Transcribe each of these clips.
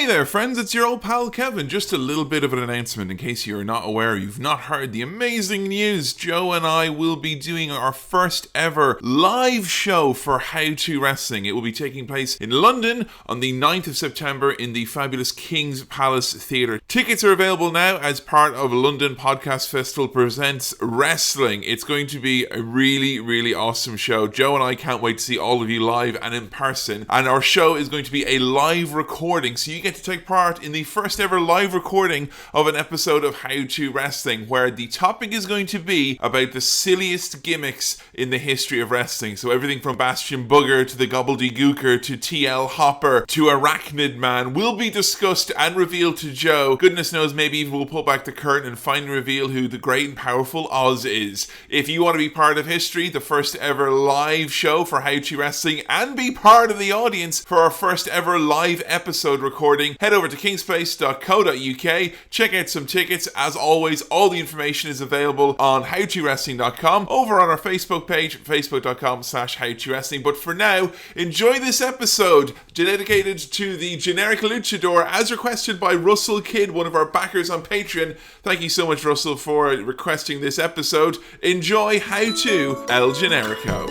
Hey there friends, it's your old pal Kevin. Just a little bit of an announcement in case you're not aware, you've not heard the amazing news. Jo and I will be doing our first ever live show for How To Wrestling. It will be taking place in London on the 9th of September in the fabulous King's Palace Theatre. Tickets are available now as part of London Podcast Festival Presents Wrestling. It's going to be a really, really awesome show. Jo and I can't wait to see all of you live and in person. And our show is going to be a live recording, so you get to take part in the first ever live recording of an episode of How To Wrestling, where the topic is going to be about the silliest gimmicks in the history of wrestling. So everything from Bastion Booger to the Gobbledygooker to TL Hopper to Arachnid Man will be discussed and revealed to Jo. Goodness knows, maybe even we'll pull back the curtain and finally reveal who the great and powerful Oz is. If you want to be part of history, the first ever live show for How To Wrestling, and be part of the audience for our first ever live episode recording, head over to kingsplace.co.uk, check out some tickets. As always, all the information is available on howtowrestling.com, over on our Facebook page, facebook.com/howtowrestling. But for now, enjoy this episode dedicated to the Generico Luchador as requested by Russell Kidd, one of our backers on Patreon. Thank you so much, Russell, for requesting this episode. Enjoy How To El Generico.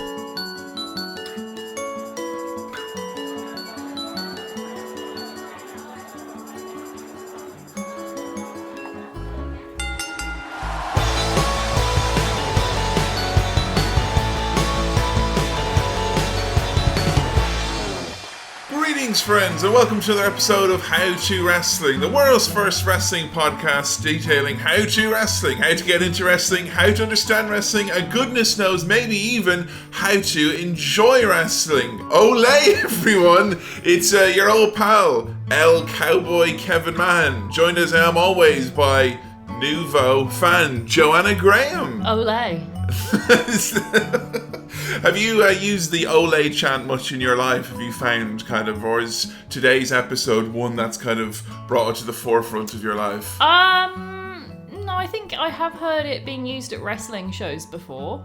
Friends, and welcome to another episode of How To Wrestling, the world's first wrestling podcast detailing how to wrestling, how to get into wrestling, how to understand wrestling, and goodness knows, maybe even how to enjoy wrestling. Ole, everyone! It's your old pal, El Cowboy Kevin Mann, joined as I am always by Nouveau fan Joanna Graham. Ole. Have you used the Ole chant much in your life? Have you found or is today's episode one that's kind of brought it to the forefront of your life? No, I think I have heard it being used at wrestling shows before.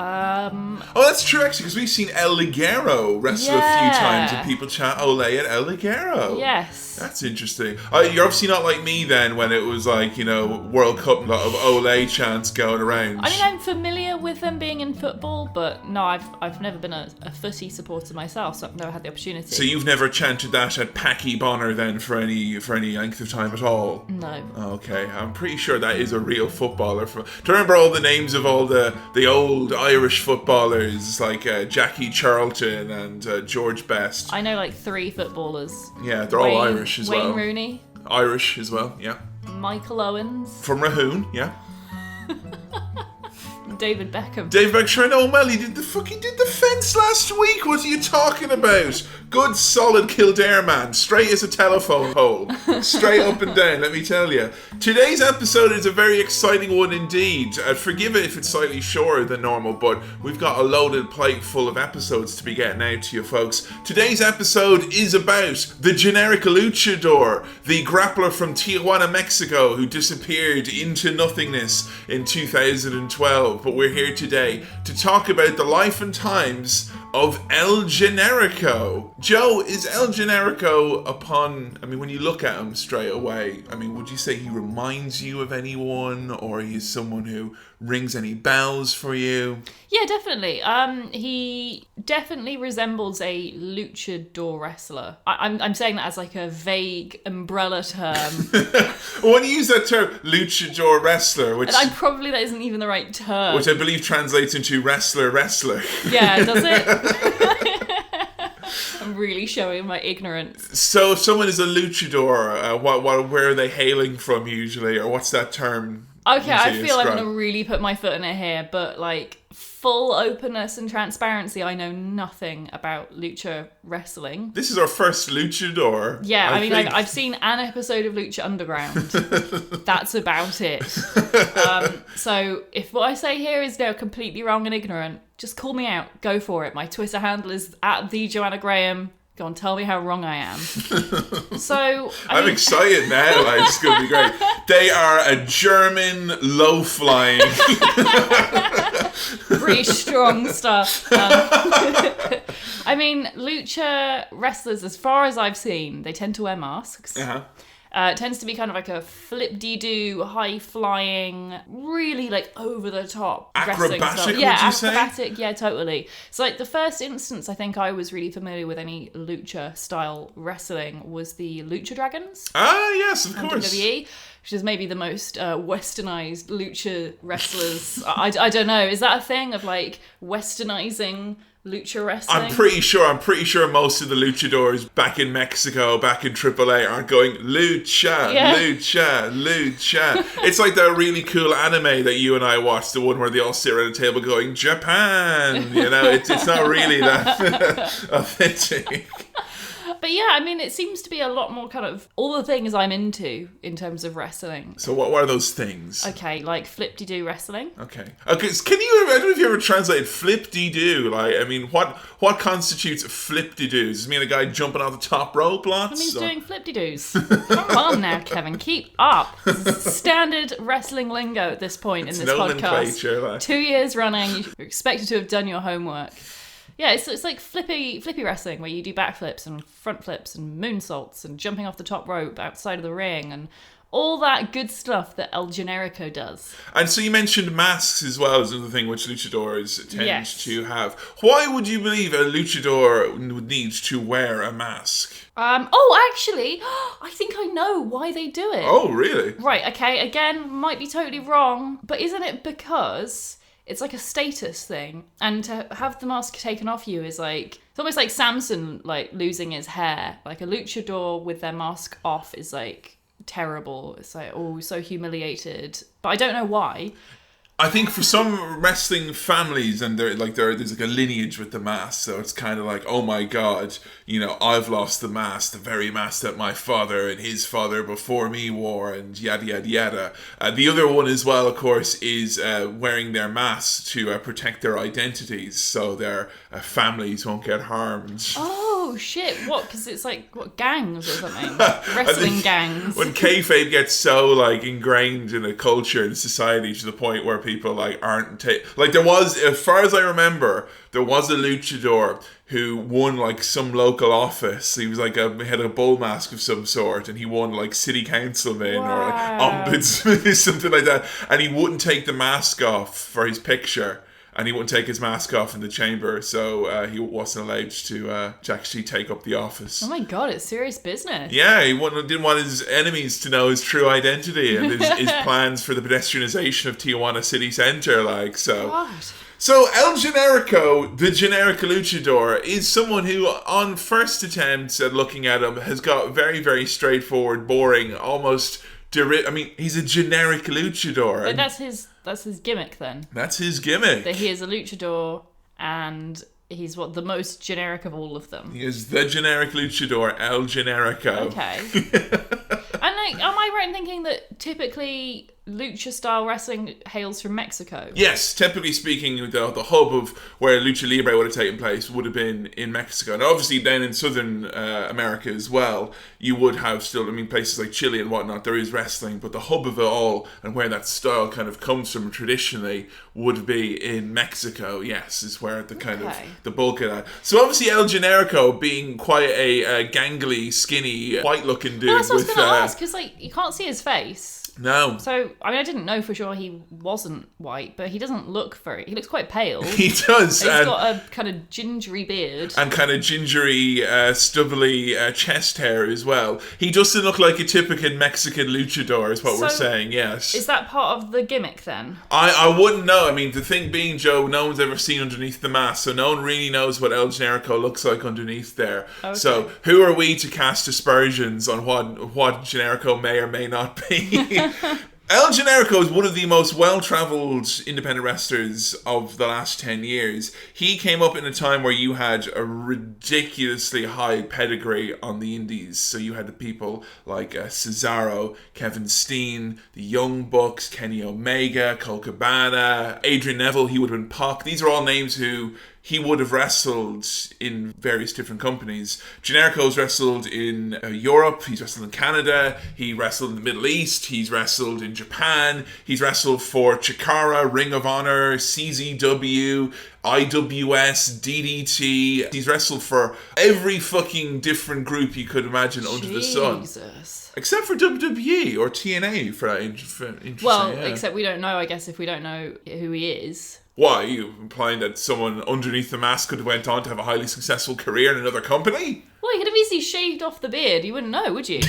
Oh, that's true actually, because we've seen El Ligero wrestle a few times and people chant Ole at El Ligero. Yes. That's interesting. You're obviously not like me then when it was like, World Cup, a lot of Ole chants going around. I mean, I'm familiar with them being in football, but no, I've never been a footy supporter myself, so I've never had the opportunity. So you've never chanted that at Packy Bonner then for any length of time at all? No. Okay, I'm pretty sure that is a real footballer. Do you remember all the names of all the old Irish footballers like Jackie Charlton and George Best? I know like 3 footballers. Yeah, they're all Irish as well. Wayne Rooney. Irish as well, yeah. Michael Owens. From Rahoon, yeah. David Beckham. David Beckham, sure, no, well, he did the fence last week. What are you talking about? Good, solid Kildare man, straight as a telephone pole, straight up and down. Let me tell you. Today's episode is a very exciting one indeed. Forgive it if it's slightly shorter than normal, but we've got a loaded plate full of episodes to be getting out to you folks. Today's episode is about the Generico Luchador, the grappler from Tijuana, Mexico, who disappeared into nothingness in 2012. But we're here today to talk about the life and times of El Generico. Jo, is El Generico when you look at him straight away, would you say he reminds you of anyone, or he's someone who rings any bells for you? Yeah, definitely. He definitely resembles a luchador wrestler. I'm saying that as like a vague umbrella term. When you use that term, luchador wrestler, which probably that isn't even the right term. Which I believe translates into wrestler. Yeah, does it? I'm really showing my ignorance. So if someone is a luchador, where are they hailing from usually, or what's that term? Okay, I feel I'm going to really put my foot in it here, but like full openness and transparency, I know nothing about lucha wrestling. This is our first luchador. Yeah, I've seen an episode of Lucha Underground. That's about it. So if what I say here is completely wrong and ignorant, just call me out. Go for it. My Twitter handle is @theJoannaGraham. Go on, tell me how wrong I am. So I'm excited now. Like, it's going to be great. They are a German low-flying, pretty strong stuff. I mean, lucha wrestlers, as far as I've seen, they tend to wear masks. Uh-huh. It tends to be kind of like a flip-de-doo, high-flying, really like over-the-top wrestling style. Acrobatic, Yeah, would you acrobatic, yeah, totally. So like the first instance I think I was really familiar with any lucha-style wrestling was the Lucha Dragons. Ah, yes, of on course. WWE, which is maybe the most westernized lucha wrestlers. I don't know. Is that a thing of like westernizing lucha wrestling? I'm pretty sure most of the luchadors back in Mexico, back in AAA, aren't going lucha, Yeah. lucha, lucha. It's like that really cool anime that you and I watched, the one where they all sit around a table going Japan. You know, it's not really that authentic. But yeah, I mean, it seems to be a lot more kind of all the things I'm into in terms of wrestling. So what are those things? Okay, like flip-de-doo wrestling. Okay. Can you? I don't know if you ever translated flip-de-doo. Like, I mean, what constitutes flip-de-doo? Does it mean a guy jumping off the top rope lots? I mean, he's doing flip-de-doos. Come on now, Kevin, keep up. Standard wrestling lingo at this point in this nomenclature, podcast. like. 2 years running, you're expected to have done your homework. Yeah, it's like flippy wrestling where you do backflips and front flips and moonsaults and jumping off the top rope outside of the ring and all that good stuff that El Generico does. And so you mentioned masks as well as another thing which luchadors tend Yes. to have. Why would you believe a luchador would need to wear a mask? Actually, I think I know why they do it. Oh, really? Right, okay, again, might be totally wrong, but isn't it because it's like a status thing, and to have the mask taken off you is like, it's almost like Samson like losing his hair. Like a luchador with their mask off is like terrible. It's like, oh, so humiliated. But I don't know why. I think for some wrestling families, and there's like a lineage with the mask, so it's kind of like, oh my god, you know, I've lost the mask, the very mask that my father and his father before me wore, and yada yada yada. The other one as well, of course, is wearing their masks to protect their identities, so their families won't get harmed. Oh shit! What? Because it's like what, gangs or something? Wrestling gangs. When kayfabe gets so like ingrained in a culture and society to the point where people like aren't like there was, as far as I remember, there was a luchador who won like some local office. He was like he had a bull mask of some sort, and he won like city councilman or like ombudsman or something like that. And he wouldn't take the mask off for his picture. And he wouldn't take his mask off in the chamber, so he wasn't allowed to actually take up the office. Oh my god, it's serious business. Yeah, he didn't want his enemies to know his true identity and his plans for the pedestrianization of Tijuana city centre, like, so. God. So El Generico, the generic luchador, is someone who, on first attempts at looking at him, has got very, very straightforward, boring, almost... he's a generic luchador. But that's his gimmick then. That's his gimmick. That he is a luchador and he's the most generic of all of them. He is the generic luchador, El Generico. Okay. And like, am I right in thinking that typically lucha style wrestling hails from Mexico? Yes, typically speaking, the hub of where Lucha Libre would have taken place would have been in Mexico. And obviously then in Southern America as well, you would have still, places like Chile and whatnot, there is wrestling, but the hub of it all and where that style kind of comes from traditionally would be in Mexico, yes, is where the kind of the bulk of that. So obviously El Generico being quite a gangly, skinny, white-looking dude. That's what I was going to ask, because like, you can't see his face. No. So, I didn't know for sure he wasn't white, but he doesn't look he looks quite pale. He does. He's got a kind of gingery beard. And kind of gingery, stubbly chest hair as well. He doesn't look like a typical Mexican luchador is what we're saying, yes. Is that part of the gimmick then? I wouldn't know. The thing being, Joe, no one's ever seen underneath the mask, so no one really knows what El Generico looks like underneath there. Okay. So who are we to cast aspersions on what Generico may or may not be? El Generico is one of the most well-travelled independent wrestlers of the last 10 years. He came up in a time where you had a ridiculously high pedigree on the indies. So you had the people like Cesaro, Kevin Steen, the Young Bucks, Kenny Omega, Colt Cabana, Adrian Neville, he would have been Pac. These are all names who he would have wrestled in various different companies. Generico's wrestled in Europe, he's wrestled in Canada, he wrestled in the Middle East, he's wrestled in Japan, he's wrestled for Chikara, Ring of Honor, CZW, IWS, DDT. He's wrestled for every fucking different group you could imagine under the sun. Jesus. Except for WWE or TNA for that interesting. Well, yeah. except we don't know, I guess, if we don't know who he is. Why? Are you implying that someone underneath the mask could have went on to have a highly successful career in another company? Well, you could have easily shaved off the beard. You wouldn't know, would you?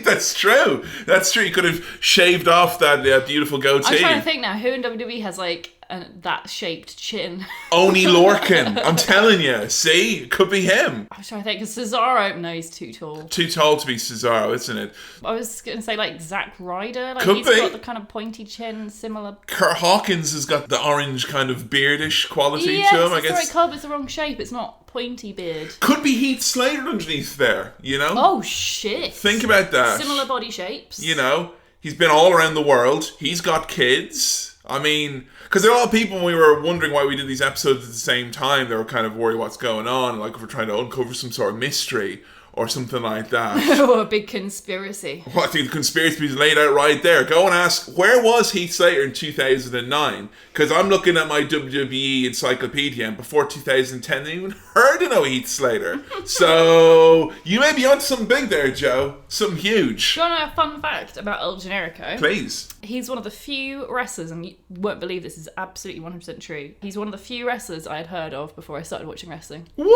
That's true. That's true. You could have shaved off that beautiful goatee. I'm trying to think now. Who in WWE has like that shaped chin? Oni Lorcan. I'm telling you. See? It could be him. I was trying to think, because Cesaro, no, he's too tall. Too tall to be Cesaro, isn't it? I was going to say like Zack Ryder. Like Could he's be. got the kind of pointy chin, similar. Kurt Hawkins has got the orange kind of beardish quality Yes, to him, I it's the guess. right colour, but it's the wrong shape. It's not pointy beard. Could be Heath Slater underneath there, you know? Oh, shit. Think about that. Similar body shapes. You know, he's been all around the world. He's got kids. I mean, because there are a lot of people, when we were wondering why we did these episodes at the same time, they were kind of worried what's going on, like if we're trying to uncover some sort of mystery or something like that. Or a big conspiracy. Well, I think the conspiracy is laid out right there. Go and ask, where was Heath Slater in 2009? Because I'm looking at my WWE encyclopedia, and before 2010, they even heard of no Heath Slater. So, you may be onto something big there, Joe. Something huge. Do you want to know a fun fact about El Generico? Please. He's one of the few wrestlers, and you won't believe this is absolutely 100% true. He's one of the few wrestlers I had heard of before I started watching wrestling. What?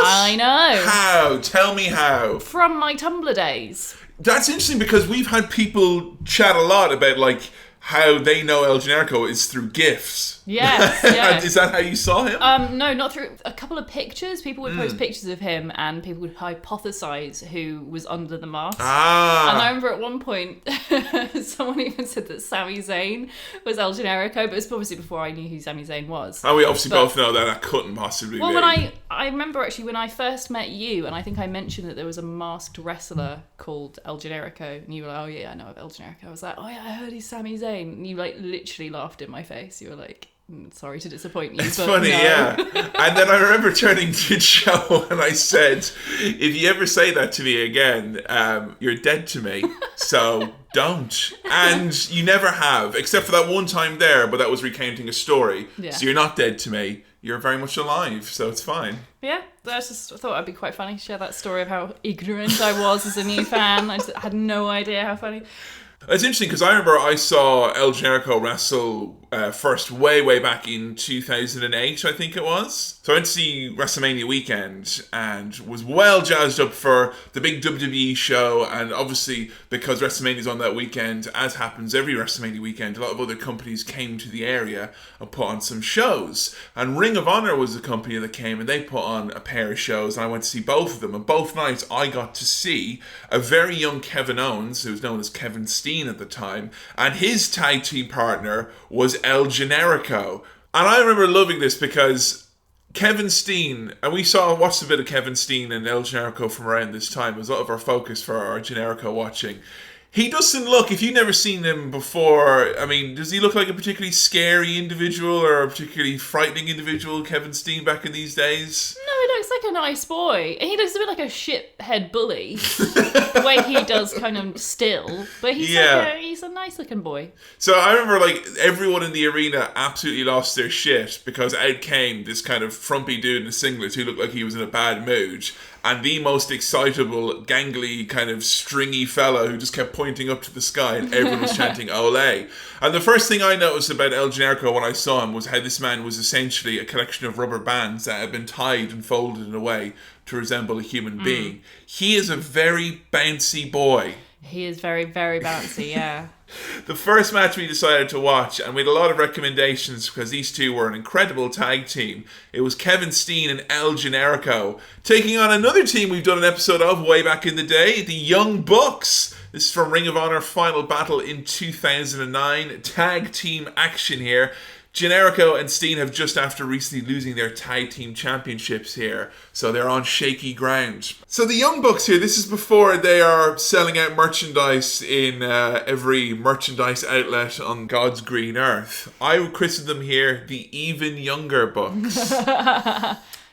I know. How? Tell me how. From my Tumblr days. That's interesting because we've had people chat a lot about like how they know El Generico is through GIFs. Yes, yeah. Is that how you saw him? No, not through a couple of pictures. People would post pictures of him, and people would hypothesize who was under the mask. Ah. And I remember at one point, someone even said that Sami Zayn was El Generico, but it was obviously before I knew who Sami Zayn was. And we obviously both know that that couldn't possibly Well, be. when I remember actually when I first met you, and I think I mentioned that there was a masked wrestler called El Generico, and you were like, oh yeah, I know of El Generico. I was like, oh yeah, I heard he's Sami Zayn. And you like literally laughed in my face. You were like, sorry to disappoint you. It's but funny, no. yeah. And then I remember turning to Joe and I said, if you ever say that to me again, you're dead to me. So don't. And you never have, except for that one time there, but that was recounting a story. Yeah. So you're not dead to me. You're very much alive, so it's fine. Yeah, I thought it'd be quite funny to share that story of how ignorant I was as a new fan. I just had no idea how funny. It's interesting because I remember I saw El Generico wrestle first way back in 2008, I think it was. So I went to see WrestleMania weekend and was well jazzed up for the big WWE show, and obviously because WrestleMania's on that weekend, as happens every WrestleMania weekend, a lot of other companies came to the area and put on some shows. And Ring of Honor was the company that came and they put on a pair of shows, and I went to see both of them, and both nights I got to see a very young Kevin Owens, who was known as Kevin Steen at the time, and his tag team partner was El Generico. And I remember loving this because Kevin Steen, and we watched a bit of Kevin Steen and El Generico from around this time. It was a lot of our focus for our Generico watching. He doesn't look, if you've never seen him before, I mean, does he look like a particularly scary individual or a particularly frightening individual, Kevin Steen, back in these days? No, he looks like a nice boy. He looks a bit like a shithead bully. The way he does kind of still. But he's he's a nice looking boy. So I remember like everyone in the arena absolutely lost their shit because out came this kind of frumpy dude in a singlet who looked like he was in a bad mood. And the most excitable, gangly, kind of stringy fella who just kept pointing up to the sky, and everyone was chanting "Olé." And the first thing I noticed about El Generico when I saw him was how this man was essentially a collection of rubber bands that had been tied and folded in a way to resemble a human being. He is a very bouncy boy. He is very, very bouncy, yeah. The first match we decided to watch, and we had a lot of recommendations because these two were an incredible tag team. It was Kevin Steen and El Generico taking on another team we've done an episode of way back in the day, the Young Bucks. This is from Ring of Honor Final Battle in 2009. Tag team action here. Generico and Steen have just after recently losing their tag team championships here, so they're on shaky ground. So the Young Bucks here, this is before they are selling out merchandise in every merchandise outlet on God's green earth. I would christen them here the Even Younger Bucks.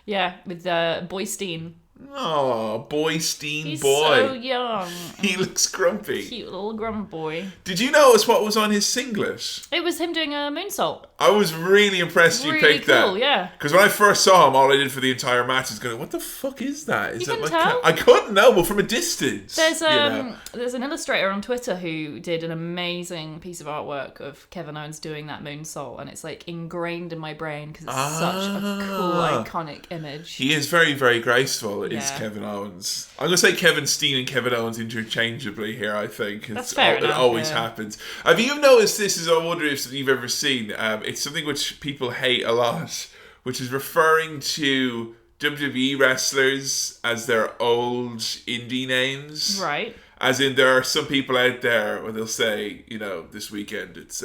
Yeah, with Boy Steen. Oh, boy Steen He's boy. so young. He looks grumpy. Cute little grump boy. Did you notice what was on his singlet? It was him doing a moonsault. I was really impressed you Really picked that. cool, yeah. Because when I first saw him, all I did for the entire match is go, what the fuck is that? Is You that couldn't like tell? I couldn't know, but from a distance. There's you know. there's an illustrator on Twitter who did an amazing piece of artwork of Kevin Owens doing that moonsault, and it's like ingrained in my brain because it's such a cool, iconic image. He is very, very graceful, is Yeah. Kevin Owens. I'm going to say Kevin Steen and Kevin Owens interchangeably here, I think. That's fair It enough, always yeah. happens. Have you noticed this? I wonder if you've ever seen. It's something which people hate a lot, which is referring to WWE wrestlers as their old indie names. Right. As in, there are some people out there where they'll say, this weekend it's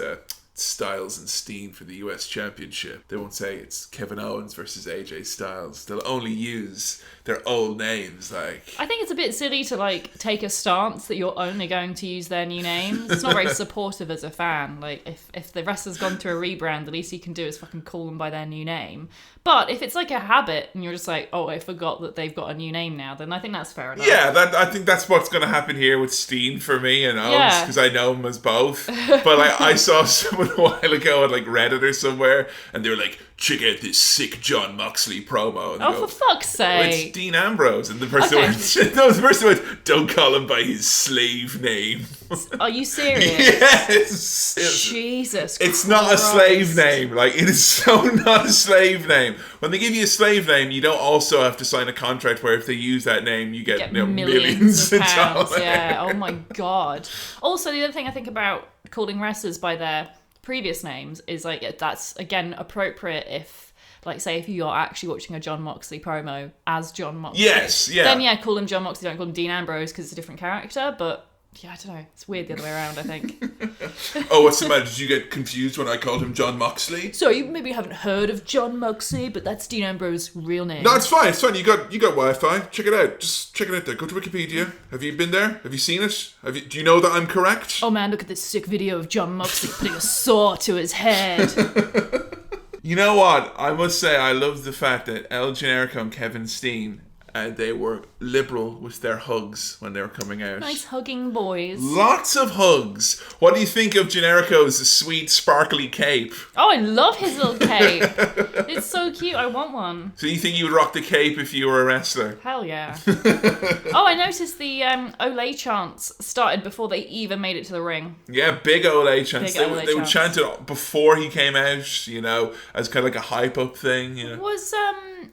Styles and Steen for the US Championship. They won't say it's Kevin Owens versus AJ Styles. They'll only use their old names, like... I think it's a bit silly to like take a stance that you're only going to use their new names. It's not very supportive as a fan. Like if the wrestler's gone through a rebrand, the least you can do is fucking call them by their new name. But if it's like a habit and you're just like, oh, I forgot that they've got a new name now, then I think that's fair enough. Yeah, I think that's what's going to happen here with Steen for me and Owens, Yeah. because I know them as both. But like, I saw someone a while ago on like Reddit or somewhere, and they were like, check out this sick John Moxley promo. And they Oh, go, for fuck's "Oh, it's sake. Dean Ambrose." And the person Okay. went, no, the person went, "Don't call him by his slave name." Are you serious? Yes. Jesus It's not a Christ. slave name. Like, it is so not a slave name. When they give you a slave name, you don't also have to sign a contract where if they use that name, you get, millions of pounds. dollars. Yeah. Oh my god. Also, the other thing I think about calling wrestlers by their previous names is like that's again appropriate if, like, say if you are actually watching a John Moxley promo as John Moxley. Yes, yeah. Then yeah, call him John Moxley. Don't call him Dean Ambrose because it's a different character. But yeah, I don't know. It's weird the other way around, I think. Oh, what's the matter? Did you get confused when I called him John Moxley? So you maybe haven't heard of John Moxley, but that's Dean Ambrose's real name. No, it's fine. It's fine. You got Wi-Fi. Check it out. Just check it out there. Go to Wikipedia. Have you been there? Have you seen it? Do you know that I'm correct? Oh man, look at this sick video of John Moxley putting a saw to his head. You know what? I must say I love the fact that El Generico and Kevin Steen, they were liberal with their hugs when they were coming out. Nice hugging boys. Lots of hugs. What do you think of Generico's sweet, sparkly cape? Oh, I love his little cape. It's so cute. I want one. So you think you would rock the cape if you were a wrestler? Hell yeah. Oh, I noticed the Olay chants started before they even made it to the ring. Yeah, big Olay chants. Big They Olay would chant it before he came out, as kind of like a hype up thing. Was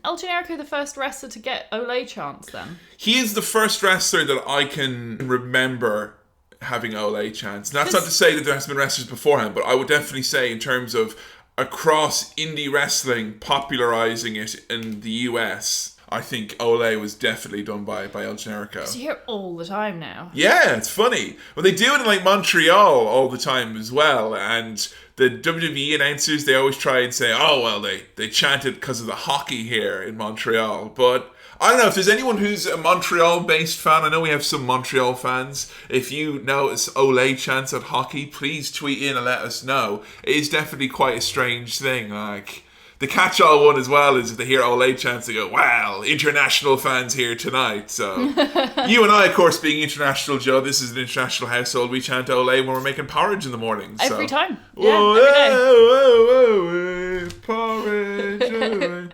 El Generico the first wrestler to get Olay chants then? He is the first wrestler that I can remember having Olay chants. And that's not to say that there has been wrestlers beforehand, but I would definitely say in terms of across indie wrestling popularizing it in the US, I think Olay was definitely done by El Generico. So you hear it all the time now. Yeah, it's funny. Well, they do it in like Montreal all the time as well, and the WWE announcers, they always try and say, oh, well, they chanted because of the hockey here in Montreal. But I don't know if there's anyone who's a Montreal-based fan. I know we have some Montreal fans. If you notice Olay chants at hockey, please tweet in and let us know. It is definitely quite a strange thing. Like, the catch-all one as well is if they hear Olay chants, they go, wow, international fans here tonight. So you and I, of course, being international, Joe, this is an international household. We chant Olay when we're making porridge in the morning. So. Every time. Yeah, Whoa, every day. whoa, porridge. Olay.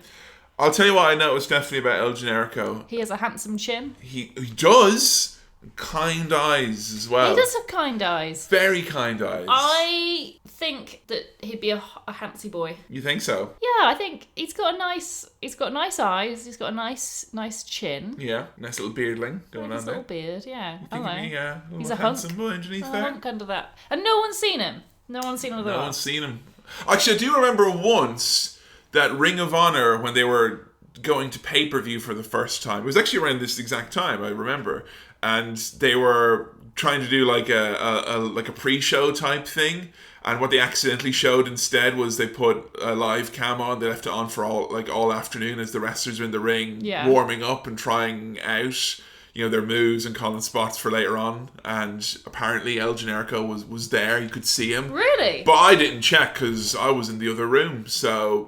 I'll tell you what I noticed definitely about El Generico. He has a handsome chin. He does. Kind eyes as well. He does have kind eyes. Very kind eyes. I think that he'd be a handsy boy. You think so? Yeah, I think he's got nice eyes. He's got a nice chin. Yeah, nice little beardling going His on little there. beard, yeah. You think Hello. he's He's a handsome hunk. boy underneath A there? hunk under that. And no one's seen him. No one's seen him. No one's seen him. Actually, I do remember once that Ring of Honor, when they were going to pay-per-view for the first time, it was actually around this exact time, I remember, and they were trying to do like a pre-show type thing. And what they accidentally showed instead was they put a live cam on. They left it on for all afternoon as the wrestlers are in the ring, warming up and trying out, their moves and calling spots for later on. And apparently El Generico was there. You could see him. Really? But I didn't check because I was in the other room. So,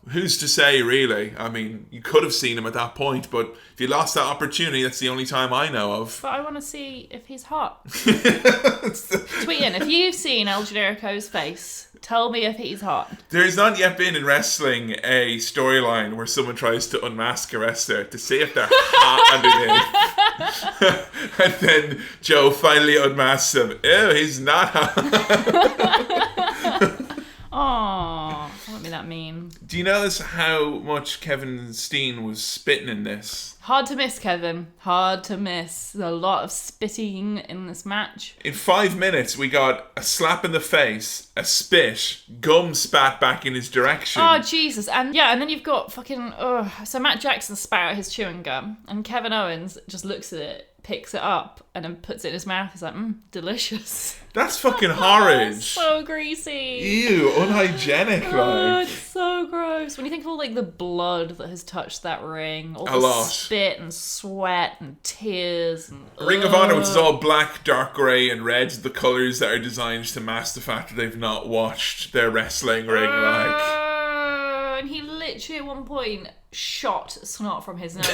who's to say, really? I mean, you could have seen him at that point, but if you lost that opportunity, that's the only time I know of. But I want to see if he's hot. Tweet in. If you've seen El Generico's face, tell me if he's hot. There's not yet been in wrestling a storyline where someone tries to unmask a wrestler to see if they're hot underneath. And then Joe finally unmasks him. Ew, he's not hot. Aww, won't be that mean. Do you notice how much Kevin Steen was spitting in this? Hard to miss, Kevin. Hard to miss. There's a lot of spitting in this match. In 5 minutes, we got a slap in the face, a spit, gum spat back in his direction. Oh, Jesus. And then you've got fucking... So Matt Jackson spat out his chewing gum, and Kevin Owens just looks at it, picks it up, and then puts it in his mouth. He's like, delicious. That's fucking horrid. So greasy. Ew, unhygienic, It's so gross. When you think of all the blood that has touched that ring, all the spit and sweat and tears and Ring of Honor, which is all black, dark grey and red, the colours that are designed to mask the fact that they've not watched their wrestling ring and he literally at one point shot snot from his nose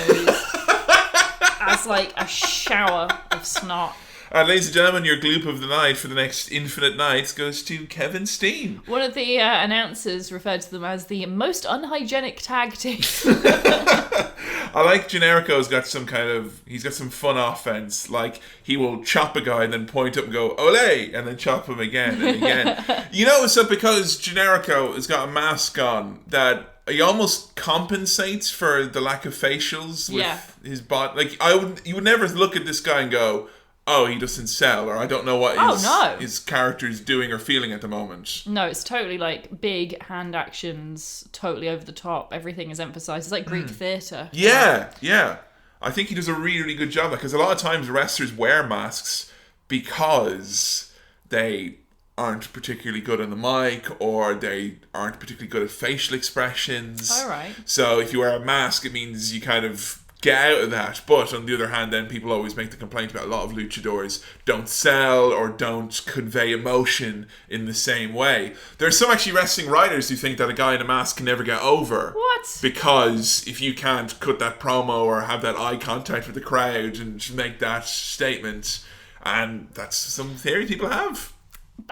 as a shower of snot. And ladies and gentlemen, your gloop of the night for the next infinite nights goes to Kevin Steen. One of the announcers referred to them as the most unhygienic tag team. I like Generico's got he's got some fun offense. Like, he will chop a guy and then point up and go, "Ole!" and then chop him again and again. You notice that because Generico has got a mask on, that he almost compensates for the lack of facials with his body. You would never look at this guy and go, "Oh, he doesn't sell," or "I don't know what his character is doing or feeling at the moment." No, it's totally big hand actions, totally over the top. Everything is emphasised. It's like Greek theatre. Yeah. I think he does a really, really good job because a lot of times wrestlers wear masks because they aren't particularly good on the mic or they aren't particularly good at facial expressions. All right. So if you wear a mask, it means you kind of get out of that. But on the other hand, then people always make the complaint about a lot of luchadors don't sell or don't convey emotion in the same way. There are some actually wrestling writers who think that a guy in a mask can never get over. What? Because if you can't cut that promo or have that eye contact with the crowd and make that statement, and that's some theory people have.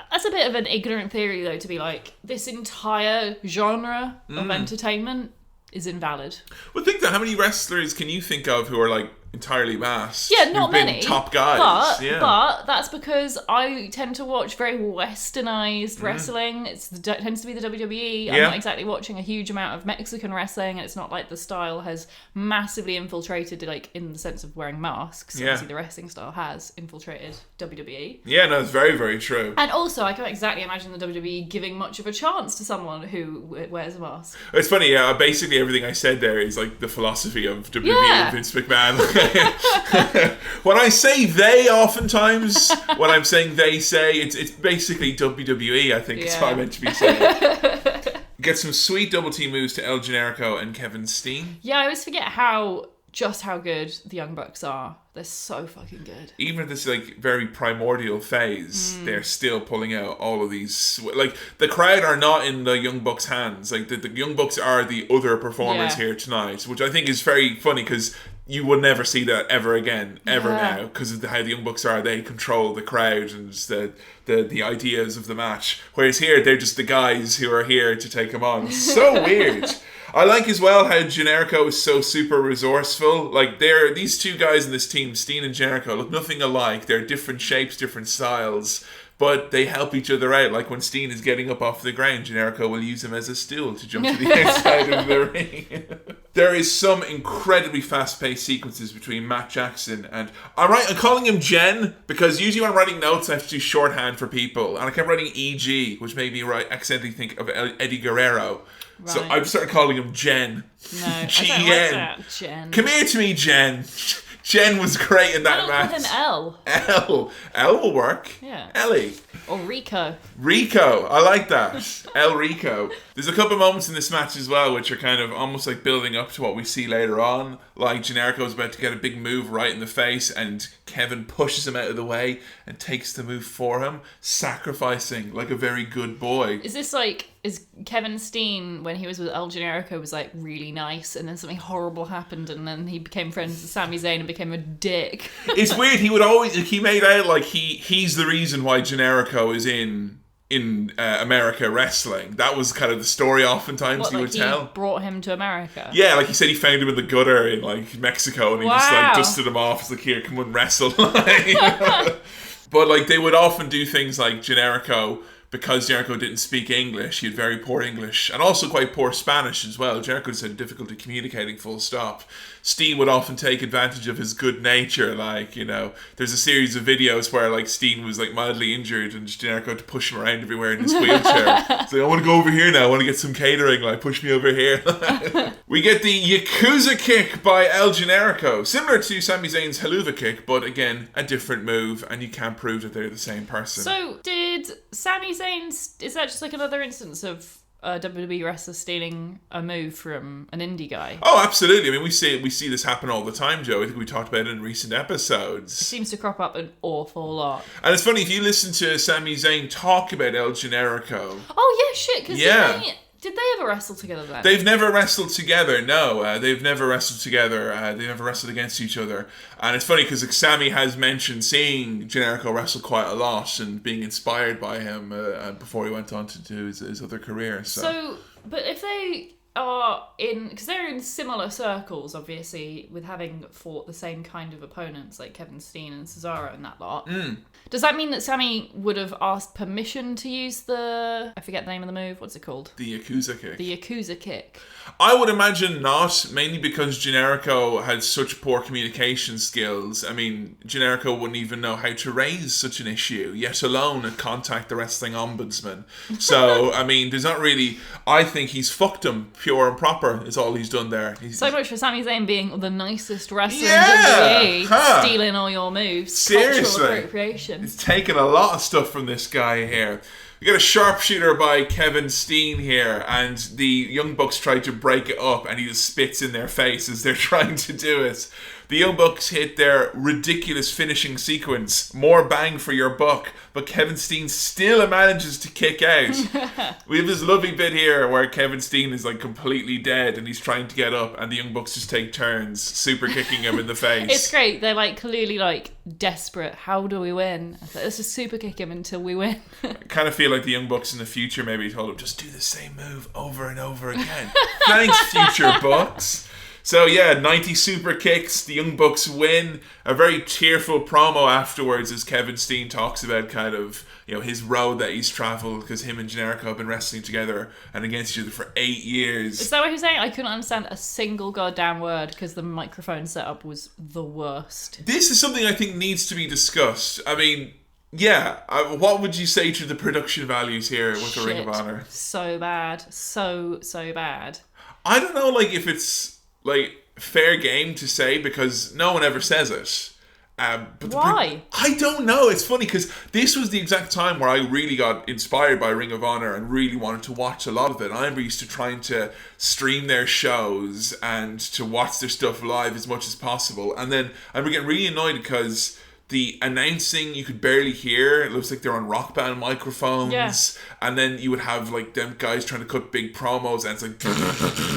That's a bit of an ignorant theory, though, to be this entire genre of entertainment is invalid. Well, think that how many wrestlers can you think of who are entirely masked? Yeah, not many. Top guys. But that's because I tend to watch very westernized wrestling. It tends to be the WWE. I'm not exactly watching a huge amount of Mexican wrestling, and it's not like the style has massively infiltrated, in the sense of wearing masks. Obviously, the wrestling style has infiltrated WWE. Yeah, no, it's very, very true. And also, I can't exactly imagine the WWE giving much of a chance to someone who wears a mask. It's funny, basically everything I said there is the philosophy of WWE and Vince McMahon. When I say they, oftentimes, when I'm saying they say, it's basically WWE, I think is what I meant to be saying. Get some sweet double team moves to El Generico and Kevin Steen. Yeah, I always forget how good the Young Bucks are. They're so fucking good. Even at this very primordial phase, they're still pulling out all of these. The crowd are not in the Young Bucks' hands. The Young Bucks are the other performers here tonight, which I think is very funny because you will never see that ever again, now, because of how the Young Bucks are. They control the crowd and the ideas of the match. Whereas here, they're just the guys who are here to take them on. So weird. I like as well how Generico is so super resourceful. These two guys in this team, Steen and Generico, look nothing alike. They're different shapes, different styles, but they help each other out. When Steen is getting up off the ground, Generico will use him as a stool to jump to the outside of the ring. There is some incredibly fast-paced sequences between Matt Jackson and... I'm calling him Jen, because usually when I'm writing notes, I have to do shorthand for people. And I kept writing EG, which made me accidentally think of Eddie Guerrero. Right. So I've started calling him Jen. No, G-E-N. I don't like that, Jen. Come here to me, Jen. Jen was great in Why that not match. call him L? Elle will work. Yeah. Ellie. Or Rico. Rico, I like that. El Rico. There's a couple of moments in this match as well which are kind of almost like building up to what we see later on. Like Generico's about to get a big move right in the face and Kevin pushes him out of the way and takes the move for him, sacrificing like a very good boy. Is this like, is Kevin Steen, when he was with El Generico, was like really nice and then something horrible happened and then he became friends with Sami Zayn and became a dick? It's weird, he would always, he made out like he's the reason why Generico is in America wrestling. That was kind of the story oftentimes he would tell. Brought him to America? Yeah, like he said he found him in the gutter in like Mexico and he just like dusted him off. It's like, here, come and wrestle. But like they would often do things like Generico, because Generico didn't speak English, he had very poor English and also quite poor Spanish as well. Generico just had difficulty communicating full stop. Steen would often take advantage of his good nature, like, you know, there's a series of videos where like Steen was like mildly injured and Generico had to push him around everywhere in his wheelchair. He's like, I want to go over here now, I want to get some catering, like push me over here. We get the Yakuza kick by El Generico, similar to Sami Zayn's Haluva kick, but again, a different move and you can't prove that they're the same person. So did Sami Zayn, is that just like another instance of a WWE wrestler stealing a move from an indie guy? Oh, absolutely. I mean, we see this happen all the time, Joe. I think we talked about it in recent episodes. It seems to crop up an awful lot. And it's funny, if you listen to Sami Zayn talk about El Generico... Oh, yeah, shit, because did they ever wrestle together then? They've never wrestled together, no. They've never wrestled together. They never wrestled against each other. And it's funny because Sami has mentioned seeing Generico wrestle quite a lot and being inspired by him before he went on to do his other career. So, but if they are in, because they're in similar circles, obviously, with having fought the same kind of opponents like Kevin Steen and Cesaro and that lot. Does that mean that Sami would have asked permission to use I forget the name of the move, what's it called? The Yakuza kick. The Yakuza kick. I would imagine not, mainly because Generico had such poor communication skills. I mean, Generico wouldn't even know how to raise such an issue, yet alone contact the wrestling ombudsman. So, I mean, there's not really... I think he's fucked him, pure and proper, is all he's done there. So much for Sami Zayn being the nicest wrestler in WWE, stealing all your moves. Seriously. Cultural appropriation. He's taken a lot of stuff from this guy here. We got a sharpshooter by Kevin Steen here, and the Young Bucks try to break it up, and he just spits in their face as they're trying to do it. The Young Bucks hit their ridiculous finishing sequence, more bang for your buck, but Kevin Steen still manages to kick out. We have this lovely bit here where Kevin Steen is like completely dead and he's trying to get up and the Young Bucks just take turns super kicking him in the face. It's great. They're like clearly like desperate. How do we win? Let's just super kick him until we win. I kind of feel like the Young Bucks in the future maybe told him, just do the same move over and over again. Thanks, future Bucks. So yeah, 90 super kicks, the Young Bucks win. A very tearful promo afterwards as Kevin Steen talks about kind of, you know, his road that he's travelled, because him and Generico have been wrestling together and against each other for 8 years. Is that what he was saying? I couldn't understand a single goddamn word because the microphone setup was the worst. This is something I think needs to be discussed. I mean, yeah, what would you say to the production values here with the Ring of Honor? So bad. So bad. I don't know, like, if it's like fair game to say, because no one ever says it. But why? I don't know. It's funny because this was the exact time where I really got inspired by Ring of Honor and really wanted to watch a lot of it. I remember used to trying to stream their shows and to watch their stuff live as much as possible. And then I remember getting really annoyed because the announcing you could barely hear. It looks like they're on rock band microphones. Yeah. And then you would have like them guys trying to cut big promos and it's like...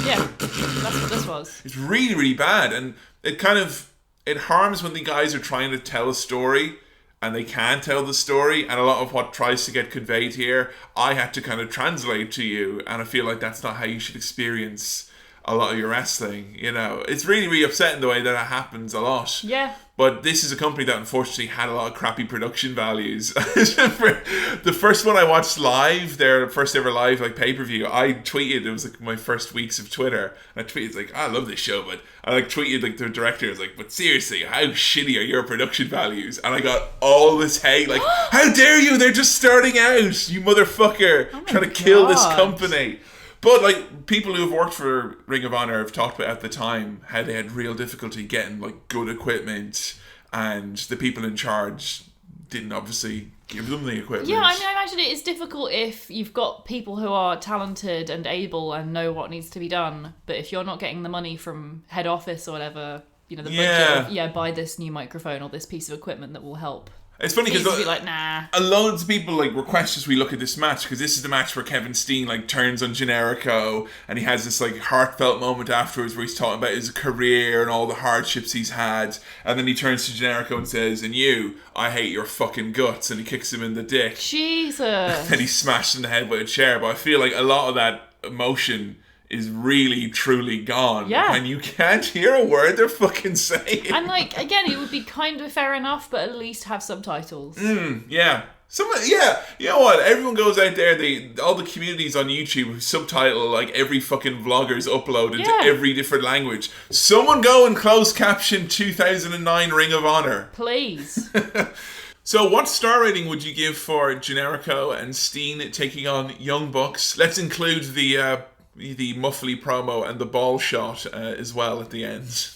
Yeah, that's what this was. It's really, really bad. And it kind of... It harms when the guys are trying to tell a story and they can't tell the story. And a lot of what tries to get conveyed here, I had to kind of translate to you. And I feel like that's not how you should experience a lot of your wrestling. You know, it's really, really upsetting the way that it happens a lot. Yeah. But this is a company that unfortunately had a lot of crappy production values. The first one I watched live, their first ever live like pay-per-view, I tweeted, it was like my first weeks of Twitter, and I tweeted like, I love this show, but I like tweeted like the director was like, but seriously, how shitty are your production values? And I got all this hate, like, how dare you, they're just starting out, you motherfucker, trying to kill this company. But like people who have worked for Ring of Honor have talked about at the time how they had real difficulty getting like good equipment, and the people in charge didn't obviously give them the equipment. Yeah, I imagine it is difficult if you've got people who are talented and able and know what needs to be done, but if you're not getting the money from head office or whatever, the budget of, buy this new microphone or this piece of equipment that will help. It's funny because be like, nah. Loads of people like request us we look at this match because this is the match where Kevin Steen like turns on Generico and he has this like heartfelt moment afterwards where he's talking about his career and all the hardships he's had, and then he turns to Generico and says, "And you, I hate your fucking guts," and he kicks him in the dick. Jesus. And he's smashed in the head by a chair. But I feel like a lot of that emotion is really truly gone. Yeah. And you can't hear a word they're fucking saying. And like, again, it would be kind of fair enough, but at least have subtitles. Yeah. You know what? Everyone goes out there, all the communities on YouTube who subtitle like every fucking vlogger's upload into every different language. Someone go and closed caption 2009 Ring of Honor. Please. So what star rating would you give for Generico and Steen taking on Young Bucks? Let's include the muffly promo and the ball shot as well at the end.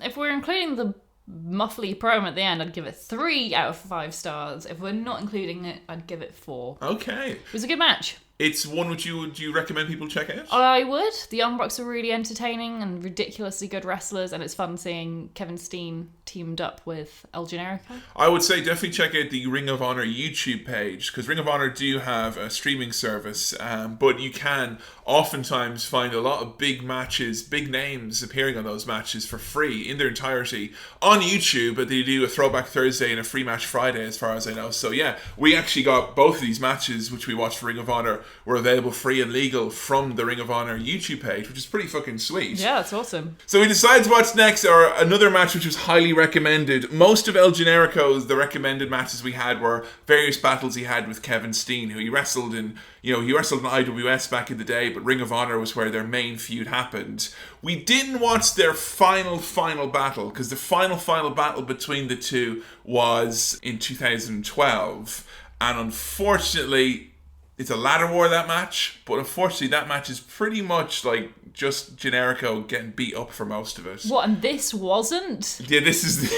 If we're including the muffly promo at the end, I'd give it 3 out of 5 stars. If we're not including it, I'd give it 4. Okay. It was a good match. It's one which you recommend people check out? I would. The Young Bucks are really entertaining and ridiculously good wrestlers, and it's fun seeing Kevin Steen teamed up with El Generico. I would say definitely check out the Ring of Honor YouTube page, because Ring of Honor do have a streaming service, but you can oftentimes find a lot of big matches, big names appearing on those matches for free in their entirety on YouTube, but they do a Throwback Thursday and a Free Match Friday as far as I know. So yeah, we actually got both of these matches which we watched for Ring of Honor were available free and legal from the Ring of Honor YouTube page, which is pretty fucking sweet. Yeah, that's awesome. So we decided to watch next another match which was highly recommended. Most of El Generico's, the recommended matches we had were various battles he had with Kevin Steen, who he wrestled in IWS back in the day, but Ring of Honor was where their main feud happened. We didn't watch their final battle, because the final battle between the two was in 2012, and unfortunately it's a ladder war, that match, but unfortunately that match is pretty much like just Generico getting beat up for most of it. What, and this wasn't? Yeah, this is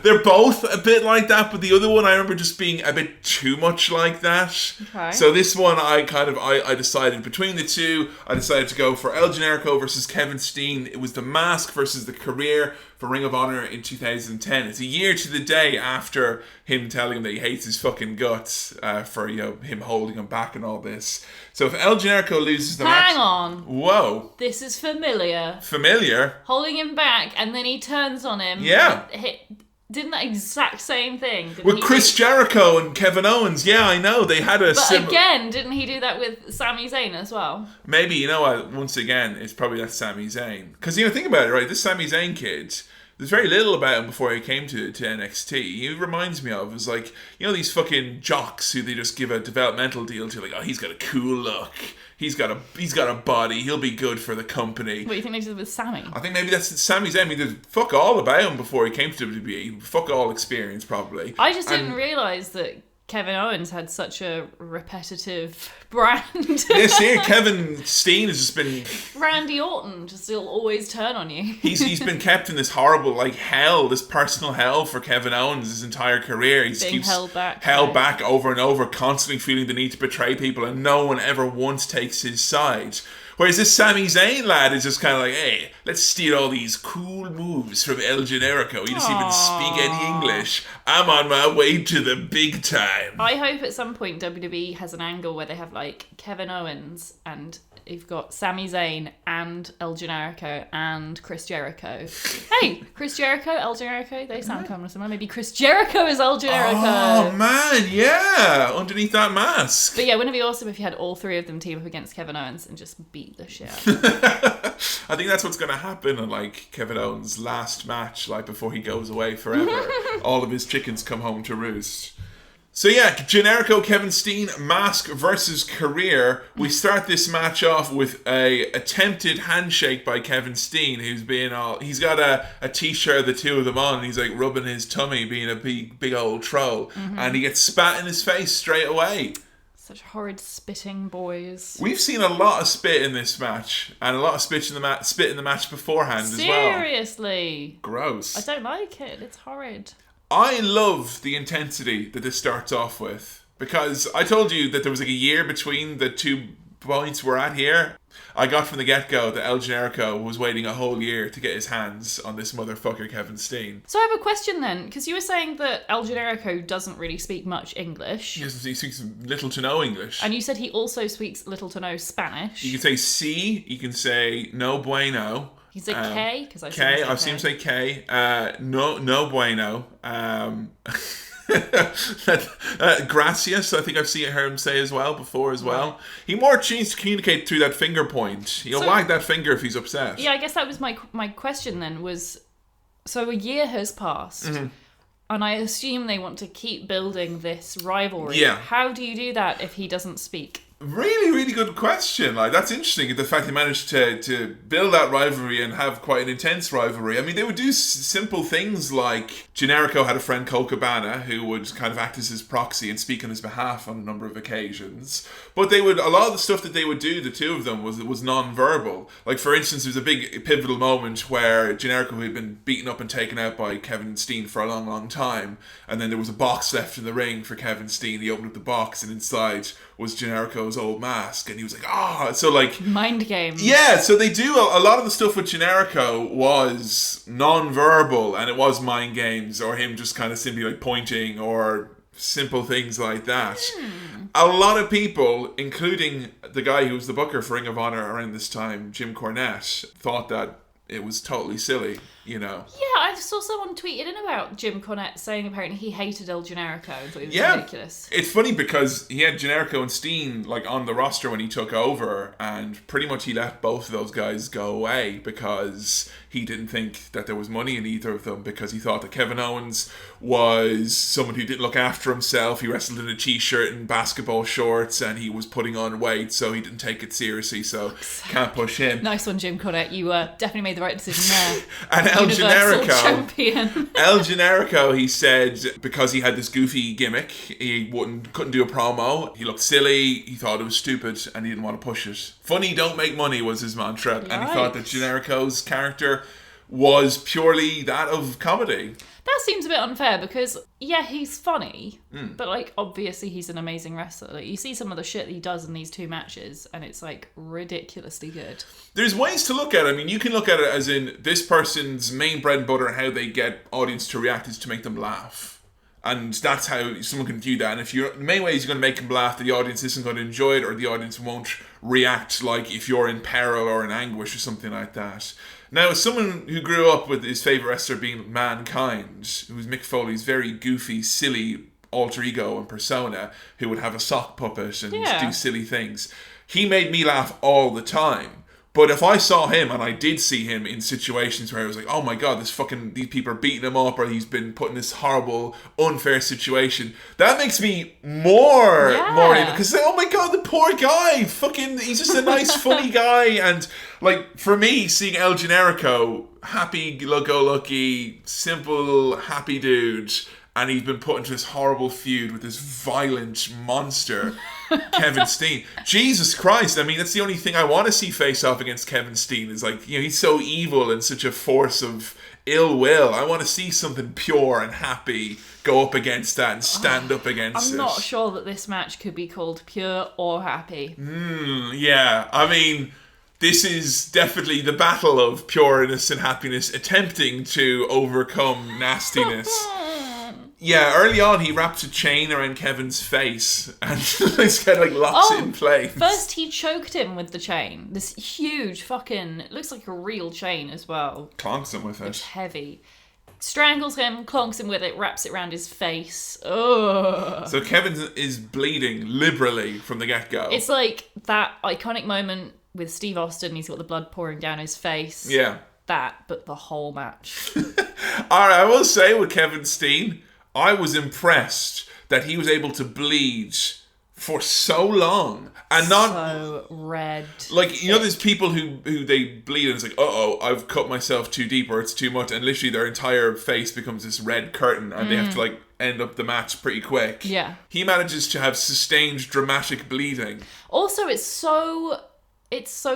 they're both a bit like that, but the other one I remember just being a bit too much like that. Okay. So this one I decided between the two, I decided to go for El Generico versus Kevin Steen. It was the mask versus the career for Ring of Honor in 2010. It's a year to the day after him telling him that he hates his fucking guts for him holding him back and all this. So if El Generico loses the match... Hang on. Whoa. This is familiar. Familiar? Holding him back and then he turns on him. Yeah. Didn't that exact same thing? With Chris Jericho and Kevin Owens. Yeah, I know. They had a But again, didn't he do that with Sami Zayn as well? Maybe, you know what, once again, it's probably that Sami Zayn. Because, think about it, right? This Sami Zayn kid, there's very little about him before he came to NXT. He reminds me of, is like, these fucking jocks who they just give a developmental deal to, like, oh, he's got a cool look. He's got a body. He'll be good for the company. What do you think they did with Sami? I think maybe that's Sami Zayn. I mean, there's fuck all about him before he came to WWE. Fuck all experience, probably. I just didn't realise that Kevin Owens had such a repetitive brand. Yes, yeah, Kevin Steen has just been... Randy Orton, just he'll always turn on you. He's been kept in this horrible, hell, this personal hell for Kevin Owens his entire career. He keeps held back over and over, constantly feeling the need to betray people, and no one ever once takes his side. Whereas this Sami Zayn lad is just kind of like, hey, let's steal all these cool moves from El Generico. He doesn't even speak any English. I'm on my way to the big time. I hope at some point WWE has an angle where they have Kevin Owens and you've got Sami Zayn and El Generico and Chris Jericho. Hey, Chris Jericho, El Generico, they sound kind of similar. Maybe Chris Jericho is El Generico. Oh man, yeah, underneath that mask. But yeah, wouldn't it be awesome if you had all three of them team up against Kevin Owens and just beat the shit out of him? I think that's what's going to happen in Kevin Owens' last match, before he goes away forever. All of his chickens come home to roost. So yeah, Generico, Kevin Steen, mask versus career. We start this match off with a attempted handshake by Kevin Steen, who's being he's got a t-shirt of the two of them on, and he's rubbing his tummy, being a big old troll, and he gets spat in his face straight away. Such horrid spitting boys. We've seen a lot of spit in this match, and a lot of spit in the match beforehand as well. Seriously. Gross. I don't like it. It's horrid. I love the intensity that this starts off with, because I told you that there was like a year between the 2 points we're at here. I got from the get-go that El Generico was waiting a whole year to get his hands on this motherfucker Kevin Steen. So I have a question then, because you were saying that El Generico doesn't really speak much English. Yes, he speaks little to no English. And you said he also speaks little to no Spanish. You can say si, you can say no bueno. You can say K, because I've seen him say K. No bueno. Gracias, I think I've heard him say as well before as well. Right. He more needs to communicate through that finger point. He'll wag that finger if he's upset. Yeah, I guess that was my question then, was, so a year has passed, and I assume they want to keep building this rivalry. Yeah. How do you do that if he doesn't speak? Really, really good question. Like, that's interesting. The fact they managed to build that rivalry and have quite an intense rivalry. I mean, they would do simple things like Generico had a friend called Cabana who would kind of act as his proxy and speak on his behalf on a number of occasions. But a lot of the stuff that they would do, the two of them, was non-verbal. Like, for instance, there was a big pivotal moment where Generico had been beaten up and taken out by Kevin Steen for a long, long time, and then there was a box left in the ring for Kevin Steen. He opened up the box, and inside was Generico's old mask, and he was like, so like... Mind games. Yeah, so they do, a lot of the stuff with Generico was non-verbal, and it was mind games, or him just kind of simply like pointing, or simple things like that. A lot of people, including the guy who was the booker for Ring of Honor around this time, Jim Cornette, thought that it was totally silly, you know. Yeah, I saw someone tweeted in about Jim Cornette saying apparently he hated El Generico and thought he was ridiculous. It's funny because he had Generico and Steen like on the roster when he took over, and pretty much he let both of those guys go away because he didn't think that there was money in either of them, because he thought that Kevin Owens was someone who didn't look after himself. He wrestled in a t-shirt and basketball shorts, and he was putting on weight, so he didn't take it seriously, so can't push him. Nice one, Jim Cornette. You definitely made the right decision there. And El Generico, champion. El Generico, he said, because he had this goofy gimmick, he couldn't do a promo. He looked silly. He thought it was stupid, and he didn't want to push it. Funny don't make money was his mantra, and he thought that Generico's character was purely that of comedy. That seems a bit unfair because, yeah, he's funny, but, like, obviously he's an amazing wrestler. Like, you see some of the shit that he does in these 2 matches, and it's, like, ridiculously good. There's ways to look at it. I mean, you can look at it as in this person's main bread and butter and how they get audience to react is to make them laugh. And that's how someone can view that. And the main way is you're going to make them laugh, the audience isn't going to enjoy it, or the audience won't react like if you're in peril or in anguish or something like that. Now, as someone who grew up with his favourite wrestler being Mankind, who was Mick Foley's very goofy, silly alter ego and persona, who would have a sock puppet and do silly things, he made me laugh all the time. But if I saw him, and I did see him in situations where I was like, oh my god, these people are beating him up, or he's been put in this horrible, unfair situation, that makes me more because oh my god, the poor guy, he's just a nice, funny guy. And like, for me, seeing El Generico, happy-go-lucky, simple, happy dude, and he's been put into this horrible feud with this violent monster, Kevin Steen. Jesus Christ, I mean, that's the only thing I want to see face off against Kevin Steen, is like, you know, he's so evil and such a force of ill will. I want to see something pure and happy go up against that and stand up against it. I'm not sure that this match could be called pure or happy. Yeah, I mean, this is definitely the battle of pureness and happiness attempting to overcome nastiness. Yeah, early on he wrapped a chain around Kevin's face and just kind of like locks it in place. First he choked him with the chain. This huge fucking, it looks like a real chain as well. Clonks him with it. It's heavy. Strangles him, clonks him with it, wraps it around his face. Ugh. So Kevin is bleeding liberally from the get-go. It's like that iconic moment with Steve Austin. He's got the blood pouring down his face. Yeah. That, but the whole match. Alright, I will say with Kevin Steen, I was impressed that he was able to bleed for so long. And not so red. like, you know, there's people who they bleed and it's like, I've cut myself too deep or it's too much, and literally their entire face becomes this red curtain and they have to like end up the match pretty quick. Yeah. He manages to have sustained dramatic bleeding. Also, it's so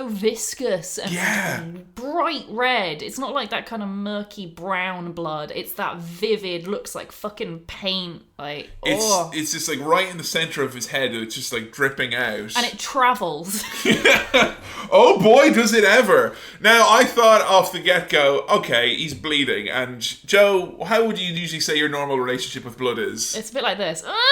viscous and bright red. It's not like that kind of murky brown blood. It's that vivid, looks like fucking paint. Like, it's just like right in the center of his head. It's just like dripping out, and it travels. Oh boy, does it ever! Now, I thought off the get-go, okay, he's bleeding. And Joe, how would you usually say your normal relationship with blood is? It's a bit like this. Oh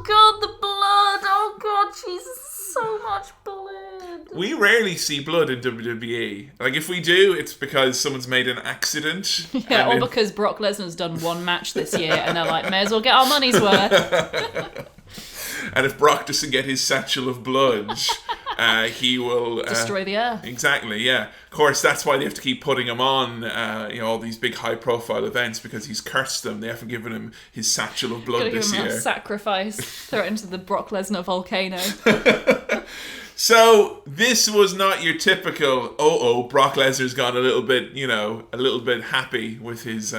god, the blood! Oh god, Jesus. So much blood. We rarely see blood in WWE. Like, if we do, it's because someone's made an accident. Yeah, or because Brock Lesnar's done one match this year and they're like, may as well get our money's worth. And if Brock doesn't get his satchel of blood, he will... destroy the earth. Exactly, yeah. Of course, that's why they have to keep putting him on all these big high-profile events, because he's cursed them. They haven't given him his satchel of blood this year. Give him a sacrifice. Throw it into the Brock Lesnar volcano. So, this was not your typical, Brock Lesnar's gone a little bit happy with his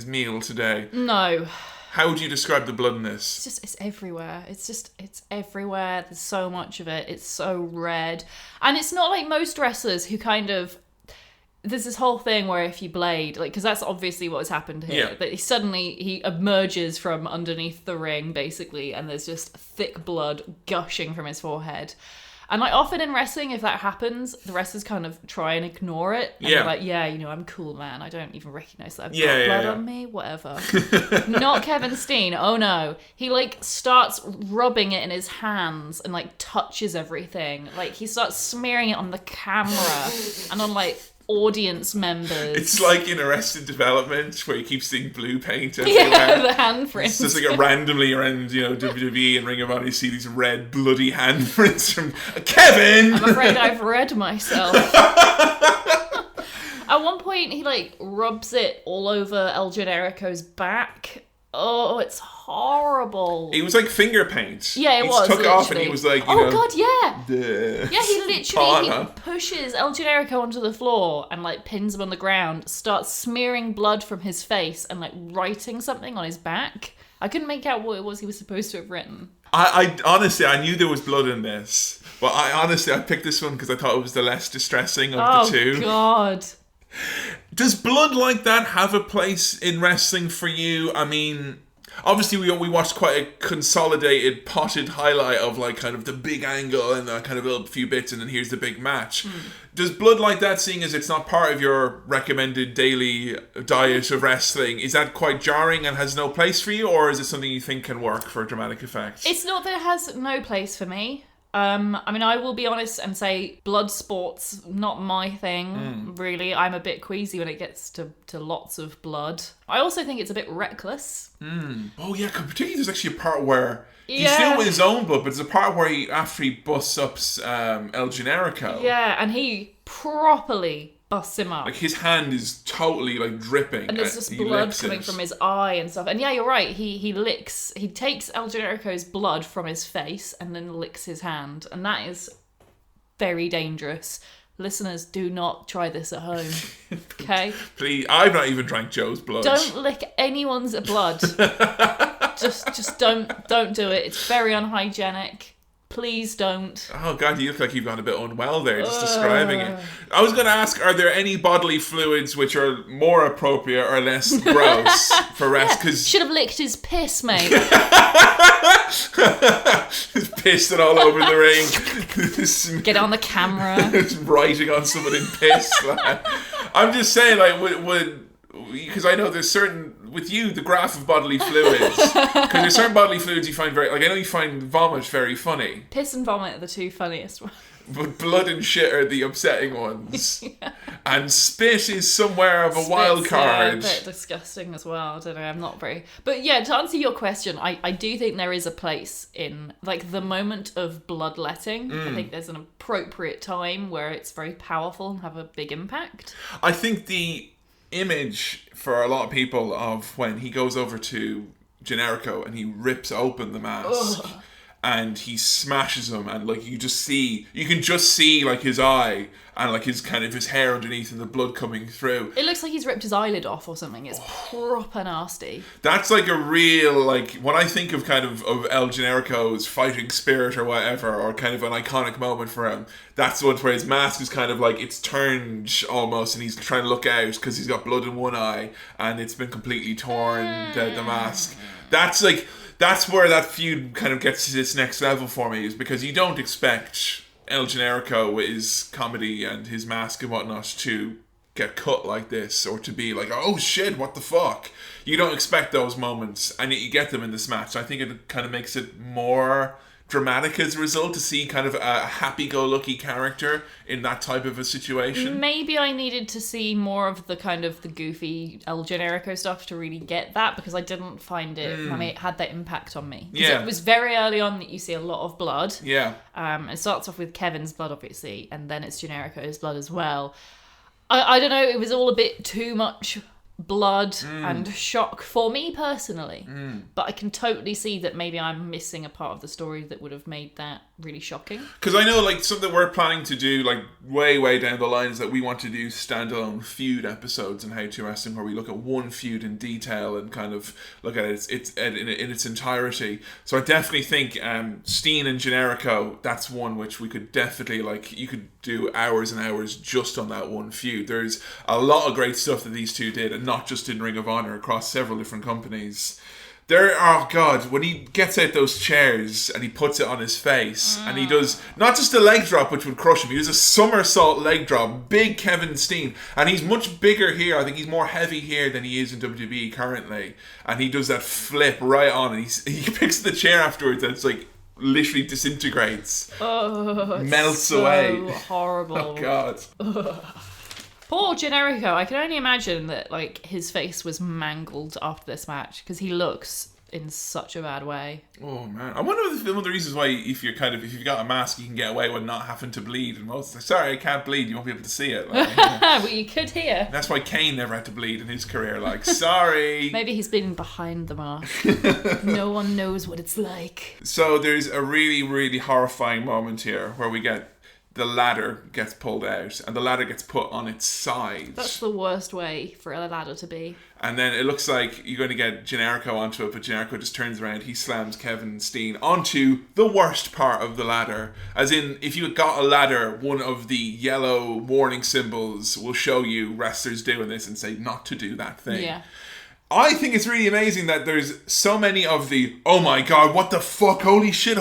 meal today. No. How would you describe the blood in this? It's everywhere. It's everywhere. There's so much of it. It's so red. And it's not like most wrestlers who kind of... There's this whole thing where if you blade, like, because that's obviously what has happened here. Yeah. That he emerges from underneath the ring, basically, and there's just thick blood gushing from his forehead. And like often in wrestling, if that happens, the wrestlers kind of try and ignore it. And they're like, I'm cool, man. I don't even recognize that I've got blood on me. Whatever. Not Kevin Steen. Oh no. He like starts rubbing it in his hands and like touches everything. Like he starts smearing it on the camera and on like audience members. It's like in Arrested Development where you keep seeing blue paint everywhere. Yeah, the handprints. It's just like randomly around, WWE and Ring of Honor, you see these red, bloody handprints from Kevin! I'm afraid I've read myself. At one point, he like rubs it all over El Generico's back. Oh, it's horrible. It was like finger paint. Yeah, he was. took it literally. off and he was like, God, yeah. Yeah, he literally Tijuana. pushes El Generico onto the floor and like pins him on the ground, starts smearing blood from his face and like writing something on his back. I couldn't make out what it was he was supposed to have written. I honestly, I knew there was blood in this. But I picked this one because I thought it was the less distressing of the two. Oh, God. Does blood like that have a place in wrestling for you? I mean, obviously we watched quite a consolidated, potted highlight of like kind of the big angle and kind of a few bits, and then here's the big match. Does blood like that, seeing as it's not part of your recommended daily diet of wrestling, is that quite jarring and has no place for you, or is it something you think can work for dramatic effect? It's not that it has no place for me. I mean, I will be honest and say blood sports, not my thing, really. I'm a bit queasy when it gets to lots of blood. I also think it's a bit reckless. Oh, yeah, particularly there's actually a part where he's doing it with his own blood, but there's a part where after he busts up El Generico. Yeah, and he properly busts him up. Like, his hand is totally, like, dripping. And there's just blood coming from his eye and stuff. And yeah, you're right. He takes El Generico's blood from his face and then licks his hand. And that is very dangerous. Listeners, do not try this at home. Okay? Please, I've not even drank Joe's blood. Don't lick anyone's blood. just don't do it. It's very unhygienic. Please don't. Oh, God, you look like you've gone a bit unwell there, just describing it. I was going to ask, are there any bodily fluids which are more appropriate or less gross for rest? Cause should have licked his piss, mate. Just pissed it all over the ring. Get on the camera. Writing on someone in piss. I'm just saying, like, because I know there's certain... With you, the graph of bodily fluids. Because there's certain bodily fluids you find very... Like, I know you find vomit very funny. Piss and vomit are the two funniest ones. But blood and shit are the upsetting ones. Yeah. And spit is somewhere of a wild card. Yeah, a bit disgusting as well. I don't know, I'm not very... But yeah, to answer your question, I do think there is a place in, like, the moment of bloodletting. I think there's an appropriate time where it's very powerful and have a big impact. I think the image for a lot of people of when he goes over to Generico, and he rips open the mask. Ugh. And he smashes him, and like you can just see like his eye and like his hair underneath and the blood coming through. It looks like he's ripped his eyelid off or something. It's proper nasty. That's like a real, like, when I think of kind of El Generico's fighting spirit or whatever, or kind of an iconic moment for him, that's the one where his mask is kind of like, it's turned almost, and he's trying to look out because he's got blood in one eye and it's been completely torn, the mask. That's where that feud kind of gets to this next level for me, is because you don't expect El Generico with his comedy and his mask and whatnot to get cut like this, or to be like, oh shit, what the fuck? You don't expect those moments, and yet you get them in this match. I think it kind of makes it more dramatic as a result, to see kind of a happy-go-lucky character in that type of a situation. Maybe I needed to see more of the kind of the goofy El Generico stuff to really get that, because I didn't find it, it had that impact on me. Yeah. It was very early on that you see a lot of blood. Yeah. It starts off with Kevin's blood, obviously, and then it's Generico's blood as well. I don't know, it was all a bit too much blood and shock for me personally, but I can totally see that maybe I'm missing a part of the story that would have made that really shocking. Because I know, like, something we're planning to do, like, way down the line, is that we want to do standalone feud episodes in How to Wrestling, where we look at one feud in detail and kind of look at it in its entirety. So I definitely think Steen and Generico, that's one which we could definitely, like, you could do hours and hours just on that one feud. There's a lot of great stuff that these two did, and not just in Ring of Honor, across several different companies. Oh God, when he gets out those chairs and he puts it on his face, and he does not just a leg drop, which would crush him, he does a somersault leg drop, big Kevin Steen, and he's much bigger here. I think he's more heavy here than he is in WWE currently, and he does that flip right on, and he picks the chair afterwards, and it's like literally disintegrates, melts so away. Horrible. Oh God. Poor Generico. I can only imagine that like his face was mangled after this match, because he looks in such a bad way. Oh man, I wonder if one of the reasons why if you've got a mask, you can get away with not having to bleed. And most, sorry, I can't bleed. You won't be able to see it. Like, well, you could hear. That's why Kane never had to bleed in his career. Like, sorry. Maybe he's been behind the mask. No one knows what it's like. So there's a really, really horrifying moment here where we get the ladder gets pulled out and the ladder gets put on its side. That's the worst way for a ladder to be. And then it looks like you're going to get Generico onto it, but Generico just turns around, he slams Kevin Steen onto the worst part of the ladder. As in, if you got a ladder, one of the yellow warning symbols will show you wrestlers doing this and say not to do that thing. Yeah. I think it's really amazing that there's so many of the, oh my God, what the fuck, holy shit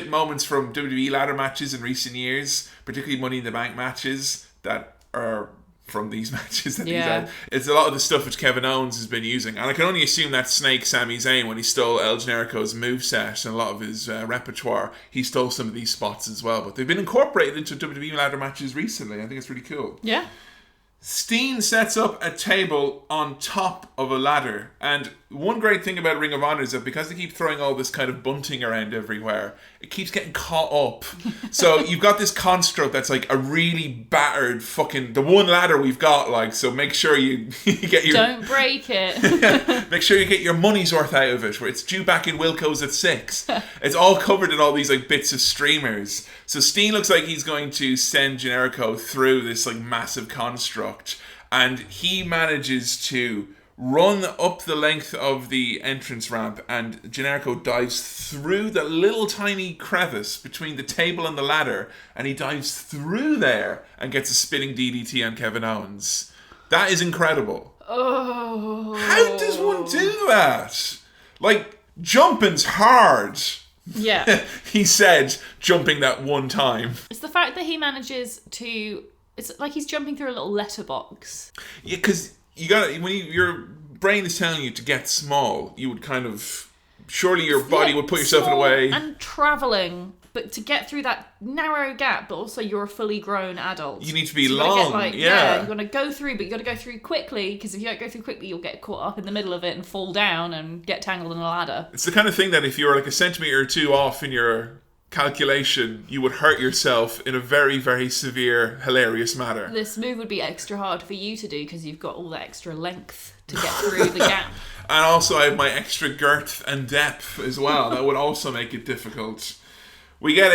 moments from WWE ladder matches in recent years, particularly Money in the Bank matches that are from these matches that he's had. It's a lot of the stuff which Kevin Owens has been using, and I can only assume that Snake Sami Zayn, when he stole El Generico's moveset and a lot of his repertoire, he stole some of these spots as well, but they've been incorporated into WWE ladder matches recently. I think it's really cool. Yeah. Steen sets up a table on top of a ladder, and one great thing about Ring of Honor is that because they keep throwing all this kind of bunting around everywhere, it keeps getting caught up. So you've got this construct that's like a really battered fucking, the one ladder we've got, like, so make sure you get your... Don't break it. Make sure you get your money's worth out of it, where it's due back in Wilco's at 6. It's all covered in all these like bits of streamers. So Steen looks like he's going to send Generico through this like massive construct, and he manages to run up the length of the entrance ramp, and Generico dives through the little tiny crevice between the table and the ladder, and he dives through there and gets a spinning DDT on Kevin Owens. That is incredible. Oh. How does one do that? Like, jumping's hard. Yeah. He said, jumping that one time. It's the fact that he manages to... It's like he's jumping through a little letterbox. Yeah, because you gotta, when your brain is telling you to get small, you would kind of, surely your body would put yourself in a way. And travelling, but to get through that narrow gap, but also you're a fully grown adult. You need to be long. You're going to go through, but you got to go through quickly, because if you don't go through quickly, you'll get caught up in the middle of it and fall down and get tangled in a ladder. It's the kind of thing that if you're like a centimetre or two off in your calculation, you would hurt yourself in a very, very severe, hilarious manner. This move would be extra hard for you to do because you've got all that extra length to get through the gap. And also I have my extra girth and depth as well. That would also make it difficult. We get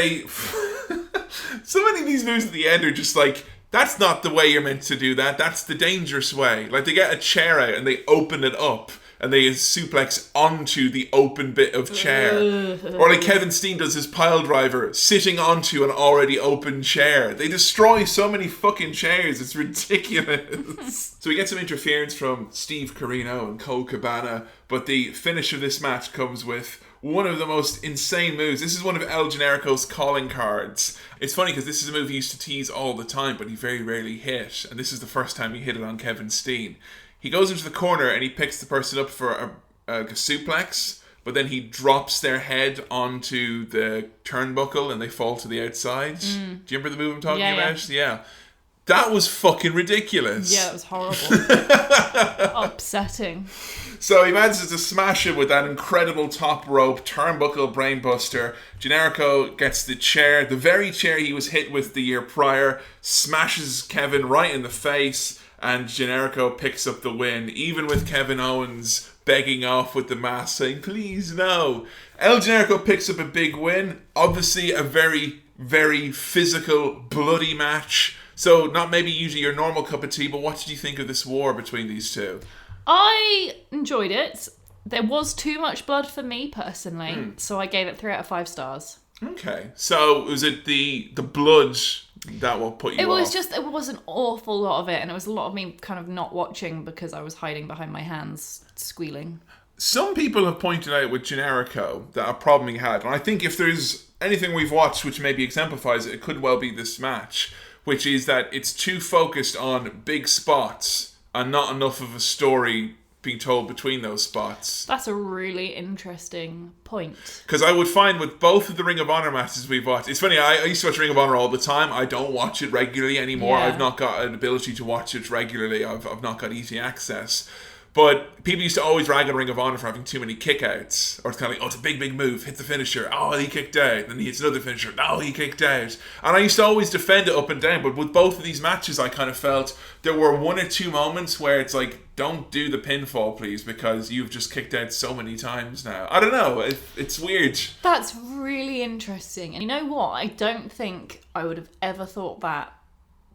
so many of these moves at the end are just like, that's not the way you're meant to do that. That's the dangerous way. Like, they get a chair out and they open it up and they suplex onto the open bit of chair. Or like Kevin Steen does his pile driver, sitting onto an already open chair. They destroy so many fucking chairs. It's ridiculous. So we get some interference from Steve Corino and Cole Cabana, but the finish of this match comes with one of the most insane moves. This is one of El Generico's calling cards. It's funny because this is a move he used to tease all the time, but he very rarely hit. And this is the first time he hit it on Kevin Steen. He goes into the corner and he picks the person up for a suplex, but then he drops their head onto the turnbuckle and they fall to the outside. Do you remember the move I'm talking about? Yeah. That was fucking ridiculous. Yeah, it was horrible. Upsetting. So he manages to smash it with that incredible top rope turnbuckle brainbuster. Generico gets the chair, the very chair he was hit with the year prior, smashes Kevin right in the face, and Generico picks up the win, even with Kevin Owens begging off with the mask, saying, please, no. El Generico picks up a big win. Obviously a very, very physical, bloody match. So not maybe usually your normal cup of tea, but what did you think of this war between these two? I enjoyed it. There was too much blood for me personally, so I gave it 3 out of 5 stars. Okay, so was it the blood that will put you It was off? just, it was an awful lot of it, and it was a lot of me kind of not watching because I was hiding behind my hands, squealing. Some people have pointed out with Generico that a problem he had, and I think if there's anything we've watched which maybe exemplifies it, it could well be this match, which is that it's too focused on big spots and not enough of a story being told between those spots. That's a really interesting point. Because I would find with both of the Ring of Honor matches we've watched, it's funny, I used to watch Ring of Honor all the time. I don't watch it regularly anymore. Yeah. I've not got an ability to watch it regularly. I've not got easy access. But people used to always rag on Ring of Honor for having too many kickouts. Or it's kind of like, oh, it's a big move, hit the finisher. Oh, he kicked out. Then he hits another finisher. No, he kicked out. And I used to always defend it up and down. But with both of these matches, I kind of felt there were 1 or 2 moments where it's like, don't do the pinfall, please, because you've just kicked out so many times now. I don't know. It's weird. That's really interesting. And you know what? I don't think I would have ever thought that.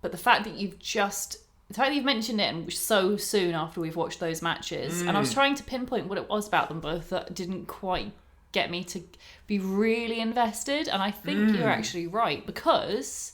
But the fact that you've mentioned it and so soon after we've watched those matches, and I was trying to pinpoint what it was about them both that didn't quite get me to be really invested, and I think you're actually right, because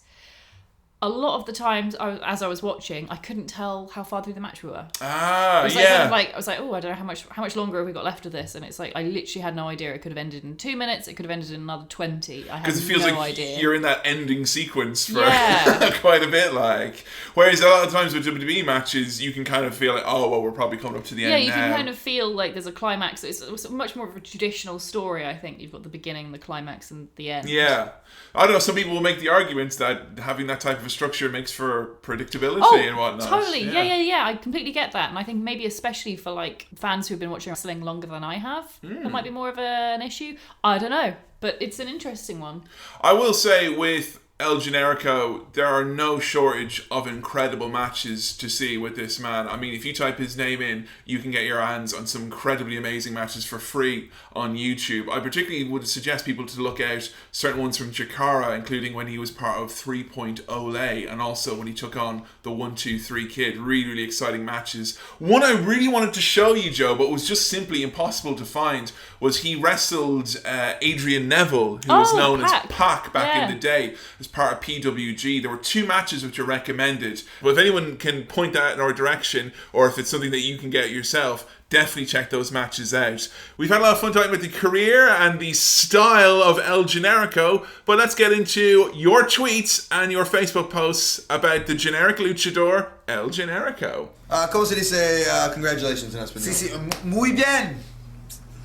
a lot of the times as I was watching, I couldn't tell how far through the match we were. Ah, I was yeah. I was like, oh, I don't know how much longer have we got left of this, and it's like I literally had no idea. It could have ended in 2 minutes. It could have ended in another 20. I had Because it feels no like idea. you're in that ending sequence for Yeah. quite a bit, like. Whereas a lot of times with WWE matches, you can kind of feel like, oh, well, we're probably coming up to the end now. Yeah, you can kind of feel like there's a climax. It's much more of a traditional story, I think. You've got the beginning, the climax, and the end. Yeah. I don't know, some people will make the arguments that having that type of a structure makes for predictability and whatnot. Totally. Yeah. I completely get that. And I think maybe especially for like fans who've been watching wrestling longer than I have, that might be more of an issue. I don't know. But it's an interesting one. I will say with El Generico, there are no shortage of incredible matches to see with this man. I mean, if you type his name in, you can get your hands on some incredibly amazing matches for free on YouTube. I particularly would suggest people to look out certain ones from Chikara, including when he was part of 3.0 Olay, and also when he took on the 1-2-3 Kid. Really, really exciting matches. One I really wanted to show you, Joe, but was just simply impossible to find, was he wrestled Adrian Neville, who was known as Pac back in the day, as part of PWG. There were 2 matches which are recommended. But if anyone can point that in our direction, or if it's something that you can get yourself, definitely check those matches out. We've had a lot of fun talking about the career and the style of El Generico, but let's get into your tweets and your Facebook posts about the generic luchador El Generico. ¿Cómo se dice congratulations en español? Sí, muy bien.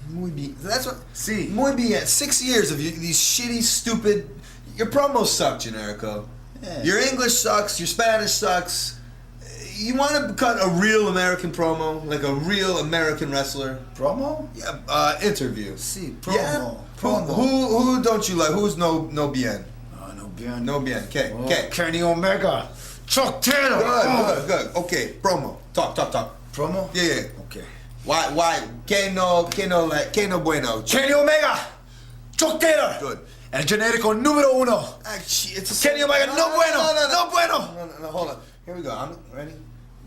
Muy bien. That's what. Sí. Muy bien. 6 years of these shitty, stupid. Your promos suck, Generico. Yeah. Your English sucks. Your Spanish sucks. You want to cut a real American promo, like a real American wrestler? Promo? Yeah. Interview. Sí, promo. Yeah. Promo. Who don't you like? Who's no bien? No bien. No bien. Okay. Oh, Okay. Kenny Omega. Chuck Taylor. Good. Okay. Promo. Talk. Promo? Yeah. Okay. Why? Que no bueno. Kenny Omega. Chuck Taylor. Good. El Generico número uno. It's Kenny Omega, no bueno. No bueno. No, hold on. Here we go. I'm ready.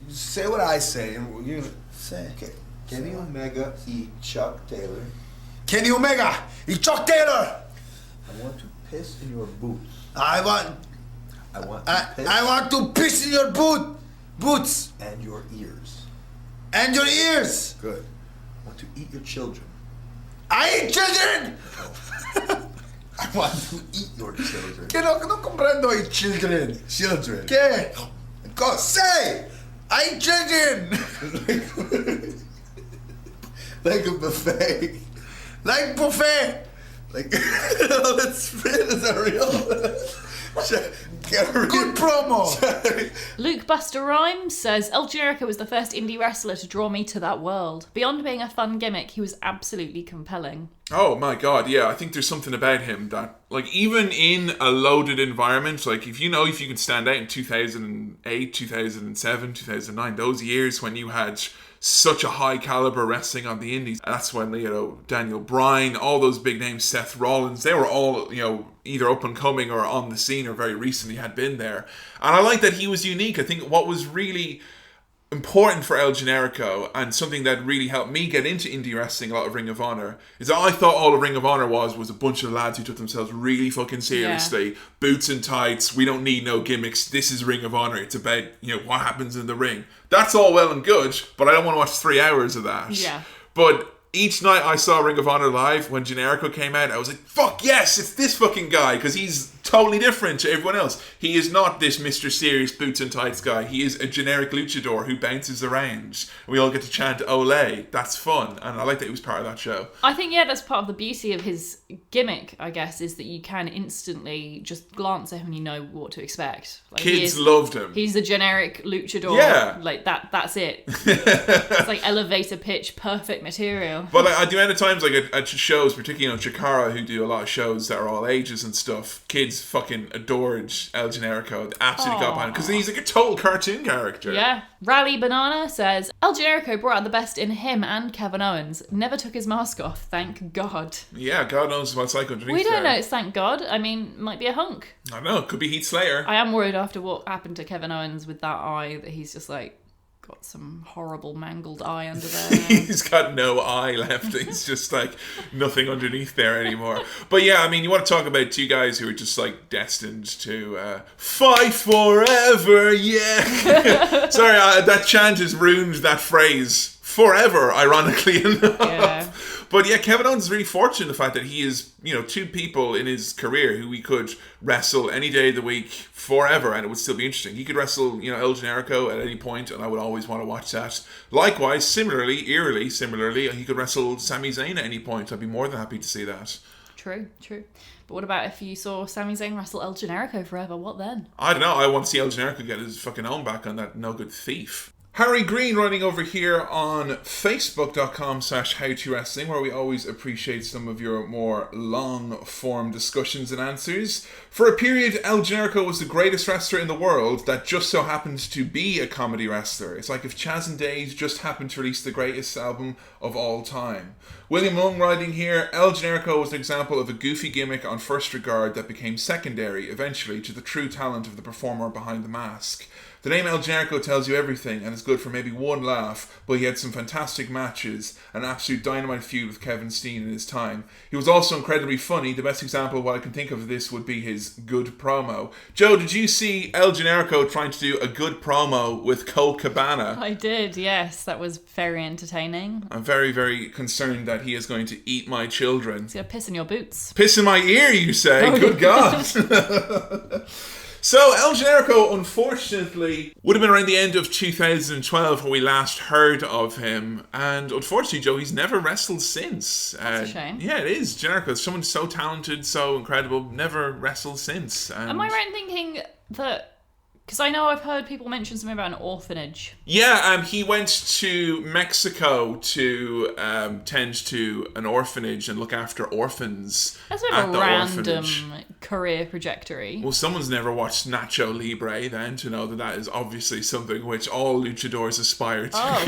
You say what I say, and you're gonna Say. Okay. Kenny Omega y Chuck Taylor. Kenny Omega y Chuck Taylor. I want to piss in your boots. I want to piss in your boots And your ears. and your ears. Good. I want to eat your children. I eat children. I want to eat your children. Que no comprendo eat children. Children. ¿Qué? Go say. I eat children. Like a buffet. Like buffet. Like let's is that real? Get a real Good promo. Luke Buster Rhymes says, El Generico was the first indie wrestler to draw me to that world. Beyond being a fun gimmick, he was absolutely compelling. Oh my god, yeah, I think there's something about him that, like, even in a loaded environment, like, if you can stand out in 2008, 2007, 2009, those years when you had such a high caliber wrestling on the indies, that's when, Daniel Bryan, all those big names, Seth Rollins, they were all, either up and coming or on the scene or very recently had been there. And I like that he was unique. I think what was really important for El Generico, and something that really helped me get into indie wrestling, a lot of Ring of Honor, is that I thought all of Ring of Honor was a bunch of lads who took themselves really fucking seriously. Yeah. Boots and tights, we don't need no gimmicks, this is Ring of Honor, it's about, what happens in the ring. That's all well and good, but I don't want to watch 3 hours of that. Yeah. But each night I saw Ring of Honor live, when Generico came out, I was like, fuck yes, it's this fucking guy, because he's totally different to everyone else. He is not this Mr. Serious boots and tights guy. He is a generic luchador who bounces around. We all get to chant Ole. That's fun, and I like that he was part of that show. I think, yeah, that's part of the beauty of his gimmick, I guess, is that you can instantly just glance at him and you know what to expect. Like, Kids loved him. He's the generic luchador. Yeah. Like, that's it. It's like elevator pitch, perfect material. But at the amount of times, like at shows, particularly Chikara, who do a lot of shows that are all ages and stuff, kids fucking adored El Generico. They absolutely got behind him because he's like a total cartoon character. Yeah. Rally Banana says, El Generico brought out the best in him and Kevin Owens. Never took his mask off, thank God. Yeah, God knows what it's like underneath We don't there. know, it's thank God. I mean, might be a hunk. I don't know, it could be Heath Slayer. I am worried after what happened to Kevin Owens with that eye that he's just like got some horrible mangled eye under there now. He's got no eye left. He's just like nothing underneath there anymore. But yeah, I mean, you want to talk about two guys who are just like destined to fight forever, yeah. Sorry, that chant has ruined that phrase. Forever, ironically enough. Yeah. But yeah, Kevin Owens is really fortunate in the fact that he is, two people in his career who he could wrestle any day of the week forever and it would still be interesting. He could wrestle, El Generico at any point and I would always want to watch that. Likewise, eerily, he could wrestle Sami Zayn at any point. I'd be more than happy to see that. True. But what about if you saw Sami Zayn wrestle El Generico forever? What then? I don't know. I want to see El Generico get his fucking own back on that no good thief. Harry Green writing over here on facebook.com/howtowrestling, where we always appreciate some of your more long-form discussions and answers. For a period, El Generico was the greatest wrestler in the world that just so happened to be a comedy wrestler. It's like if Chaz and Dave just happened to release the greatest album of all time. William Long writing here, El Generico was an example of a goofy gimmick on first regard that became secondary, eventually, to the true talent of the performer behind the mask. The name El Generico tells you everything and is good for maybe one laugh, but he had some fantastic matches, an absolute dynamite feud with Kevin Steen in his time. He was also incredibly funny. The best example of what I can think of this would be his good promo. Joe, did you see El Generico trying to do a good promo with Colt Cabana? I did, yes. That was very entertaining. I'm very, very concerned that he is going to eat my children. He's gonna piss in your boots. Piss in my ear, you say? Oh, Good God. So, El Generico, unfortunately, would have been around the end of 2012 when we last heard of him. And unfortunately, Joe, he's never wrestled since. That's a shame. Yeah, it is. Generico, someone so talented, so incredible, never wrestled since. And Am I right in thinking that Because I know I've heard people mention something about an orphanage. Yeah, he went to Mexico to tend to an orphanage and look after orphans. That's a bit at of a the random orphanage. career trajectory. Well, someone's never watched Nacho Libre then to know that is obviously something which all luchadors aspire to. Oh.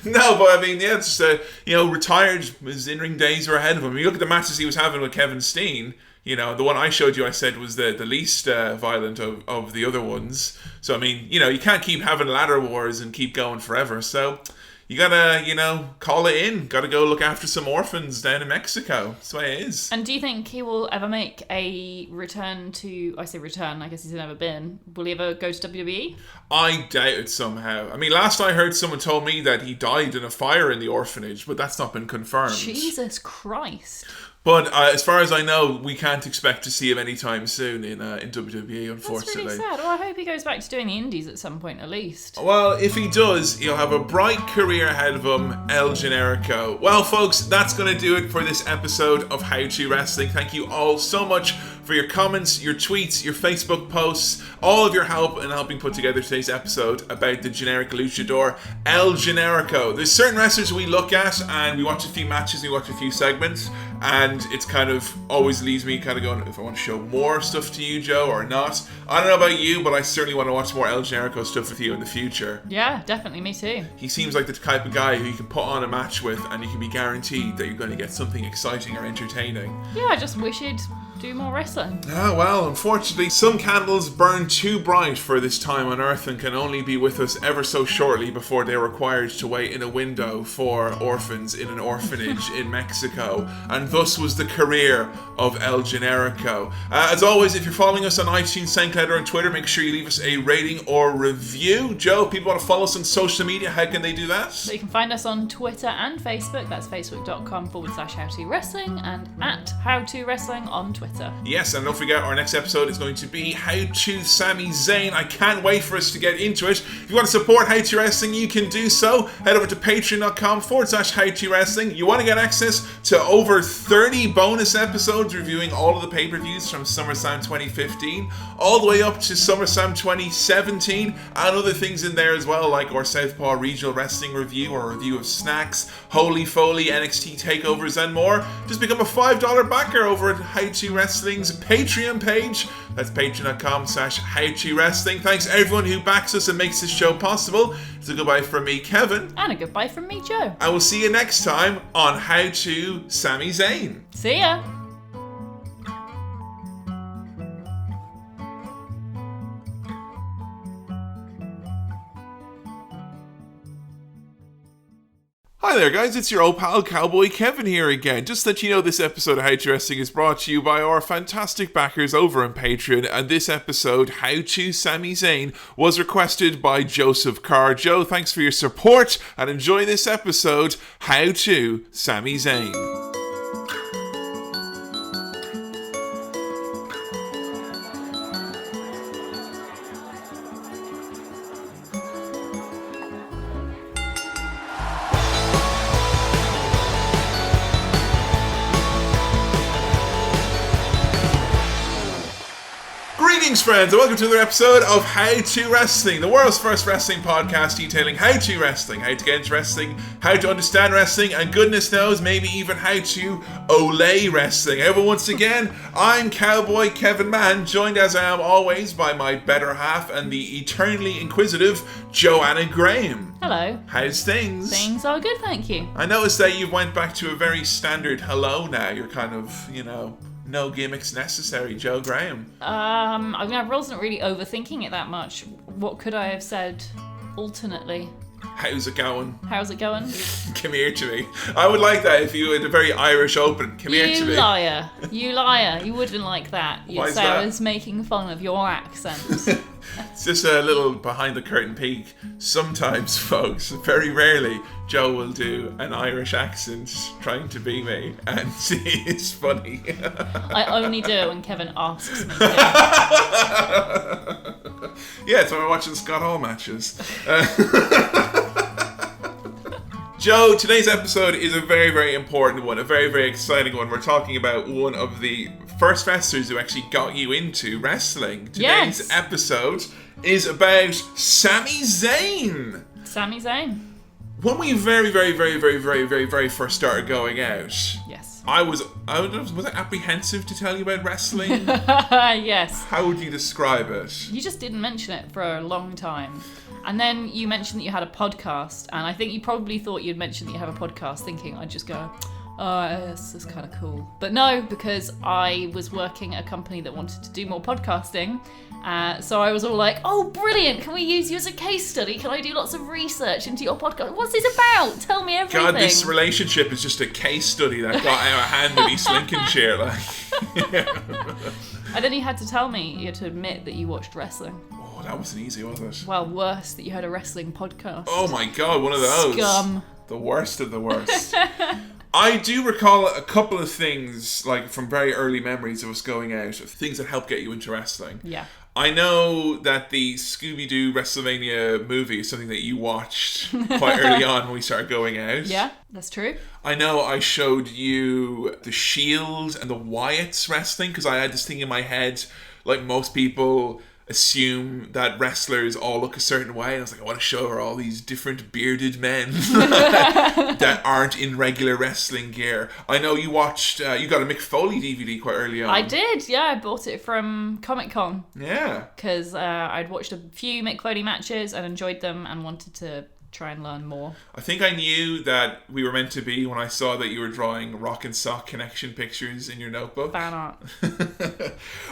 No, but I mean, yeah, it's retired. His in-ring days are ahead of him. You look at the matches he was having with Kevin Steen. The one I showed you, I said, was the least violent of the other ones. So, I mean, you can't keep having ladder wars and keep going forever. So, you gotta, call it in. Gotta go look after some orphans down in Mexico. That's the way it is. And do you think he will ever make a return to... I say return, I guess he's never been. Will he ever go to WWE? I doubt it somehow. I mean, last I heard, someone told me that he died in a fire in the orphanage, but that's not been confirmed. Jesus Christ. But as far as I know, we can't expect to see him anytime soon in WWE, unfortunately. That's really sad. Well, I hope he goes back to doing the indies at some point, at least. Well, if he does, he'll have a bright career ahead of him, El Generico. Well, folks, that's going to do it for this episode of How To Wrestling. Thank you all so much for your comments, your tweets, your Facebook posts, all of your help in helping put together today's episode about the generic luchador, El Generico. There's certain wrestlers we look at and we watch a few matches, we watch a few segments, and it's kind of always leaves me kind of going, if I want to show more stuff to you, Joe, or not. I don't know about you, but I certainly want to watch more El Generico stuff with you in the future. Yeah, definitely, me too. He seems like the type of guy who you can put on a match with and you can be guaranteed that you're going to get something exciting or entertaining. Yeah, I just wish he'd do more wrestling. Ah, well, unfortunately, some candles burn too bright for this time on Earth and can only be with us ever so shortly before they're required to wait in a window for orphans in an orphanage in Mexico. And thus was the career of El Generico. As always, if you're following us on iTunes, SoundCloud, or on Twitter, make sure you leave us a rating or review. Joe, people want to follow us on social media, how can they do that? So you can find us on Twitter and Facebook. That's facebook.com/HowToWrestling and at HowToWrestling on Twitter. Yes, and don't forget, our next episode is going to be How To Sami Zayn. I can't wait for us to get into it. If you want to support How To Wrestling, you can do so. Head over to patreon.com/HowToWrestling. You want to get access to over 30 bonus episodes reviewing all of the pay-per-views from SummerSlam 2015 all the way up to SummerSlam 2017, and other things in there as well, like our Southpaw Regional Wrestling review, or a review of Snacks, Holy Foley, NXT takeovers, and more. Just become a $5 backer over at How To Wrestling's Patreon page. That's patreon.com/HowToWrestling. Thanks everyone who backs us and makes this show possible. It's a goodbye from me, Kevin. And a goodbye from me, Joe. I will see you next time on How To Sami Zayn. See ya. Hi there guys, it's your old pal Cowboy Kevin here again. Just to let you know, this episode of How To Wrestling is brought to you by our fantastic backers over on Patreon, and this episode, How To Sami Zayn, was requested by Joseph Carr. Joe, thanks for your support, and enjoy this episode, How To Sami Zayn. Greetings, friends, and welcome to another episode of How To Wrestling, the world's first wrestling podcast detailing how to wrestling, how to get into wrestling, how to understand wrestling, and goodness knows, maybe even how to ole wrestling. However, once again, I'm Cowboy Kevin Mann, joined as I am always by my better half and the eternally inquisitive Joanna Graham. Hello. How's things? Things are good, thank you. I noticed that you went back to a very standard hello now. You're kind of, no gimmicks necessary, Joe Graham. I mean, I wasn't really overthinking it that much. What could I have said alternately? How's it going? How's it going? Come here to me. I would like that if you had a very Irish open. Come here to me. You liar. You liar. You wouldn't like that. You'd Why is say that? I was making fun of your accent. It's just a little behind the curtain peek. Sometimes, folks, very rarely, Joe will do an Irish accent trying to be me, and it's funny. I only do it when Kevin asks me to. Yeah, it's when we're watching Scott Hall matches. Joe, today's episode is a very, very important one, a very, very exciting one. We're talking about one of the first wrestlers who actually got you into wrestling. Today's episode is about Sami Zayn. Sami Zayn. When we very first started going out, Yes. I was apprehensive to tell you about wrestling. Yes. How would you describe it? You just didn't mention it for a long time. And then you mentioned that you had a podcast, and I think you probably thought you'd mentioned that you have a podcast thinking I'd just go, oh, this is kind of cool. But no, because I was working at a company that wanted to do more podcasting. So I was all like, oh, brilliant. Can we use you as a case study? Can I do lots of research into your podcast? What's this about? Tell me everything. God, this relationship is just a case study that got out of hand in East Lincolnshire. And then you had to tell me, you had to admit that you watched wrestling. Oh, that wasn't easy, was it? Well, worse, that you had a wrestling podcast. Oh my God, one of those. Scum. The worst of the worst. I do recall a couple of things, like from very early memories of us going out, of things that helped get you into wrestling. Yeah. I know that the Scooby-Doo WrestleMania movie is something that you watched quite early on when we started going out. Yeah, that's true. I know I showed you the Shield and the Wyatts wrestling, because I had this thing in my head, like most people assume that wrestlers all look a certain way, and I was like, I want to show her all these different bearded men that aren't in regular wrestling gear. I know you watched, you got a Mick Foley DVD quite early on. I did, yeah. I bought it from Comic-Con. Yeah. Because I'd watched a few Mick Foley matches and enjoyed them and wanted to try and learn more. I think I knew that we were meant to be when I saw that you were drawing Rock and Sock Connection pictures in your notebook. Fan art.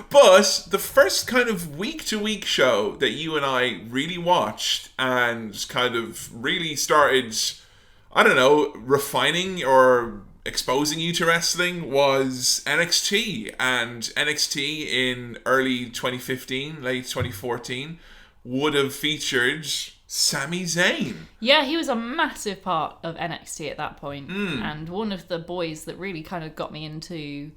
But the first kind of week-to-week show that you and I really watched and kind of really started, I don't know, refining or exposing you to wrestling was NXT. And NXT in early 2015, late 2014, would have featured Sami Zayn. Yeah, he was a massive part of NXT at that point, and one of the boys that really kind of got me into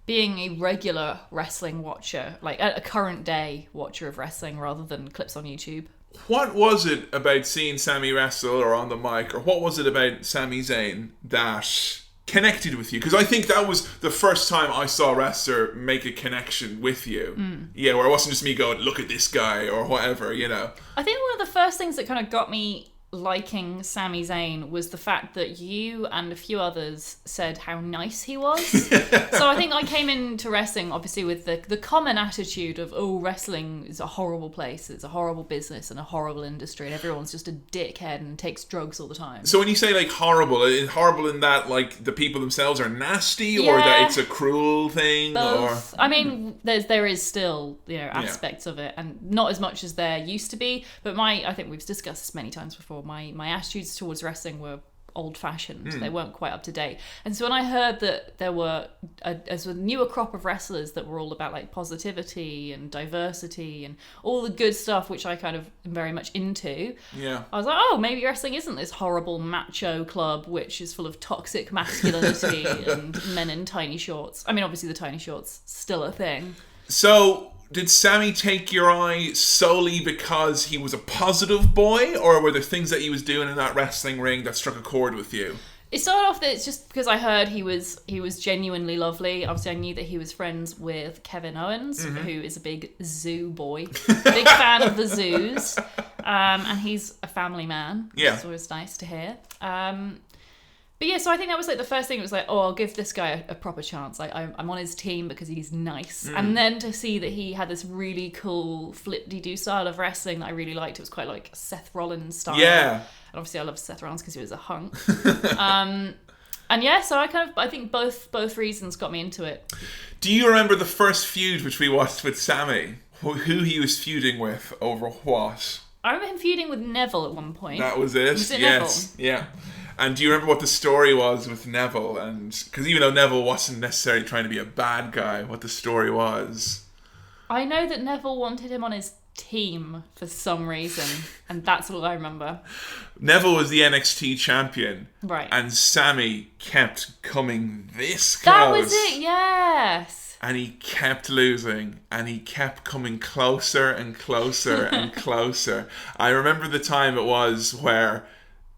being a regular wrestling watcher, like a current day watcher of wrestling rather than clips on YouTube. What was it about seeing Sami wrestle or on the mic, or what was it about Sami Zayn that connected with you? Because I think that was the first time I saw a wrestler make a connection with you. Yeah, where it wasn't just me going, look at this guy or whatever, you know. I think one of the first things that kind of got me liking Sami Zayn was the fact that you and a few others said how nice he was. So I think I came into wrestling obviously with the common attitude of, oh, wrestling is a horrible place, it's a horrible business and a horrible industry, and everyone's just a dickhead and takes drugs all the time. So when you say like horrible, is horrible in that like the people themselves are nasty, or that it's a cruel thing? Both. Or I mean, there is still, you know, aspects of it, and not as much as there used to be, but I think we've discussed this many times before, my attitudes towards wrestling were old-fashioned. They weren't quite up to date. And so when I heard that there were a newer crop of wrestlers that were all about like positivity and diversity and all the good stuff, which I kind of am very much into, I was like, oh, maybe wrestling isn't this horrible macho club which is full of toxic masculinity and men in tiny shorts. I mean, obviously the tiny shorts still a thing. So did Sami take your eye solely because he was a positive boy, or were there things that he was doing in that wrestling ring that struck a chord with you? It started off that it's just because I heard he was genuinely lovely. Obviously, I knew that he was friends with Kevin Owens, who is a big zoo boy, big fan of the zoos, and he's a family man. Yeah, it's always nice to hear. But yeah, so I think that was like the first thing. It was like, oh, I'll give this guy a proper chance. Like I'm on his team because he's nice. And then to see that he had this really cool flip-de-doo style of wrestling that I really liked. It was quite like Seth Rollins style. Yeah. And obviously I love Seth Rollins because he was a hunk. And yeah, so I think both reasons got me into it. Do you remember the first feud which we watched with Sami? Who he was feuding with over what? I remember him feuding with Neville at one point. That was it? Was it yes. Neville? Yeah. And do you remember what the story was with Neville? And because even though Neville wasn't necessarily trying to be a bad guy, what the story was? I know that Neville wanted him on his team for some reason, and that's all I remember. Neville was the NXT champion. Right. And Sami kept coming this close. That was it, yes. And he kept losing, and he kept coming closer and closer and closer. I remember the time it was where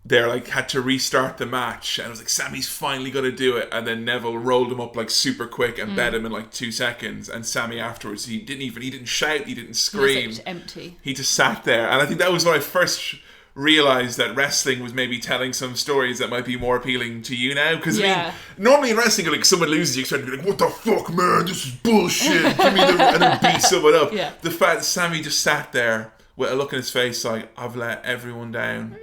they're like had to restart the match, and it was like Sammy's finally gonna do it, and then Neville rolled him up like super quick and bet him in like 2 seconds. And Sammy afterwards, he didn't shout, he didn't scream, Just empty. he just sat there. And I think that was when I first realized that wrestling was maybe telling some stories that might be more appealing to you now. Because I mean, normally in wrestling, like someone loses, you expect to be like, "What the fuck, man? This is bullshit. Give me the," and then beat someone up. Yeah. The fact that Sammy just sat there with a look in his face like, "I've let everyone down,"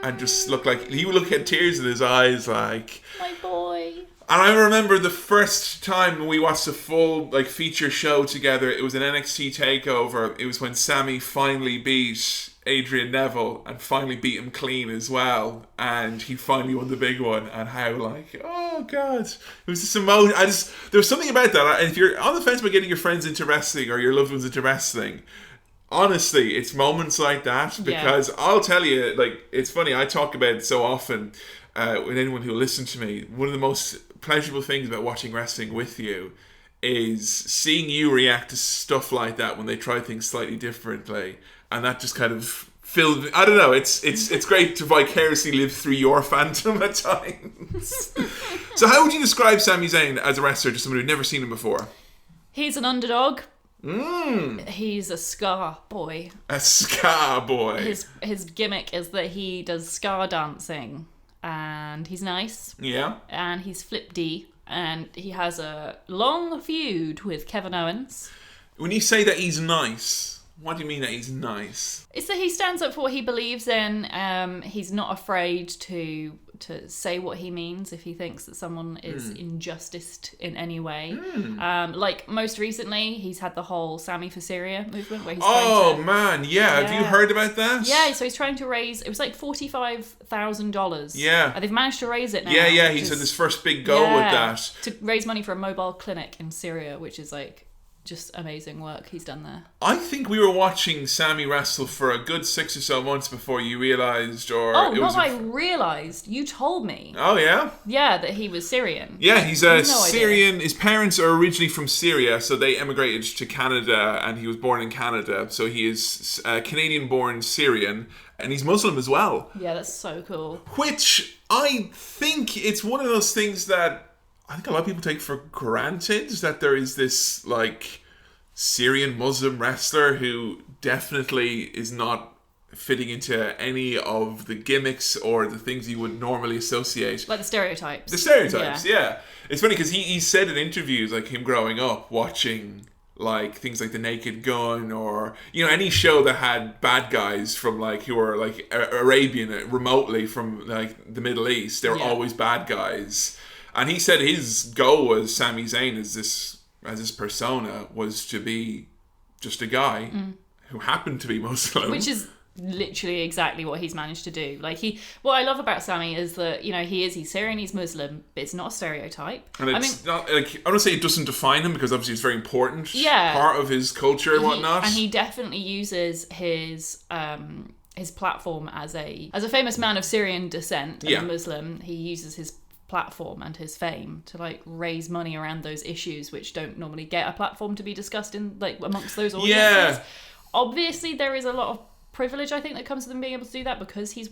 and just looked like he would look at tears in his eyes, like, My boy. And I remember the first time we watched a full like feature show together. It was an NXT takeover. It was when Sammy finally beat Adrian Neville and finally beat him clean as well, and he finally won the big one. And how like, oh god, it was just emotion. There was something about that. And if you're on the fence about getting your friends into wrestling or your loved ones into wrestling, honestly, it's moments like that, because I'll tell you, like, it's funny, I talk about it so often with anyone who'll listen to me. One of the most pleasurable things about watching wrestling with you is seeing you react to stuff like that when they try things slightly differently, and that just kind of filled. I don't know. It's great to vicariously live through your phantom at times. So, how would you describe Sami Zayn as a wrestler to someone who'd never seen him before? He's an underdog. He's a ska boy. A ska boy. His gimmick is that he does ska dancing, and he's nice. Yeah. And he's Flip D, and he has a long feud with Kevin Owens. When you say that he's nice, what do you mean that he's nice? It's that he stands up for what he believes in. He's not afraid to say what he means if he thinks that someone is injusticed in any way. Like most recently, he's had the whole Sammy for Syria movement where he's man, yeah. Have you heard about that? Yeah, so he's trying to raise, it was like $45,000. Yeah. And they've managed to raise it now. Yeah, he's had his first big go with that. To raise money for a mobile clinic in Syria, which is like just amazing work he's done there. I think we were watching Sammy wrestle for a good 6 or so months before you realised, or... I realised. You told me. Oh, yeah? Yeah, that he was Syrian. Yeah, he's a Syrian. Idea. His parents are originally from Syria, so they emigrated to Canada, and he was born in Canada. So he is Canadian-born Syrian, and he's Muslim as well. Yeah, that's so cool. Which I think it's one of those things that I think a lot of people take for granted, that there is this, like, Syrian Muslim wrestler who definitely is not fitting into any of the gimmicks or the things you would normally associate. Like the stereotypes. The stereotypes, yeah. It's funny because he said in interviews, like, him growing up watching, like, things like The Naked Gun, or, you know, any show that had bad guys from, like, who were, like, Arabian, remotely from, like, the Middle East. They were always bad guys. And he said his goal as Sami Zayn, as this persona, was to be just a guy who happened to be Muslim. Which is literally exactly what he's managed to do. Like, what I love about Sami is that, you know, he's Syrian, he's Muslim, but it's not a stereotype. And it's not, like, I don't say it doesn't define him, because obviously it's very important part of his culture and whatnot. And he definitely uses his platform as a famous man of Syrian descent and a Muslim. He uses his platform and his fame to, like, raise money around those issues which don't normally get a platform to be discussed in, like, amongst those audiences. Obviously there is a lot of privilege, I think, that comes with him being able to do that because he's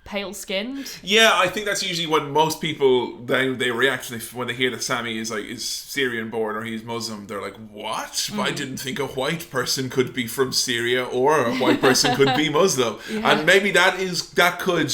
pale skinned. I think that's usually when most people they react when they hear that Sami is Syrian born or he's Muslim. They're like, what? I didn't think a white person could be from Syria or a white person could be Muslim. And maybe that could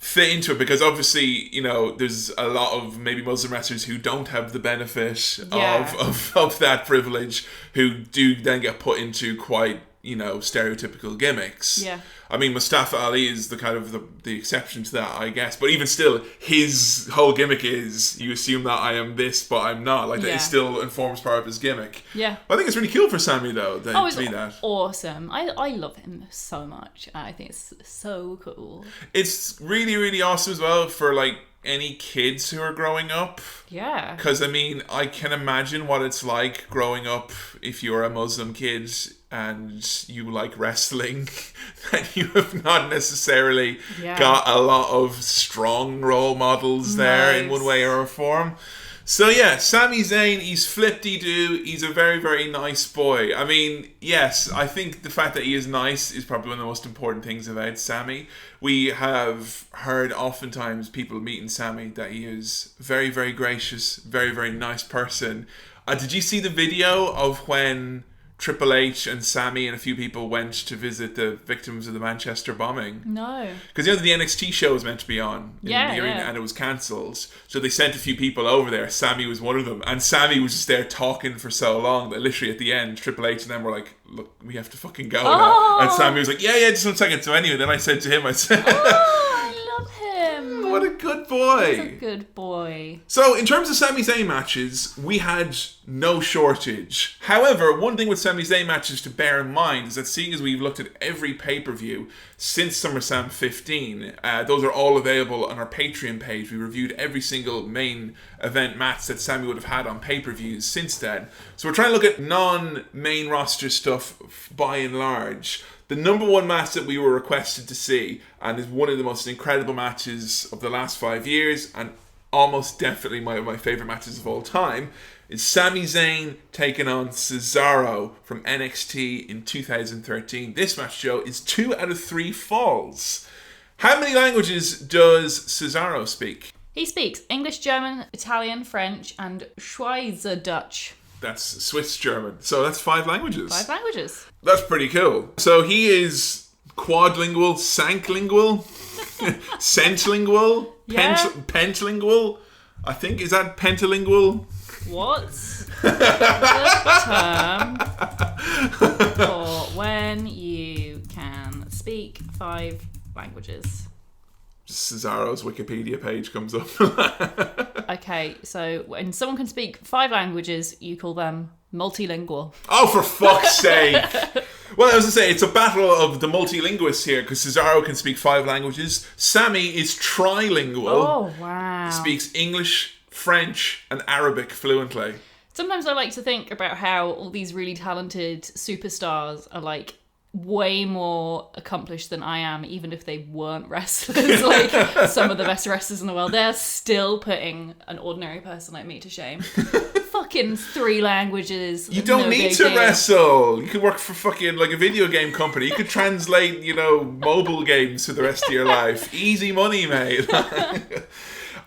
fit into it, because obviously, you know, there's a lot of maybe Muslim wrestlers who don't have the benefit of that privilege, who do then get put into quite, you know, stereotypical gimmicks. I mean, Mustafa Ali is the kind of the exception to that, I guess. But even still, his whole gimmick is, you assume that I am this, but I'm not. Like, that it still informs part of his gimmick. I think it's really cool for Sami, though, to be that. Awesome. I love him so much. I think it's so cool. It's really, really awesome as well for, like, any kids who are growing up. Because, I mean, I can imagine what it's like growing up if you're a Muslim kid and you like wrestling, that you have not necessarily got a lot of strong role models there in one way or a form. So yeah, Sami Zayn, he's flippy-doo, he's a very, very nice boy. I mean, yes, I think the fact that he is nice is probably one of the most important things about Sami. We have heard oftentimes people meeting Sami that he is very, very gracious, very, very nice person. Did you see the video of when Triple H and Sami and a few people went to visit the victims of the Manchester bombing? No. Because the NXT show was meant to be on in the arena and it was cancelled. So they sent a few people over there. Sami was one of them. And Sami was just there talking for so long that literally at the end, Triple H and them were like, look, we have to fucking go now. And Sami was like, yeah, just 1 second. So anyway, then I said to him, I said... I love him. What a good boy. He's a good boy. So, in terms of Sami Zayn matches, we had no shortage. However, one thing with Sami Zayn matches to bear in mind is that seeing as we've looked at every pay-per-view since SummerSlam 15, those are all available on our Patreon page. We reviewed every single main event match that Sami would have had on pay-per-views since then. So we're trying to look at non-main roster stuff by and large. The number one match that we were requested to see, and is one of the most incredible matches of the last 5 years, and almost definitely one of my favourite matches of all time, is Sami Zayn taking on Cesaro from NXT in 2013. This match, Joe, is 2 out of 3 falls. How many languages does Cesaro speak? He speaks English, German, Italian, French, and Schweizerdeutsch. That's Swiss German. So that's 5 languages. 5 languages. That's pretty cool. So he is quadlingual, sanklingual, centlingual, Yeah. pentlingual. I think, is that pentalingual? What's the term for when you can speak 5 languages? Cesaro's Wikipedia page comes up. Okay, so when someone can speak 5 languages, you call them multilingual. Oh, for fuck's sake! Well, I was going to say, it's a battle of the multilinguists here, because Cesaro can speak 5 languages. Sami is trilingual. Oh, wow. Speaks English, French, and Arabic fluently. Sometimes I like to think about how all these really talented superstars are like way more accomplished than I am, even if they weren't wrestlers. Like some of the best wrestlers in the world, they're still putting an ordinary person like me to shame. Fucking 3 languages. You don't no need big to deal. wrestle. You could work for fucking like a video game company. You could translate, mobile games for the rest of your life. Easy money, mate.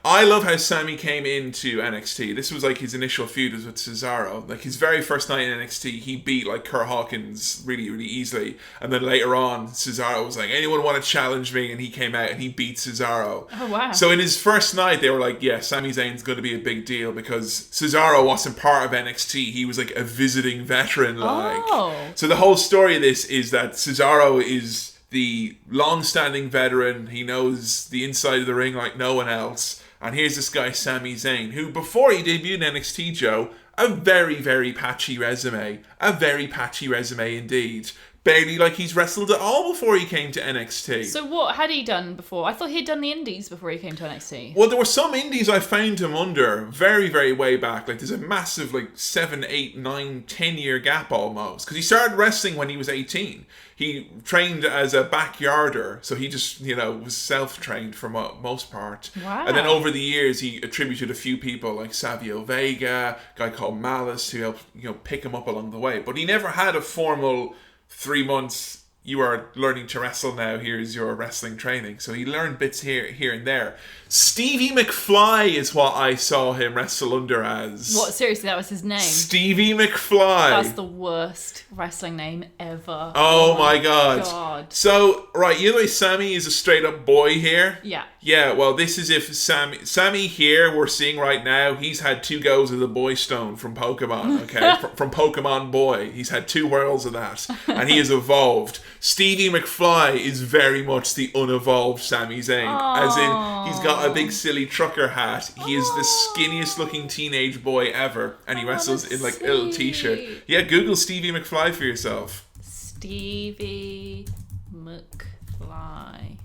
I love how Sami came into NXT. This was like his initial feud was with Cesaro. Like his very first night in NXT, he beat like Kurt Hawkins really, really easily. And then later on, Cesaro was like, anyone want to challenge me? And he came out and he beat Cesaro. Oh, wow. So in his first night, they were like, yeah, Sami Zayn's going to be a big deal because Cesaro wasn't part of NXT. He was like a visiting veteran. Oh. So the whole story of this is that Cesaro is the long-standing veteran. He knows the inside of the ring like no one else. And here's this guy, Sami Zayn, who before he debuted in NXT, Joe, a very, very patchy resume. A very patchy resume indeed. Barely like he's wrestled at all before he came to NXT. So what had he done before? I thought he'd done the indies before he came to NXT. Well, there were some indies I found him under very, very way back. Like there's a massive 7, 8, 9, 10 year gap almost. Because he started wrestling when he was 18. He trained as a backyarder. So he just, was self-trained for most part. Wow. And then over the years, he attributed a few people like Savio Vega, a guy called Malice, who helped, pick him up along the way. But he never had a formal 3 months, you are learning to wrestle now, here's your wrestling training. So he learned bits here and there. Stevie McFly is what I saw him wrestle under as. What, seriously, that was his name? Stevie McFly. That's the worst wrestling name ever. Oh my god. So, right, Sami is a straight up boy here? Yeah. Yeah, well, this is if Sami here, we're seeing right now, he's had 2 goes of the Boy Stone from Pokemon, okay? from Pokemon Boy. He's had 2 whirls of that, and he has evolved. Stevie McFly is very much the unevolved Sami Zayn. Aww. As in, he's got a big silly trucker hat. He is the skinniest looking teenage boy ever, and he wrestles in like a little t-shirt. Yeah, Google Stevie McFly for yourself. Stevie McFly.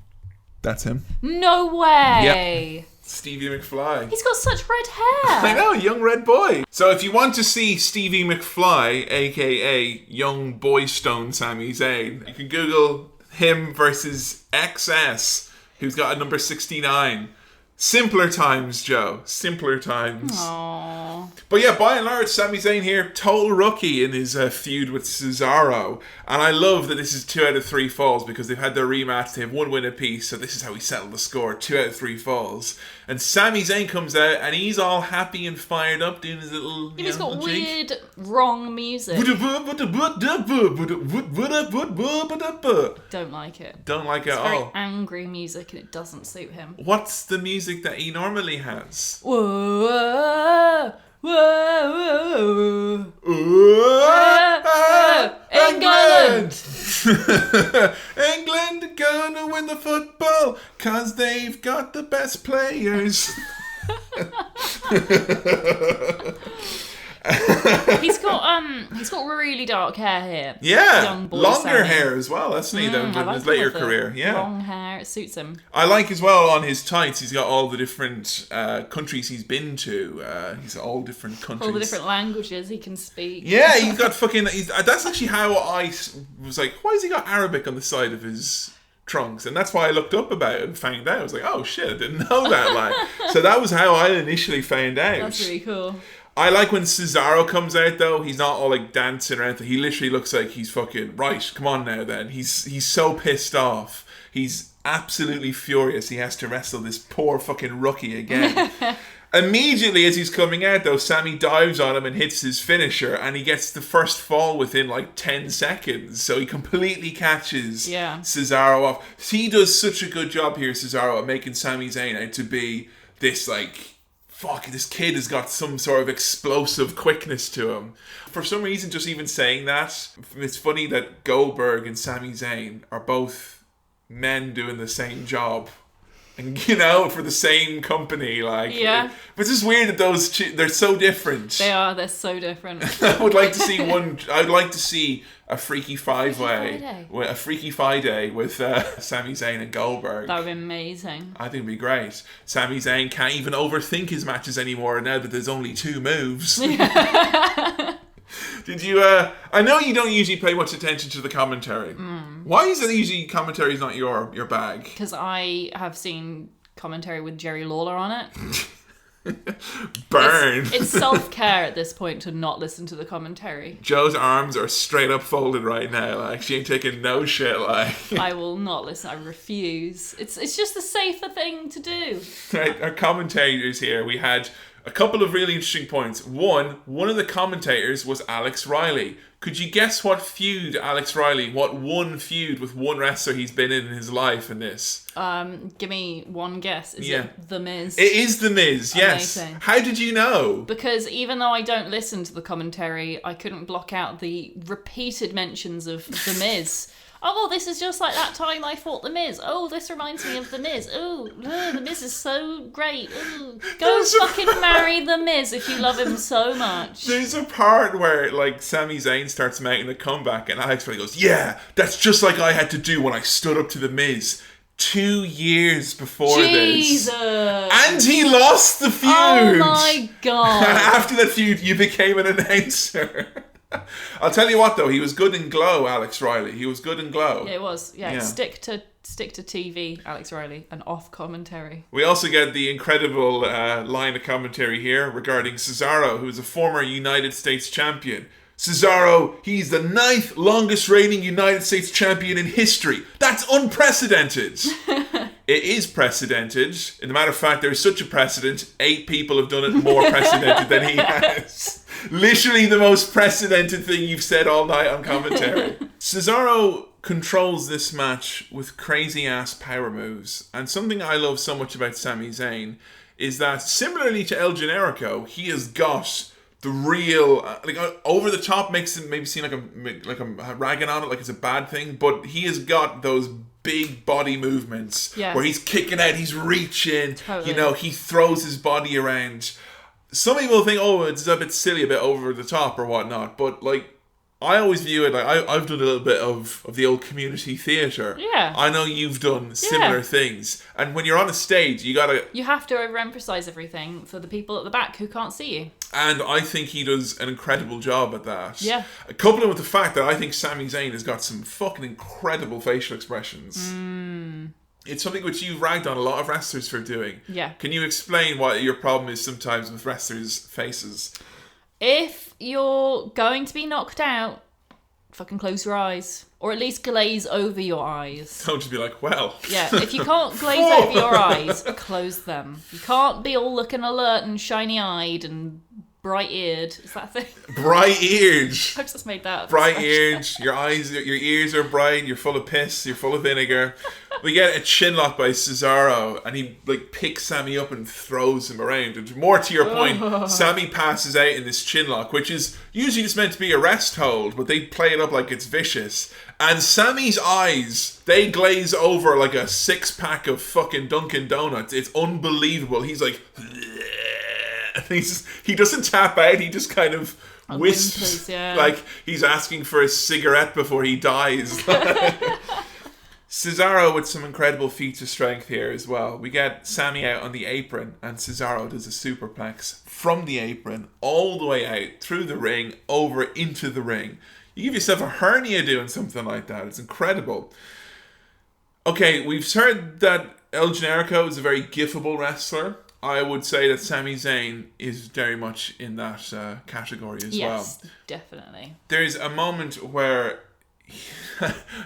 That's him. No way! Yep. Stevie McFly. He's got such red hair. I know, young red boy. So if you want to see Stevie McFly, aka young boy stone Sami Zayn, you can Google him versus XS, who's got a number 69. Simpler times, Joe. Simpler times. Aww. But yeah, by and large, Sami Zayn here, total rookie in his feud with Cesaro. And I love that this is 2 out of 3 falls because they've had their rematch. They have 1 win apiece. So this is how we settle the score. 2 out of 3 falls. And Sami Zayn comes out and he's all happy and fired up doing his little, He's got jig. weird, wrong music. Don't like it. Don't like it It's at very all. angry music and it doesn't suit him. What's the music that he normally has? Whoa, whoa, whoa. England! England gonna win the football cause they've got the best players. He's got really dark hair here. Yeah, Young boy longer Sammy. hair as well, hasn't he, than I in like his him later with the career. Yeah, long hair, it suits him. I like as well on his tights. He's got all the different countries he's been to. He's all different countries. All the different languages he can speak. Yeah, he's got fucking. That's actually how I was like, why has he got Arabic on the side of his trunks? And that's why I looked up about it and found out. I was like, oh shit, I didn't know that. Like, so that was how I initially found out. That's really cool. I like when Cesaro comes out though. He's not all like dancing or anything. He literally looks like he's fucking right. Come on now, then. He's so pissed off. He's absolutely furious. He has to wrestle this poor fucking rookie again. Immediately as he's coming out though, Sammy dives on him and hits his finisher, and he gets the first fall within like 10 seconds. So he completely catches Cesaro off. He does such a good job here, Cesaro, at making Sami Zayn out to be this like, fuck, this kid has got some sort of explosive quickness to him. For some reason, just even saying that, it's funny that Goldberg and Sami Zayn are both men doing the same job. And, you know, for the same company, like... Yeah. But it's just weird that those they're so different. They're so different. I would like to see I'd like to see a Freaky Five-Way. A Freaky Friday with Sami Zayn and Goldberg. That would be amazing. I think it'd be great. Sami Zayn can't even overthink his matches anymore now that there's only 2 moves. Did you, I know you don't usually pay much attention to the commentary. Why is it usually commentary is not your bag? Because I have seen commentary with Jerry Lawler on it. Burn. It's self-care at this point to not listen to the commentary. Joe's arms are straight up folded right now. Like, she ain't taking no shit, like. I will not listen. I refuse. It's just the safer thing to do. Right, our commentators here, we had a couple of really interesting points. One of the commentators was Alex Riley. Could you guess what one feud with one wrestler he's been in his life in this? Give me one guess. Is it The Miz? It is The Miz, yes. Amazing. How did you know? Because even though I don't listen to the commentary, I couldn't block out the repeated mentions of The Miz. Oh, this is just like that time I fought The Miz. Oh, this reminds me of The Miz. Oh, The Miz is so great. Ooh, go fucking marry The Miz if you love him so much. There's a part where, like, Sami Zayn starts making a comeback and Alex Riley goes, yeah, that's just like I had to do when I stood up to The Miz 2 years before Jesus. this. And he lost the feud. Oh my God. After that feud, you became an announcer. I'll tell you what though, he was good in Glow, Alex Riley. He was good in Glow. Yeah, it was. Yeah. Stick to TV, Alex Riley, and off commentary. We also get the incredible line of commentary here regarding Cesaro, who is a former United States champion. Cesaro, he's the 9th longest reigning United States champion in history. That's unprecedented. It is precedented. As a matter of fact, there is such a precedent. 8 people have done it more precedented than he has. Literally the most precedented thing you've said all night on commentary. Cesaro controls this match with crazy ass power moves. And something I love so much about Sami Zayn is that similarly to El Generico, he has got the real, like, over the top makes it maybe seem like I'm ragging on it like it's a bad thing, but he has got those big body movements where he's kicking out, he's reaching, totally. You know, he throws his body around. Some people think, oh, it's a bit silly, a bit over the top or whatnot, but like, I always view it like I've done a little bit of the old community theatre. Yeah. I know you've done similar things. And when you're on a stage, you have to overemphasize everything for the people at the back who can't see you. And I think he does an incredible job at that. Yeah. Coupled with the fact that I think Sami Zayn has got some fucking incredible facial expressions. it's something which you've ragged on a lot of wrestlers for doing. Yeah. Can you explain what your problem is sometimes with wrestlers' faces? If you're going to be knocked out, fucking close your eyes. Or at least glaze over your eyes. Don't just be like, well. Yeah, if you can't glaze over your eyes, close them. You can't be all looking alert and shiny-eyed and bright-eared. Is that a thing? Bright-eared. I've just made that up. Bright-eared. Your ears are bright. You're full of piss. You're full of vinegar. We get a chin lock by Cesaro, and he like picks Sami up and throws him around. And more to your point, Sami passes out in this chin lock, which is usually just meant to be a rest hold, but they play it up like it's vicious. And Sami's eyes, they glaze over like a 6-pack of fucking Dunkin' Donuts. It's unbelievable. He's like, he doesn't tap out. He just kind of wisps, like he's asking for a cigarette before he dies. Cesaro with some incredible feats of strength here as well. We get Sami out on the apron, and Cesaro does a superplex from the apron all the way out through the ring over into the ring. You give yourself a hernia doing something like that. It's incredible. Okay, we've heard that El Generico is a very gifable wrestler. I would say that Sami Zayn is very much in that category as well. Yes, definitely. There's a moment where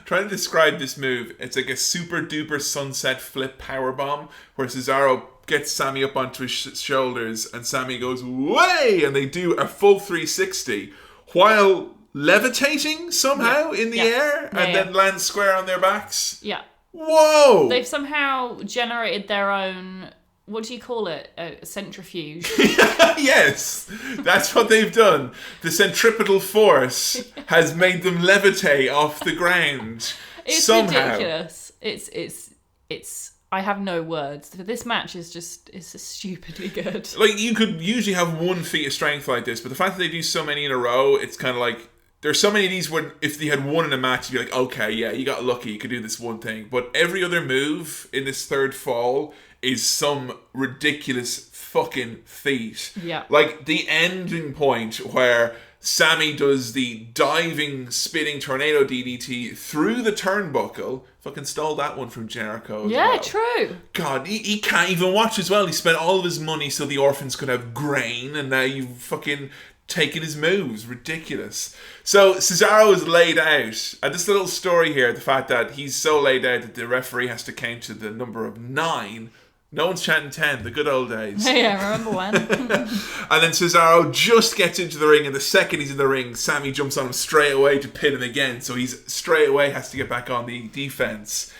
trying to describe this move, it's like a super duper sunset flip powerbomb where Cesaro gets Sami up onto his shoulders and Sami goes way, and they do a full 360 while levitating somehow in the air and then land square on their backs. Yeah. Whoa! They've somehow generated their own, what do you call it? A centrifuge. Yes, that's what they've done. The centripetal force has made them levitate off the ground. It's somehow. ridiculous. It's. I have no words. This match is just stupidly good. Like, you could usually have one feat of strength like this, but the fact that they do so many in a row, it's kind of like, there's so many of these where if they had one in a match, you'd be like, okay, yeah, you got lucky, you could do this one thing. But every other move in this third fall is some ridiculous fucking feat. Yeah. Like the ending point where Sami does the diving, spinning tornado DDT through the turnbuckle. Fucking stole that one from Generico as well. True. God, he can't even watch as well. He spent all of his money so the orphans could have grain, and now you've fucking taken his moves. Ridiculous. So Cesaro is laid out. And this little story here, the fact that he's so laid out that the referee has to count to the number of 9. No one's chanting 10, the good old days. Yeah, remember when? And then Cesaro just gets into the ring, and the second he's in the ring, Sami jumps on him straight away to pin him again. So he's straight away has to get back on the defense.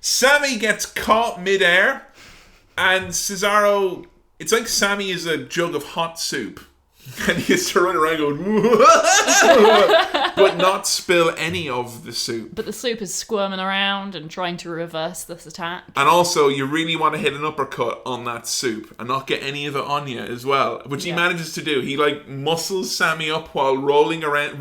Sami gets caught midair, and Cesaro, it's like Sami is a jug of hot soup. And he has to run around going, but not spill any of the soup. But the soup is squirming around and trying to reverse this attack. And also, you really want to hit an uppercut on that soup and not get any of it on you as well, which he manages to do. He like muscles Sami up while running around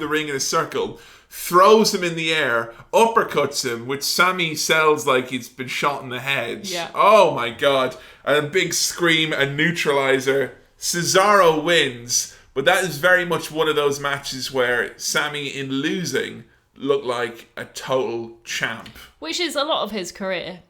the ring in a circle, throws him in the air, uppercuts him, which Sami sells like he's been shot in the head. Yeah. Oh my god. And a big scream and neutralizer. Cesaro wins, but that is very much one of those matches where Sami, in losing, looked like a total champ. Which is a lot of his career.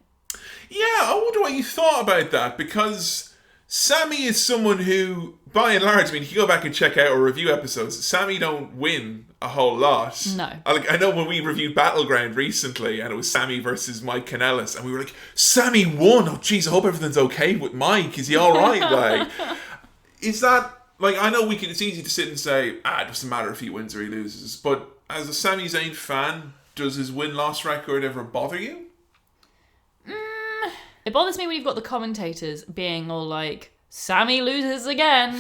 Yeah, I wonder what you thought about that, because Sami is someone who, by and large, I mean, if you go back and check out our review episodes, Sami don't win a whole lot. No. I know when we reviewed Battleground recently, and it was Sami versus Mike Kanellis, and we were like, Sami won! Oh, jeez, I hope everything's okay with Mike. Is he alright? Like... Is that, like, I know it's easy to sit and say, it doesn't matter if he wins or he loses, but as a Sami Zayn fan, does his win-loss record ever bother you? It bothers me when you've got the commentators being all like, Sami loses again,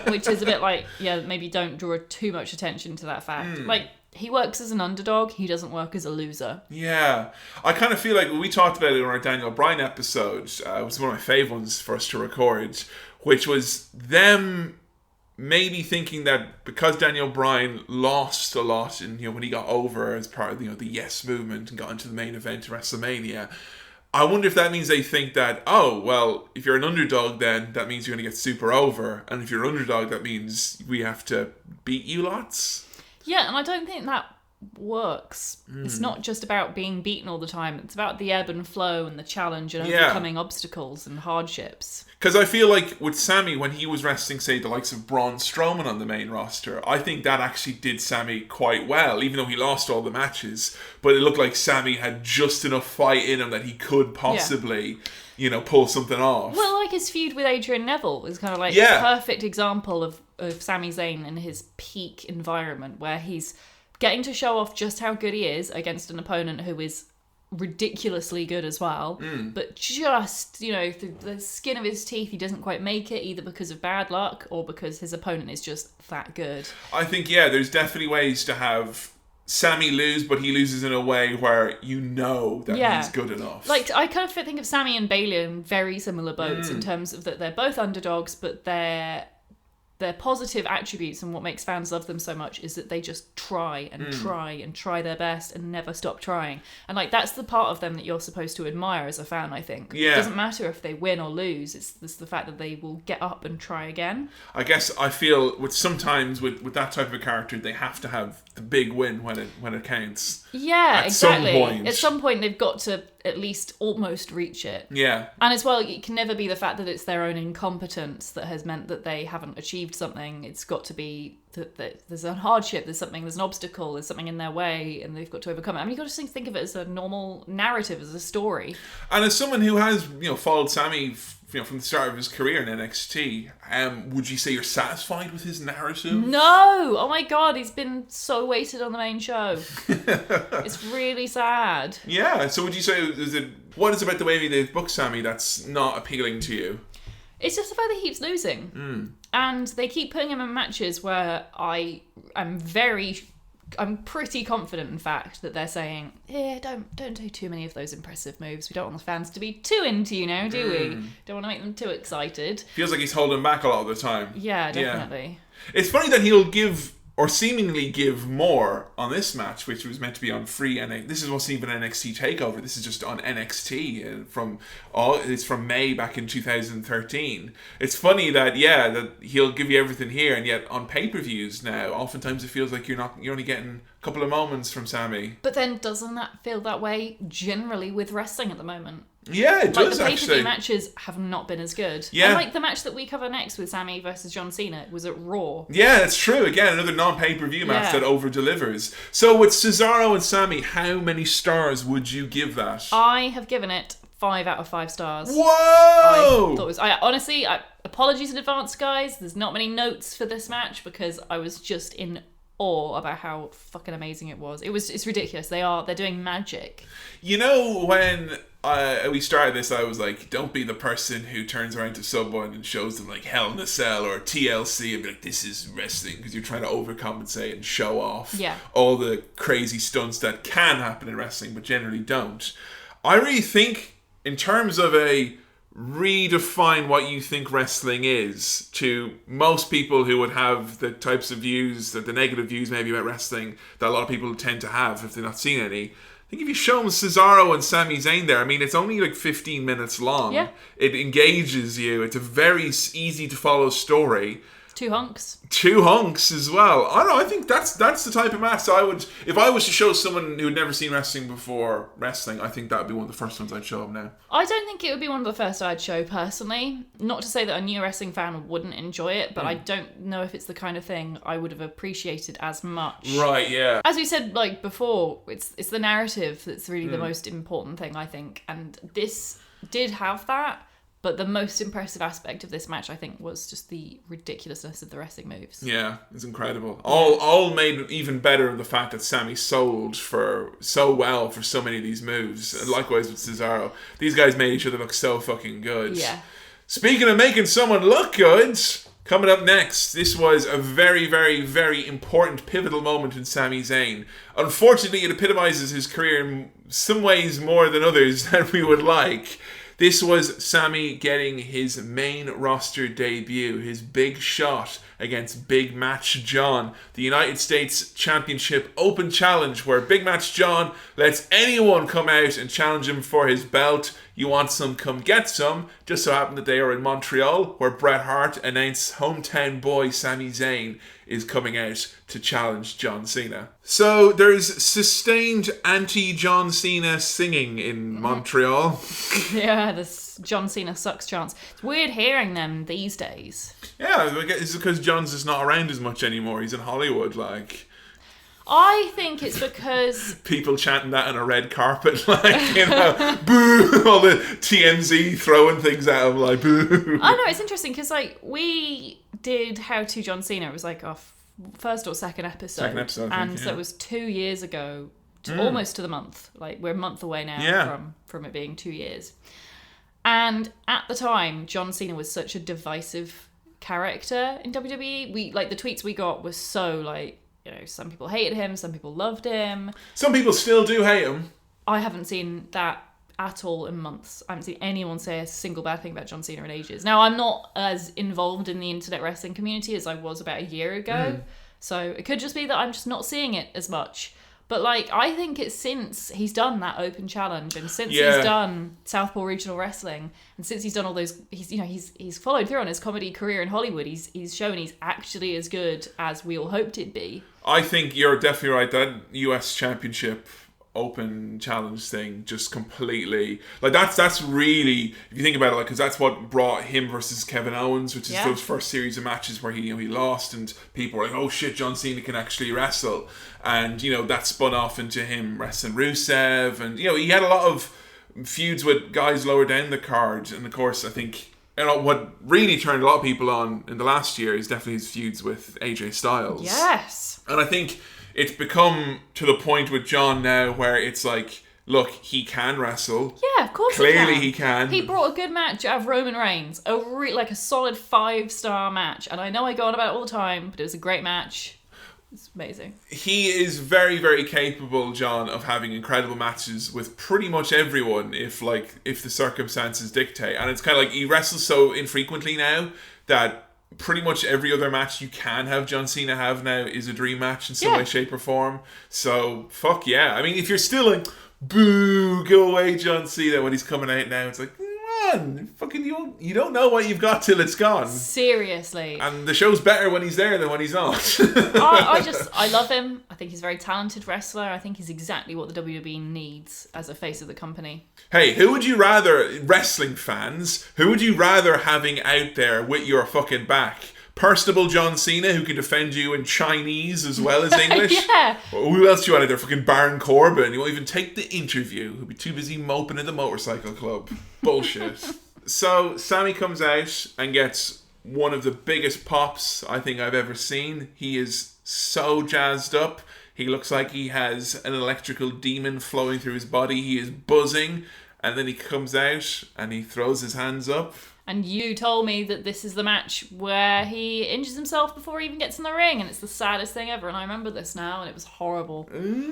which is a bit like, yeah, maybe don't draw too much attention to that fact. Like, he works as an underdog, he doesn't work as a loser. Yeah. I kind of feel like when we talked about it in our Daniel Bryan episode, it was one of my fave ones for us to record, which was them maybe thinking that because Daniel Bryan lost a lot in, when he got over as part of the Yes movement and got into the main event of WrestleMania, I wonder if that means they think that, oh, well, if you're an underdog, then that means you're going to get super over, and if you're an underdog, that means we have to beat you lots. Yeah, and I don't think that works. It's not just about being beaten all the time. It's about the ebb and flow and the challenge and overcoming obstacles and hardships. Because I feel like with Sami, when he was wrestling, say, the likes of Braun Strowman on the main roster, I think that actually did Sami quite well, even though he lost all the matches. But it looked like Sami had just enough fight in him that he could possibly, pull something off. Well, like his feud with Adrian Neville is kind of like a perfect example of Sami Zayn in his peak environment, where he's getting to show off just how good he is against an opponent who is ridiculously good as well, but just, through the skin of his teeth, he doesn't quite make it, either because of bad luck or because his opponent is just that good. I think, there's definitely ways to have Sami lose, but he loses in a way where that he's good enough. Like, I kind of think of Sami and Bayley in very similar boats in terms of that they're both underdogs, but their positive attributes and what makes fans love them so much is that they just try and try and try their best and never stop trying. And like, that's the part of them that you're supposed to admire as a fan, I think. Yeah. It doesn't matter if they win or lose. It's the fact that they will get up and try again. I guess I feel sometimes with that type of a character, they have to have the big win when it counts. Yeah, exactly. At some point they've got to at least almost reach it. Yeah. And as well, it can never be the fact that it's their own incompetence that has meant that they haven't achieved something. It's got to be that there's a hardship, there's an obstacle, there's something in their way, and they've got to overcome it. I mean, you've got to think of it as a normal narrative, as a story. And as someone who has, followed Sami from the start of his career in NXT, would you say you're satisfied with his narrative? No! Oh my god, he's been so wasted on the main show. It's really sad. Yeah, so would you say, what is about the way they've booked Sami that's not appealing to you? It's just the fact that he keeps losing. And they keep putting him in matches where I'm pretty confident, in fact, that they're saying, don't do too many of those impressive moves. We don't want the fans to be too into you now, do we? Don't want to make them too excited. Feels like he's holding back a lot of the time. Yeah, definitely. Yeah. It's funny that he'll give, or seemingly give, more on this match, which was meant to be on free NXT. This wasn't even NXT TakeOver. This is just on NXT it's from May back in 2013. It's funny that he'll give you everything here, and yet on pay-per-views now, oftentimes it feels like you're only getting a couple of moments from Sami. But then doesn't that feel that way generally with wrestling at the moment? Yeah, it does, the actually. pay-per-view matches have not been as good. Yeah. And the match that we cover next with Sami versus John Cena was at Raw. Yeah, that's true. Again, another non-pay-per-view match that over-delivers. So with Cesaro and Sami, how many stars would you give that? I have given it 5 out of 5 stars. Whoa! Honestly, apologies in advance, guys. There's not many notes for this match because I was just in awe about how fucking amazing it was. It's ridiculous. They're doing magic. When we started this, I was like, don't be the person who turns around to someone and shows them like Hell in a Cell or TLC and be like, this is wrestling, because you're trying to overcompensate and show off all the crazy stunts that can happen in wrestling but generally don't. I really think, in terms of a redefine what you think wrestling is to most people who would have the types of views, the negative views maybe about wrestling that a lot of people tend to have if they've not seen any. I think if you show them Cesaro and Sami Zayn there, I mean, it's only like 15 minutes long. Yeah. It engages you. It's a very easy to follow story. 2 hunks. 2 hunks as well. I don't know, I think that's the type of match I would, if I was to show someone who had never seen wrestling before wrestling, I think that would be one of the first ones I'd show them now. I don't think it would be one of the first I'd show personally. Not to say that a new wrestling fan wouldn't enjoy it, but I don't know if it's the kind of thing I would have appreciated as much. Right, yeah. As we said before, it's the narrative that's really the most important thing, I think. And this did have that. But the most impressive aspect of this match, I think, was just the ridiculousness of the wrestling moves. Yeah, it's incredible. All made even better of the fact that Sami sold so well for so many of these moves. And likewise with Cesaro. These guys made each other look so fucking good. Yeah. Speaking of making someone look good, coming up next, this was a very, very, very important pivotal moment in Sami Zayn. Unfortunately, it epitomizes his career in some ways more than others that we would like. This was Sami getting his main roster debut, his big shot against Big Match John, the United States Championship Open Challenge, where Big Match John lets anyone come out and challenge him for his belt. You want some, come get some. Just so happened that they are in Montreal, where Bret Hart announced hometown boy Sami Zayn is coming out to challenge John Cena. So there's sustained anti-John Cena singing in Montreal. Yeah, this John Cena sucks chants. It's weird hearing them these days. Yeah, it's because John's just not around as much anymore. He's in Hollywood, like... I think it's because... People chanting that on a red carpet, like, you know, boo! All the TMZ throwing things at him, like, boo! I know, it's interesting, because, like, we did How to John Cena. It was, like, our first or second episode. Second episode, I think, and yeah. so it was 2 years ago, almost to the month. Like, we're a month away now from it being 2 years. And at the time, John Cena was such a divisive character in WWE. We, like, the tweets we got were so, like... You know, some people hated him, some people loved him. Some people still do hate him. I haven't seen that at all in months. I haven't seen anyone say a single bad thing about John Cena in ages. Now, I'm not as involved in the internet wrestling community as I was about a year ago. So it could just be that I'm just not seeing it as much. But, like, I think it's since he's done that open challenge and since he's done Southpaw Regional Wrestling and since he's done all those, he's followed through on his comedy career in Hollywood. He's shown he's actually as good as we all hoped he'd be. I think you're definitely right. That US Championship open challenge thing just completely... Like, that's really... If you think about it, like, because that's what brought him versus Kevin Owens, which is those first series of matches where he lost and people were like, oh shit, John Cena can actually wrestle. And, you know, that spun off into him wrestling Rusev. And, you know, he had a lot of feuds with guys lower down the card. And, of course, I think... You know, what really turned a lot of people on in the last year is definitely his feuds with AJ Styles. Yes. And I think it's become to the point with John now where it's like, look, he can wrestle. Yeah, of course Clearly he he can. He brought a good match out of Roman Reigns. Like a solid 5-star match. And I know I go on about it all the time, but it was a great match. It's amazing. He is very, very capable, John, of having incredible matches with pretty much everyone if the circumstances dictate. And it's kind of like he wrestles so infrequently now that pretty much every other match you can have John Cena have now is a dream match in some way, shape, or form. So, fuck yeah. I mean, if you're still like, boo, go away, John Cena, when he's coming out now, it's like, fucking you don't know what you've got till it's gone. Seriously. And the show's better when he's there than when he's not. I love him. I think he's a very talented wrestler. I think he's exactly what the WWE needs as a face of the company. Hey, who would you rather, wrestling fans, who would you rather having out there with your fucking back? Personable John Cena, who can defend you in Chinese as well as English? Yeah. Or who else do you want out there? Fucking Baron Corbin. He won't even take the interview. He'll be too busy moping at the motorcycle club. Bullshit. So, Sami comes out and gets one of the biggest pops I think I've ever seen. He is so jazzed up. He looks like he has an electrical demon flowing through his body. He is buzzing. And then he comes out and he throws his hands up. And you told me that this is the match where he injures himself before he even gets in the ring, and it's the saddest thing ever, and I remember this now, and it was horrible.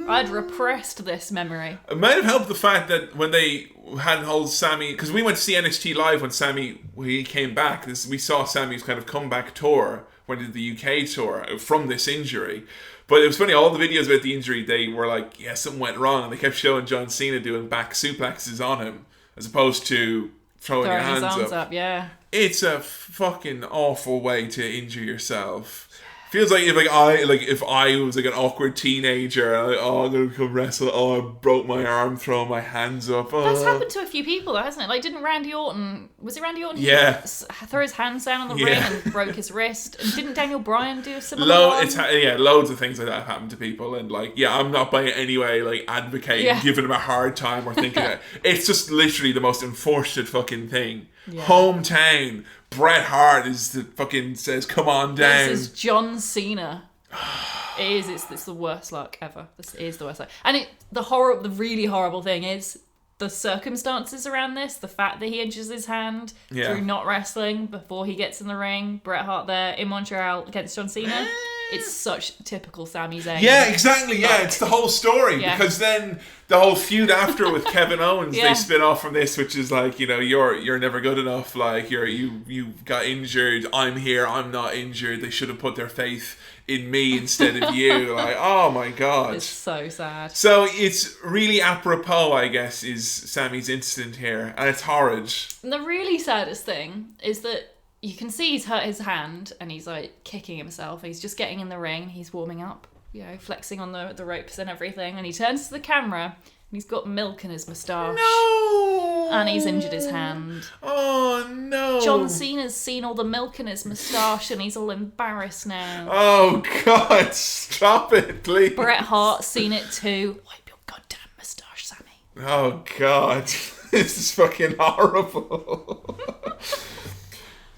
I'd repressed this memory. It might have helped the fact that when they had hold Sami, because we went to see NXT Live when he came back, we saw Sami's kind of comeback tour when he did the UK tour from this injury. But it was funny, all the videos about the injury, they were like, yeah, something went wrong, and they kept showing John Cena doing back suplexes on him, as opposed to throwing your hands up. Yeah. It's a fucking awful way to injure yourself. Feels like if I was like an awkward teenager, and I'm gonna come wrestle. Oh, I broke my arm throwing my hands up. Oh. That's happened to a few people, though, hasn't it? Like, didn't Randy Orton? Was it Randy Orton? Yeah. Throw his hands down on the ring and broke his wrist. And didn't Daniel Bryan do a similar one? Loads of things like that have happened to people, and I'm not by any way like advocating giving them a hard time or thinking that it's just literally the most unfortunate fucking thing. Yeah. Hometown. Bret Hart is the fucking says, come on down. This is John Cena. It is. It's the worst luck ever. This is the worst luck. And the really horrible thing is the circumstances around this. The fact that he injures his hand through not wrestling before he gets in the ring. Bret Hart there in Montreal against John Cena. It's such typical Sami Zayn. Yeah, exactly. Yeah, it's the whole story. Yeah. Because then the whole feud after with Kevin Owens, Yeah. they spin off from this, which is like, you're never good enough. Like you got injured. I'm here. I'm not injured. They should have put their faith in me instead of you. Like, oh my god. It's so sad. So it's really apropos, I guess, is Sammy's incident here, and it's horrid. And the really saddest thing is that you can see he's hurt his hand and he's like kicking himself. He's just getting in the ring. He's warming up, flexing on the ropes and everything. And he turns to the camera and he's got milk in his moustache. No! And he's injured his hand. Oh no! John Cena's seen all the milk in his moustache and he's all embarrassed now. Oh god! Stop it, please. Bret Hart's seen it too. Wipe your goddamn moustache, Sammy. Oh god, this is fucking horrible.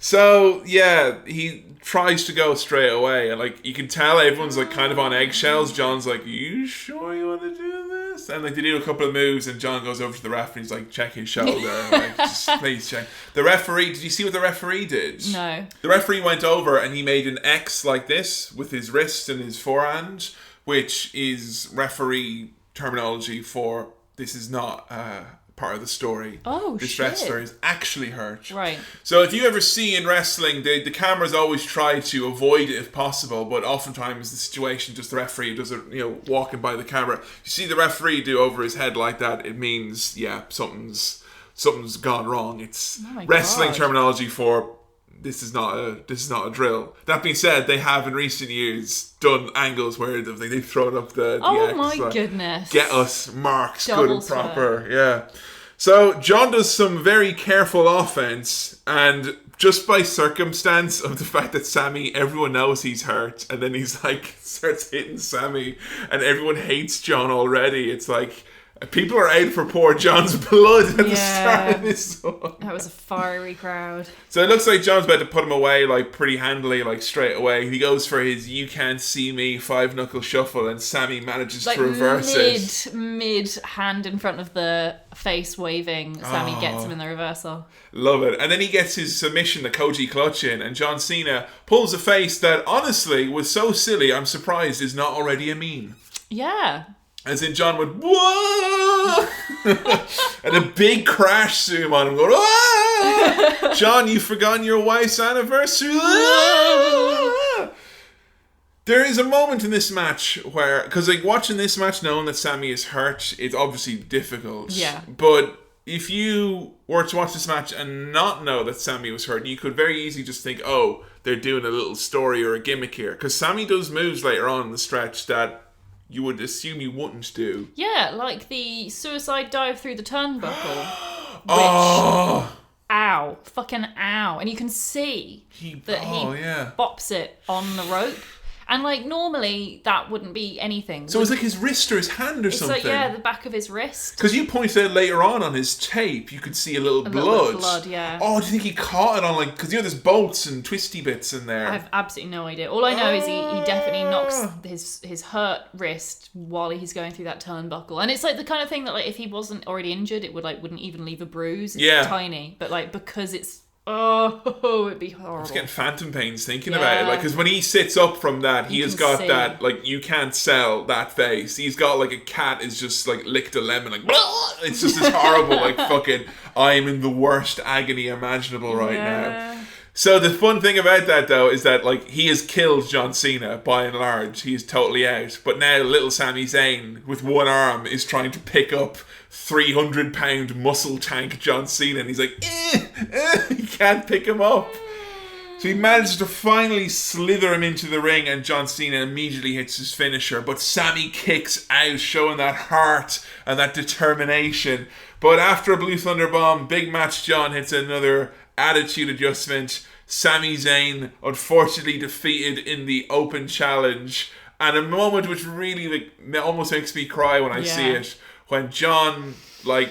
So yeah, he tries to go straight away, and like you can tell everyone's like kind of on eggshells. John's like, "You sure you want to do this?" And like they do a couple of moves, and John goes over to the ref and he's like, "Check his shoulder, like just please check." The referee, did you see what the referee did? No. The referee went over and he made an X like this with his wrist and his forehand, which is referee terminology for this is not part of the story. Oh, this shit. wrestler is actually hurt. Right. So if you ever see in wrestling, the cameras always try to avoid it if possible, but oftentimes the situation, just the referee does it, walking by the camera. You see the referee do over his head like that, it means, yeah, something's gone wrong. It's wrestling God. terminology for this is not a drill. That being said, they have in recent years done angles where they've thrown up the Oh X, my like, goodness. get us marks good Double and proper. Yeah. So John does some very careful offense, and just by circumstance of the fact that Sammy, everyone knows he's hurt, and then he's like starts hitting Sammy, and everyone hates John already. It's like people are out for poor John's blood at the start of this one. That was a fiery crowd. So it looks like John's about to put him away, like pretty handily, like straight away. He goes for his "you can't see me" 5-knuckle shuffle, and Sammy manages Like to reverse it. mid hand in front of the face waving. Sammy gets him in the reversal. Love it. And then he gets his submission, the Koji clutch in, and John Cena pulls a face that honestly was so silly, I'm surprised is not already a meme. Yeah. As in John went, whoa! And a big crash zoom on him going, whoa! John, you've forgotten your wife's anniversary. There is a moment in this match where, because like watching this match knowing that Sammy is hurt, it's obviously difficult. Yeah. But if you were to watch this match and not know that Sammy was hurt, you could very easily just think, oh, they're doing a little story or a gimmick here. Because Sammy does moves later on in the stretch that you would assume he wouldn't do. Yeah, like the suicide dive through the turnbuckle. Which, ow. Fucking ow. And you can see that he bops it on the rope. And like normally that wouldn't be anything. So it's like his wrist or his hand or it's something. Like, yeah, the back of his wrist. Because you pointed out later on his tape, you could see a little blood. Little bit of blood, yeah. Oh, do you think he caught it on like, because there's bolts and twisty bits in there. I have absolutely no idea. All I know is he definitely knocks his hurt wrist while he's going through that turnbuckle. And it's like the kind of thing that like if he wasn't already injured, it wouldn't even leave a bruise. It's tiny. But like because it's it'd be horrible. I was getting phantom pains thinking about it. Like, because when he sits up from that, he has got that, like, you can't sell that face. He's got, like, a cat is just, like, licked a lemon, like, it's just this horrible, like, fucking, I'm in the worst agony imaginable right now. So the fun thing about that, though, is that, like, he has killed John Cena, by and large. He is totally out. But now little Sami Zayn, with one arm, is trying to pick up 300-pound muscle tank John Cena, and he's like, he can't pick him up. So he manages to finally slither him into the ring, and John Cena immediately hits his finisher. But Sami kicks out, showing that heart and that determination. But after a Blue Thunder Bomb, Big Match John hits another attitude adjustment. Sami Zayn unfortunately defeated in the open challenge. And a moment which really like almost makes me cry when I see it. When John, like,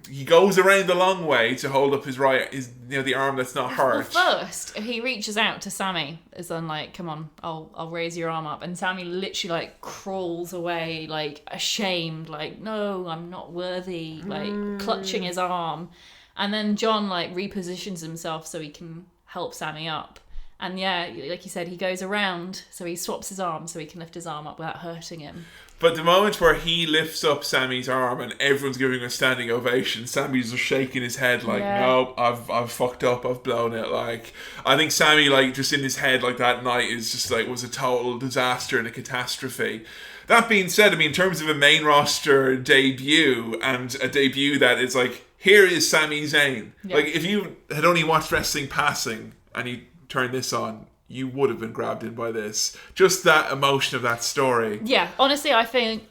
he goes around the long way to hold up his the arm that's not hurt. Well, first, he reaches out to Sammy, as in like, come on, I'll raise your arm up. And Sammy literally like crawls away, like ashamed, like, no, I'm not worthy, like clutching his arm. And then John like repositions himself so he can help Sammy up. And yeah, like you said, he goes around, so he swaps his arm so he can lift his arm up without hurting him. But the moment where he lifts up Sami's arm and everyone's giving a standing ovation, Sami's just shaking his head like, no, I've fucked up, I've blown it. Like, I think Sami, like, just in his head, like, that night is just like, was a total disaster and a catastrophe. That being said, I mean, in terms of a main roster debut, and a debut that is like, here is Sami Zayn. Yeah. Like, if you had only watched Wrestling Passing and you turned this on, you would have been grabbed in by this. Just that emotion of that story. Yeah, honestly, I think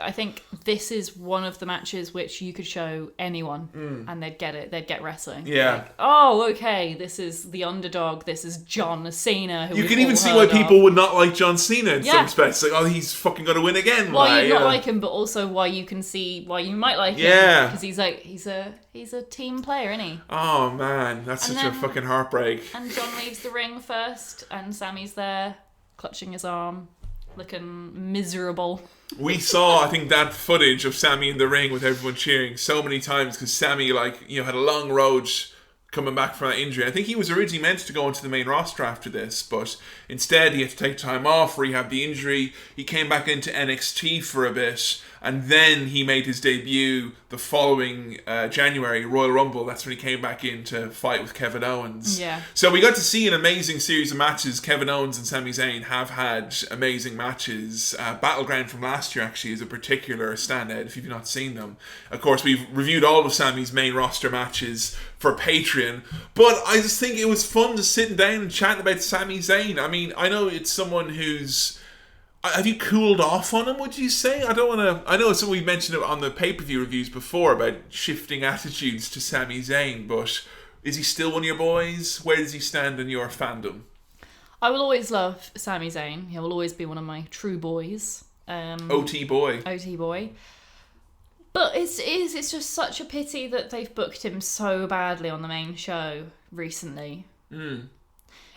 this is one of the matches which you could show anyone and they'd get it. They'd get wrestling. Yeah. Like, oh, okay, this is the underdog. This is John Cena. Who You we've can even all see heard why of. people would not like John Cena in Yeah. some respects. Like, oh, he's fucking got to win again. Why you not like him, but also why you can see why you might like him. Yeah. Because he's a team player, isn't he? Oh, man. That's And such a then- fucking heartbreak. And John leaves the ring first, and Sammy's there, clutching his arm, looking miserable. We saw, I think, that footage of Sami in the ring with everyone cheering so many times because Sami, like, you know, had a long road coming back from that injury. I think he was originally meant to go into the main roster after this, but instead he had to take time off, rehab the injury. He came back into NXT for a bit, and then he made his debut the following January, Royal Rumble. That's when he came back in to fight with Kevin Owens. Yeah. So we got to see an amazing series of matches. Kevin Owens and Sami Zayn have had amazing matches. Battleground from last year actually is a particular standout if you've not seen them. Of course, we've reviewed all of Sami's main roster matches for Patreon, but I just think it was fun to sit down and chat about Sami Zayn. I mean, I know it's someone who's... Have you cooled off on him, would you say? I don't want to... I know it's something we mentioned on the pay-per-view reviews before about shifting attitudes to Sami Zayn, but is he still one of your boys? Where does he stand in your fandom? I will always love Sami Zayn. He will always be one of my true boys. OT boy. OT boy. But it's just such a pity that they've booked him so badly on the main show recently.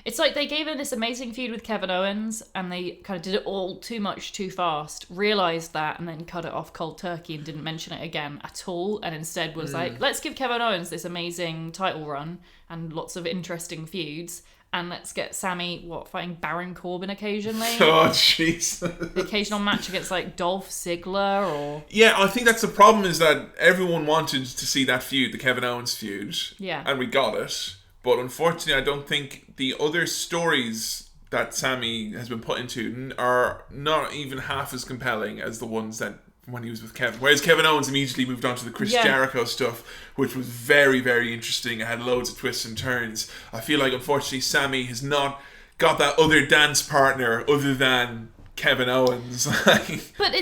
It's like they gave him this amazing feud with Kevin Owens and they kind of did it all too much too fast, realised that, and then cut it off cold turkey and didn't mention it again at all, and instead was like, let's give Kevin Owens this amazing title run and lots of interesting feuds, and let's get Sami, fighting Baron Corbin occasionally. Oh, jeez. The occasional match against like Dolph Ziggler or... Yeah, I think that's the problem, is that everyone wanted to see that feud, the Kevin Owens feud. Yeah. And we got it. But unfortunately, I don't think the other stories that Sami has been put into are not even half as compelling as the ones that when he was with Kevin. Whereas Kevin Owens immediately moved on to the Chris Jericho stuff, which was very, very interesting. It had loads of twists and turns. I feel like, unfortunately, Sami has not got that other dance partner other than Kevin Owens. But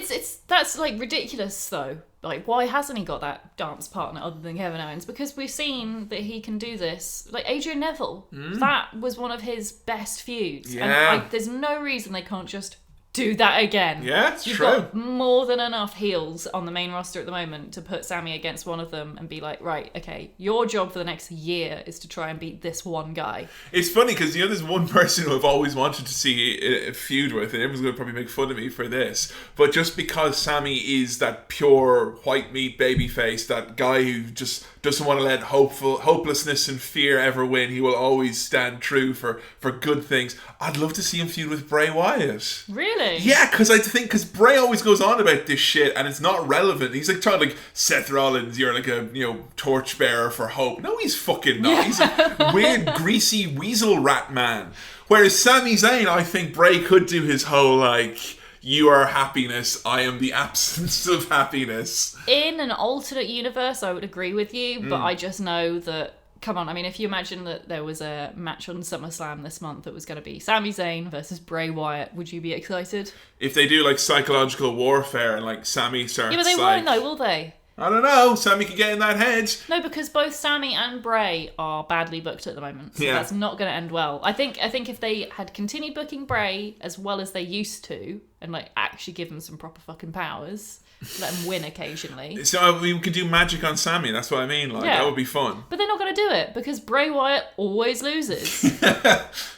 that's like ridiculous though. Like, why hasn't he got that dance partner other than Kevin Owens? Because we've seen that he can do this. Like Adrian Neville, that was one of his best feuds. Yeah. And there's no reason they can't just do that again. Yeah, it's You've true. got more than enough heels on the main roster at the moment to put Sami against one of them and be like, right, okay, your job for the next year is to try and beat this one guy. It's funny because, you know, there's one person who I've always wanted to see a feud with, and everyone's going to probably make fun of me for this, but just because Sami is that pure white meat babyface, that guy who just doesn't want to let hopelessness and fear ever win, he will always stand true for good things. I'd love to see him feud with Bray Wyatt. Really? Yeah, because Bray always goes on about this shit and it's not relevant. He's like trying to, like, Seth Rollins, you're like a, you know, torchbearer for hope. No, he's fucking not. He's a weird, greasy weasel rat man. Whereas Sami Zayn, I think Bray could do his whole, like, you are happiness, I am the absence of happiness. In an alternate universe, I would agree with you, but I just know that, come on, I mean, if you imagine that there was a match on SummerSlam this month that was going to be Sami Zayn versus Bray Wyatt, would you be excited? If they do, like, psychological warfare and, like, Sami starts, Yeah, but they like, won't though, will they? I don't know, Sami could get in that head. No, because both Sami and Bray are badly booked at the moment, so that's not going to end well. I think if they had continued booking Bray as well as they used to, and like actually give him some proper fucking powers, let him win occasionally. So we could do magic on Sami, that's what I mean. Like, Yeah. that would be fun. But they're not going to do it because Bray Wyatt always loses.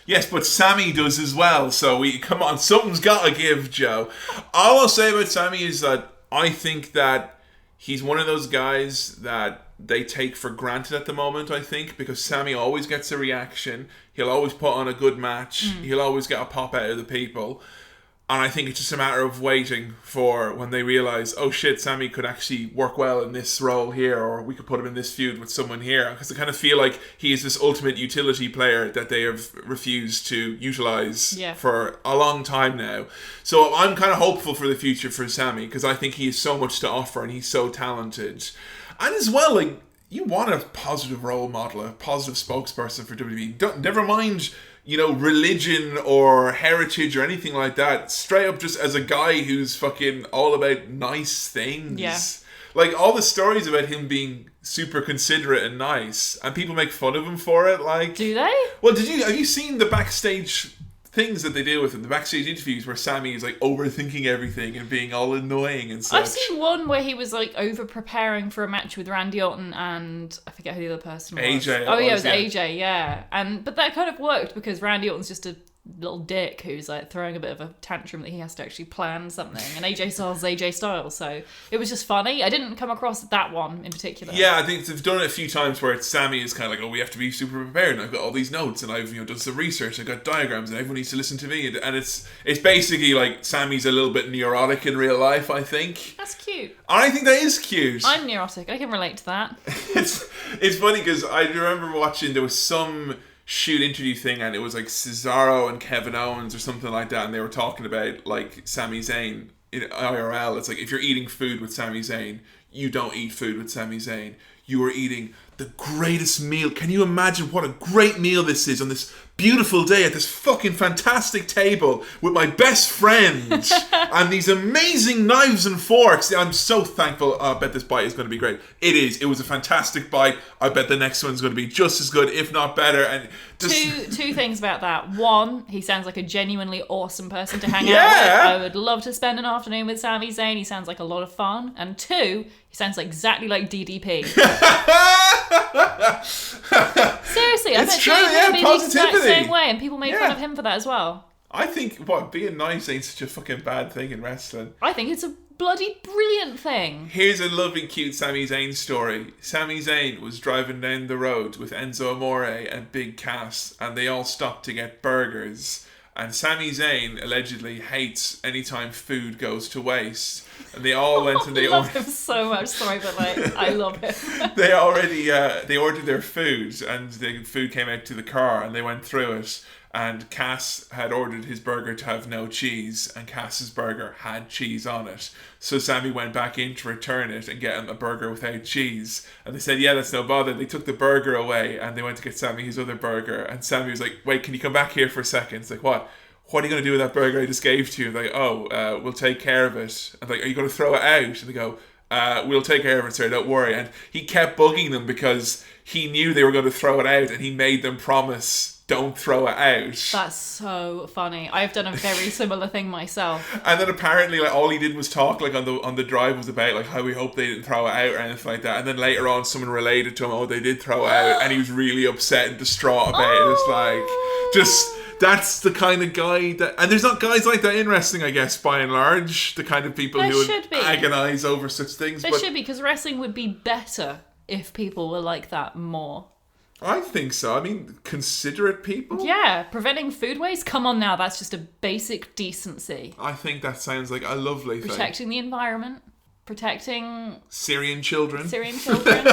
Yes, but Sami does as well. So come on, something's got to give, Joe. All I'll say about Sami is that I think that he's one of those guys that they take for granted at the moment, I think, because Sami always gets a reaction. He'll always put on a good match. He'll always get a pop out of the people. And I think it's just a matter of waiting for when they realise, oh shit, Sami could actually work well in this role here, or we could put him in this feud with someone here. Because I kind of feel like he is this ultimate utility player that they have refused to utilise for a long time now. So I'm kind of hopeful for the future for Sami, because I think he has so much to offer and he's so talented. And as well, like, you want a positive role model, a positive spokesperson for WWE. Never mind, you know, religion or heritage or anything like that. Straight up just as a guy who's fucking all about nice things. Yeah. Like, all the stories about him being super considerate and nice, and people make fun of him for it. Like, Do they? well, have you seen the backstage things that they do with him, the backstage interviews where Sami is like overthinking everything and being all annoying and such? I've seen one where he was like over preparing for a match with Randy Orton and I forget who the other person was. AJ. Oh yeah, it was AJ, yeah. But that kind of worked because Randy Orton's just a little dick who's like throwing a bit of a tantrum that he has to actually plan something, and AJ Styles is AJ Styles, so it was just funny. I didn't come across that one in particular. Yeah, I think they've done it a few times where it's Sami is kind of like, oh, we have to be super prepared, and I've got all these notes, and I've done some research, I've got diagrams, and everyone needs to listen to me, and it's basically like Sami's a little bit neurotic in real life, I think. That's cute. I think that is cute. I'm neurotic. I can relate to that. It's funny because I remember watching, there was some shoot interview thing, and it was like Cesaro and Kevin Owens or something like that, and they were talking about like Sami Zayn in IRL. It's like, if you're eating food with Sami Zayn, you don't eat food with Sami Zayn. You are eating the greatest meal. Can you imagine what a great meal this is on this beautiful day at this fucking fantastic table with my best friend and these amazing knives and forks? I'm so thankful. I bet this bite is going to be great. It is. It was a fantastic bite. I bet the next one's going to be just as good, if not better. And just... Two things about that. One, he sounds like a genuinely awesome person to hang out Yeah. with. I would love to spend an afternoon with Sami Zayn. He sounds like a lot of fun. And two, he sounds exactly like DDP. Seriously, I It's bet true, he yeah, would be the exact positivity. same way, and people made fun Yeah. of him for that as well. I think, being nice ain't such a fucking bad thing in wrestling. I think it's a bloody brilliant thing. Here's a lovely, cute Sami Zayn story. Sami Zayn was driving down the road with Enzo Amore and Big Cass, and they all stopped to get burgers. And Sami Zayn allegedly hates anytime food goes to waste. And they all went and they I love him so much. Sorry, but like, I love him. they ordered their food, and the food came out to the car, and they went through it. And Cass had ordered his burger to have no cheese, and Cass's burger had cheese on it. So Sami went back in to return it and get him a burger without cheese. And they said, yeah, that's no bother. They took the burger away, and they went to get Sami his other burger. And Sami was like, wait, can you come back here for a second? It's like, what? What are you going to do with that burger I just gave to you? And like, we'll take care of it. And like, are you going to throw it out? And they go, we'll take care of it, sir, don't worry. And he kept bugging them because he knew they were going to throw it out, and he made them promise, don't throw it out. That's so funny. I've done a very similar thing myself. And then apparently, like, all he did was talk, like, on the drive was about, like, how we hope they didn't throw it out or anything like that. And then later on, someone related to him, oh, they did throw it out, and he was really upset and distraught about it. It's like, just... That's the kind of guy that... And there's not guys like that in wrestling, I guess, by and large. The kind of people There who should would be. agonise over such things. There But should be, because wrestling would be better if people were like that more. I think so. I mean, considerate people? Yeah, preventing food waste? Come on now, that's just a basic decency. I think that sounds like a lovely thing. Protecting the environment. Protecting Syrian children. Syrian children.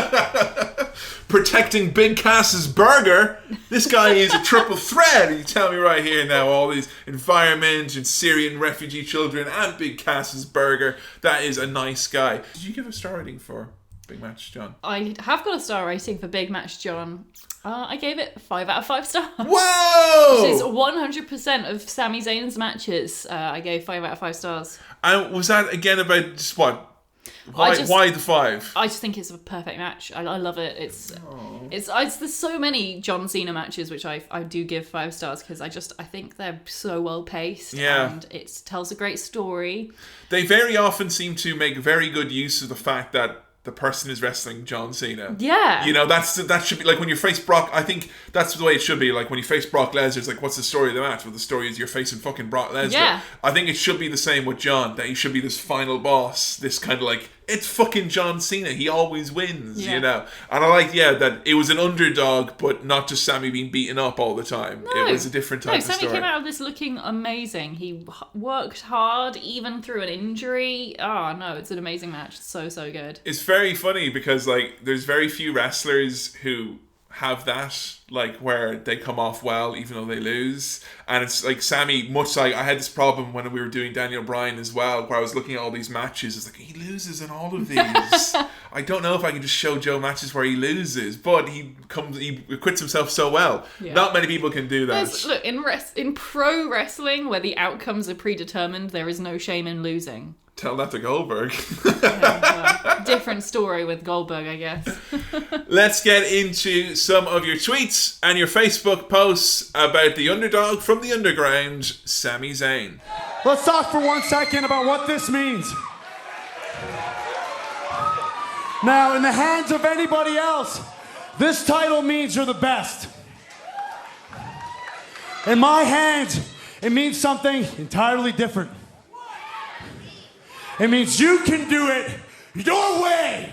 Protecting Big Cass's burger. This guy is a triple threat. You tell me right here now, all these environment and Syrian refugee children and Big Cass's burger. That is a nice guy. Did you give a star rating for Big Match John? I have got a star rating for Big Match John. I gave it 5 out of 5 stars. Whoa! Which is 100% of Sami Zayn's matches. I gave 5 out of 5 stars. And was that again about just what? Why the 5? I just think it's a perfect match. I love it. It's there's so many John Cena matches which I do give 5 stars because I think they're so well paced. Yeah. And it tells a great story. They very often seem to make very good use of the fact that the person is wrestling John Cena. Yeah. You know, that should be like when you face Brock. I think that's the way it should be. Like when you face Brock Lesnar, it's like, what's the story of the match? Well, the story is you're facing fucking Brock Lesnar. Yeah. I think it should be the same with John. That he should be this final boss, this kind of like it's fucking John Cena. He always wins, Yeah. you know. And I like, that it was an underdog, but not just Sami being beaten up all the time. No. It was a different type of Sami story. came out of this looking amazing. He worked hard, even through an injury. Oh, no, it's an amazing match. It's so, so good. It's very funny because, like, there's very few wrestlers who have that, like, where they come off well even though they lose. And it's like Sami, much like I had this problem when we were doing Daniel Bryan as well, where I was looking at all these matches. It's like, he loses in all of these. I don't know if I can just show Joe matches where he loses, but he quits himself so well. Yeah. Not many people can do that. Look, in pro wrestling, where the outcomes are predetermined, there is no shame in losing. Tell that to Goldberg. Different story with Goldberg, I guess. Let's get into some of your tweets and your Facebook posts about the underdog from the underground, Sami Zayn. Let's talk for 1 second about what this means. Now, in the hands of anybody else, this title means you're the best. In my hands, it means something entirely different. It means you can do it your way.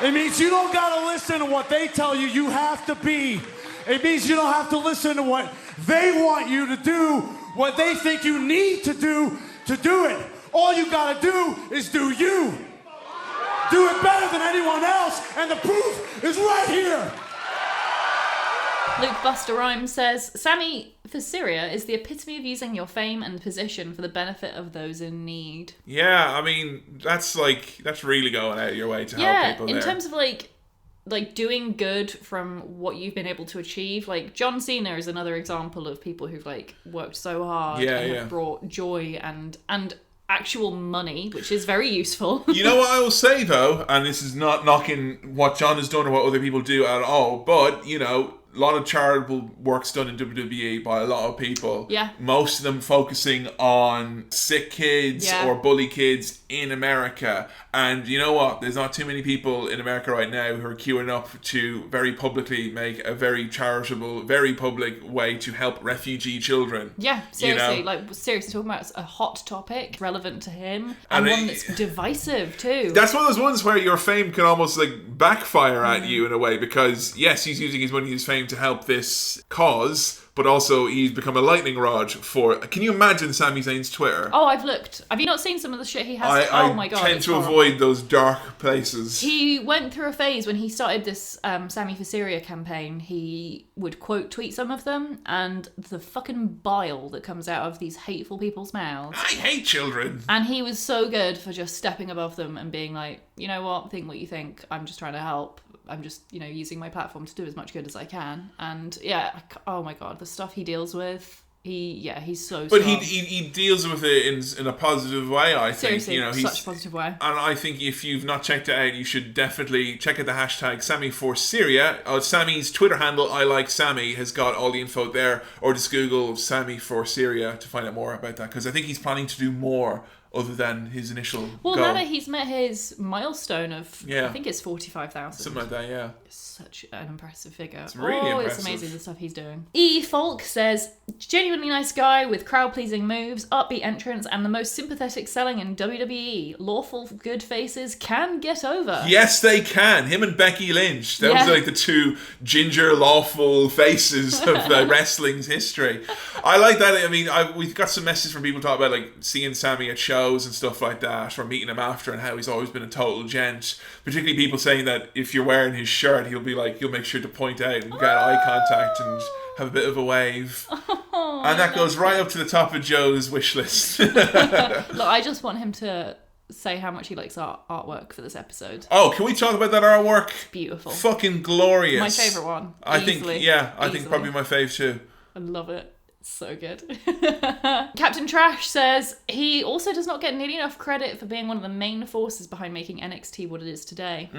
It means you don't gotta listen to what they tell you you have to be. It means you don't have to listen to what they want you to do, what they think you need to do it. All you gotta do is do you. Do it better than anyone else, and the proof is right here. Luke Buster Rhymes says, Sami for Syria is the epitome of using your fame and position for the benefit of those in need. Yeah, I mean, that's really going out of your way to help people there. In terms of like doing good from what you've been able to achieve. Like John Cena is another example of people who've like worked so hard and have brought joy and actual money, which is very useful. You know what I will say though, and this is not knocking what John has done or what other people do at all, but you know, a lot of charitable work's done in WWE by a lot of people. Yeah. Most of them focusing on sick kids or bully kids in America. And you know what? There's not too many people in America right now who are queuing up to very publicly make a very charitable, very public way to help refugee children. Yeah, seriously. You know? Seriously talking about a hot topic relevant to him And one that's divisive too. That's one of those ones where your fame can almost like backfire at you in a way, because yes, he's using his money, his fame to help this cause, but also he's become a lightning rod for... Can you imagine Sami Zayn's Twitter? Oh, I've looked. Have you not seen some of the shit he has? Oh my god. I tend to avoid those dark places. He went through a phase when he started this Sami for Syria campaign. He would quote tweet some of them, and the fucking bile that comes out of these hateful people's mouths. I hate children. And he was so good for just stepping above them and being like, you know what, think what you think. I'm just trying to help. I'm just, using my platform to do as much good as I can. And yeah, oh my god, the stuff he deals with, he's so But strong. he deals with it in a positive way, I think. Seriously, such a positive way. And I think if you've not checked it out, you should definitely check out the hashtag Sami4Syria. Sami's Twitter handle, I like Sami, has got all the info there. Or just Google Sami4Syria to find out more about that. Because I think he's planning to do more other than his initial goal. Now that he's met his milestone of, I think it's 45,000. Something like that, yeah. Such an impressive figure. It's really impressive. It's amazing the stuff he's doing. E. Falk says, genuinely nice guy with crowd-pleasing moves, upbeat entrance, and the most sympathetic selling in WWE. Lawful good faces can get over. Yes, they can. Him and Becky Lynch. That was like the two ginger, lawful faces of wrestling's history. I like that. I mean, we've got some messages from people talking about like seeing Sami at shows and stuff like that, or meeting him after, and how he's always been a total gent. Particularly people saying that if you're wearing his shirt, he'll make sure to point out and get eye contact and have a bit of a wave. And that goes right up to the top of Joe's wish list. Look, I just want him to say how much he likes artwork for this episode. Oh, can we talk about that artwork? Beautiful. Fucking glorious. My favourite one. I think probably my fave too. I love it. So good. Captain Trash says he also does not get nearly enough credit for being one of the main forces behind making NXT what it is today.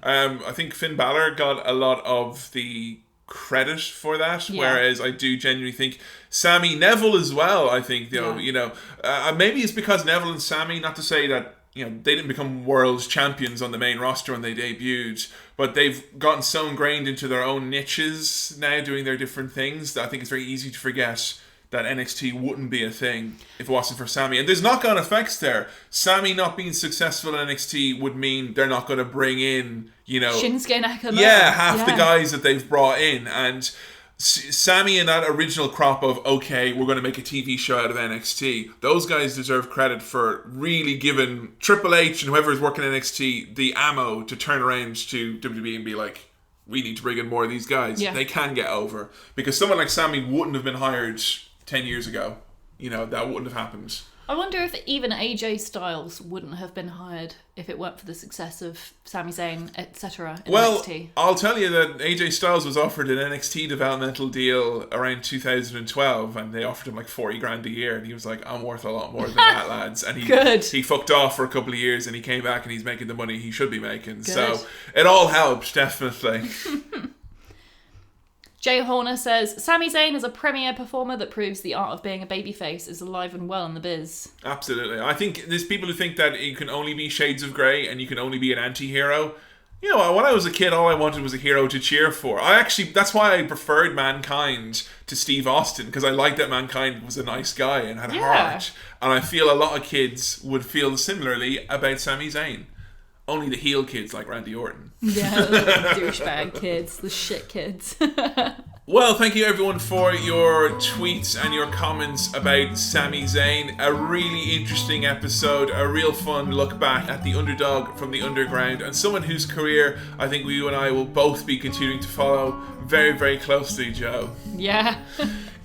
I think Finn Balor got a lot of the credit for that, whereas I do genuinely think Sami, Neville as well. I think maybe it's because Neville and Sami, not to say that they didn't become world champions on the main roster when they debuted, but they've gotten so ingrained into their own niches now, doing their different things, that I think it's very easy to forget that NXT wouldn't be a thing if it wasn't for Sami. And there's knock-on effects there. Sami not being successful in NXT would mean they're not going to bring in, Shinsuke Nakamura. Yeah, half the guys that they've brought in. And Sami and that original crop of, okay, we're going to make a TV show out of NXT. Those guys deserve credit for really giving Triple H and whoever is working in NXT the ammo to turn around to WWE and be like, we need to bring in more of these guys. Yeah. They can get over. Because someone like Sami wouldn't have been hired 10 years ago. That wouldn't have happened. I wonder if even AJ Styles wouldn't have been hired if it weren't for the success of Sami Zayn, etc. in NXT. I'll tell you that AJ Styles was offered an NXT developmental deal around 2012, and they offered him like 40 grand a year, and he was like, I'm worth a lot more than that, lads. And he fucked off for a couple of years, and he came back and he's making the money he should be making. Good. So it all helped, definitely. Jay Horner says, Sami Zayn is a premier performer that proves the art of being a babyface is alive and well in the biz. Absolutely. I think there's people who think that you can only be shades of grey and you can only be an anti-hero. When I was a kid, all I wanted was a hero to cheer for. That's why I preferred Mankind to Steve Austin, because I liked that Mankind was a nice guy and had a heart. And I feel a lot of kids would feel similarly about Sami Zayn. Only the heel kids like Randy Orton. Yeah, the douchebag kids, the shit kids. Well, thank you everyone for your tweets and your comments about Sami Zayn. A really interesting episode, a real fun look back at the underdog from the underground, and someone whose career I think you and I will both be continuing to follow very, very closely, Joe. Yeah.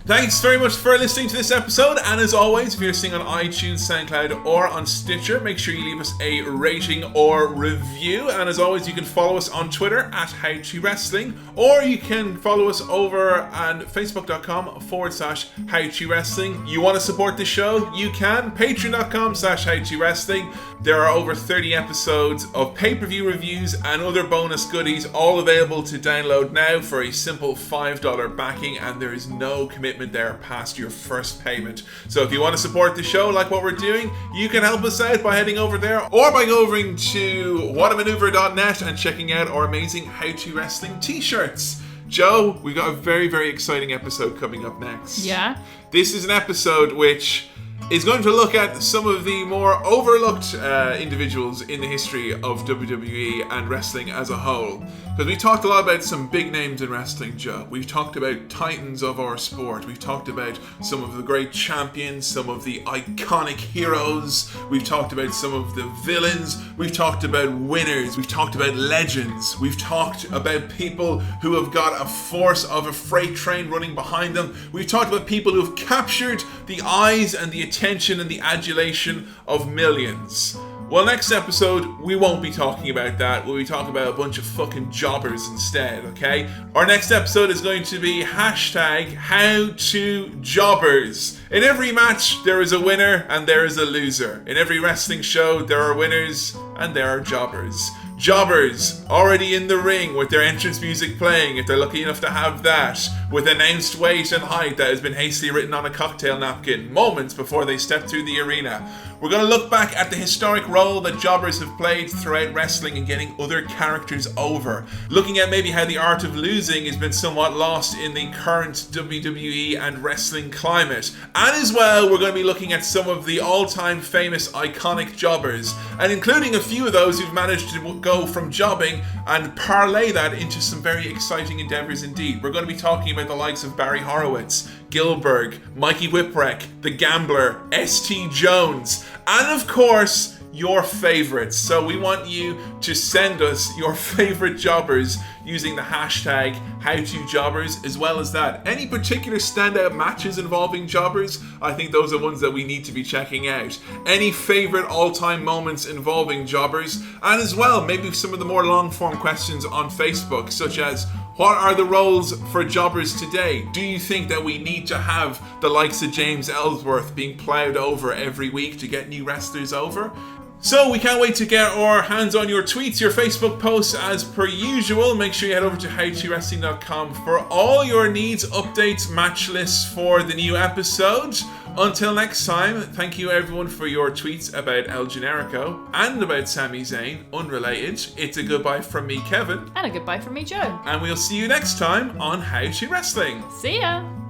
Thanks very much for listening to this episode, and as always, if you're listening on iTunes, SoundCloud or on Stitcher, make sure you leave us a rating or review. And as always, you can follow us on Twitter at HowToWrestling, or you can follow us over on Facebook.com/HowToWrestling. You want to support the show? You can. Patreon.com/HowToWrestling. There are over 30 episodes of pay-per-view reviews and other bonus goodies, all available to download now for a simple $5 backing, and there is no commitment there past your first payment. So if you want to support the show like what we're doing, you can help us out by heading over there or by going to whatamaneuver.net and checking out our amazing How To Wrestling t-shirts. Joe, we've got a very, very exciting episode coming up next. Yeah. This is an episode which is going to look at some of the more overlooked individuals in the history of WWE and wrestling as a whole. Because we talked a lot about some big names in wrestling, Joe. We've talked about titans of our sport. We've talked about some of the great champions, some of the iconic heroes. We've talked about some of the villains. We've talked about winners. We've talked about legends. We've talked about people who have got a force of a freight train running behind them. We've talked about people who have captured the eyes and the attention and the adulation of millions. Well, next episode, we won't be talking about that. We'll be talking about a bunch of fucking jobbers instead, okay? Our next episode is going to be #HowToJobbers. In every match, there is a winner and there is a loser. In every wrestling show, there are winners and there are jobbers. Jobbers already in the ring with their entrance music playing, if they're lucky enough to have that, with announced weight and height that has been hastily written on a cocktail napkin moments before they step through the arena. We're going to look back at the historic role that jobbers have played throughout wrestling in getting other characters over. Looking at maybe how the art of losing has been somewhat lost in the current WWE and wrestling climate. And as well, we're going to be looking at some of the all-time famous iconic jobbers, and including a few of those who've managed to go from jobbing and parlay that into some very exciting endeavors indeed. We're going to be talking about the likes of Barry Horowitz, Gilbert, Mikey Whipwreck, The Gambler, S.T. Jones, and of course, your favorites. So we want you to send us your favorite jobbers using the hashtag #HowToJobbers, as well as that. Any particular standout matches involving jobbers? I think those are ones that we need to be checking out. Any favorite all-time moments involving jobbers? And as well, maybe some of the more long-form questions on Facebook, such as, what are the roles for jobbers today? Do you think that we need to have the likes of James Ellsworth being ploughed over every week to get new wrestlers over? So we can't wait to get our hands on your tweets, your Facebook posts as per usual. Make sure you head over to howtowrestling.com for all your needs, updates, match lists for the new episode. Until next time, thank you everyone for your tweets about El Generico and about Sami Zayn, unrelated. It's a goodbye from me, Kevin. And a goodbye from me, Joe. And we'll see you next time on How To Wrestling. See ya!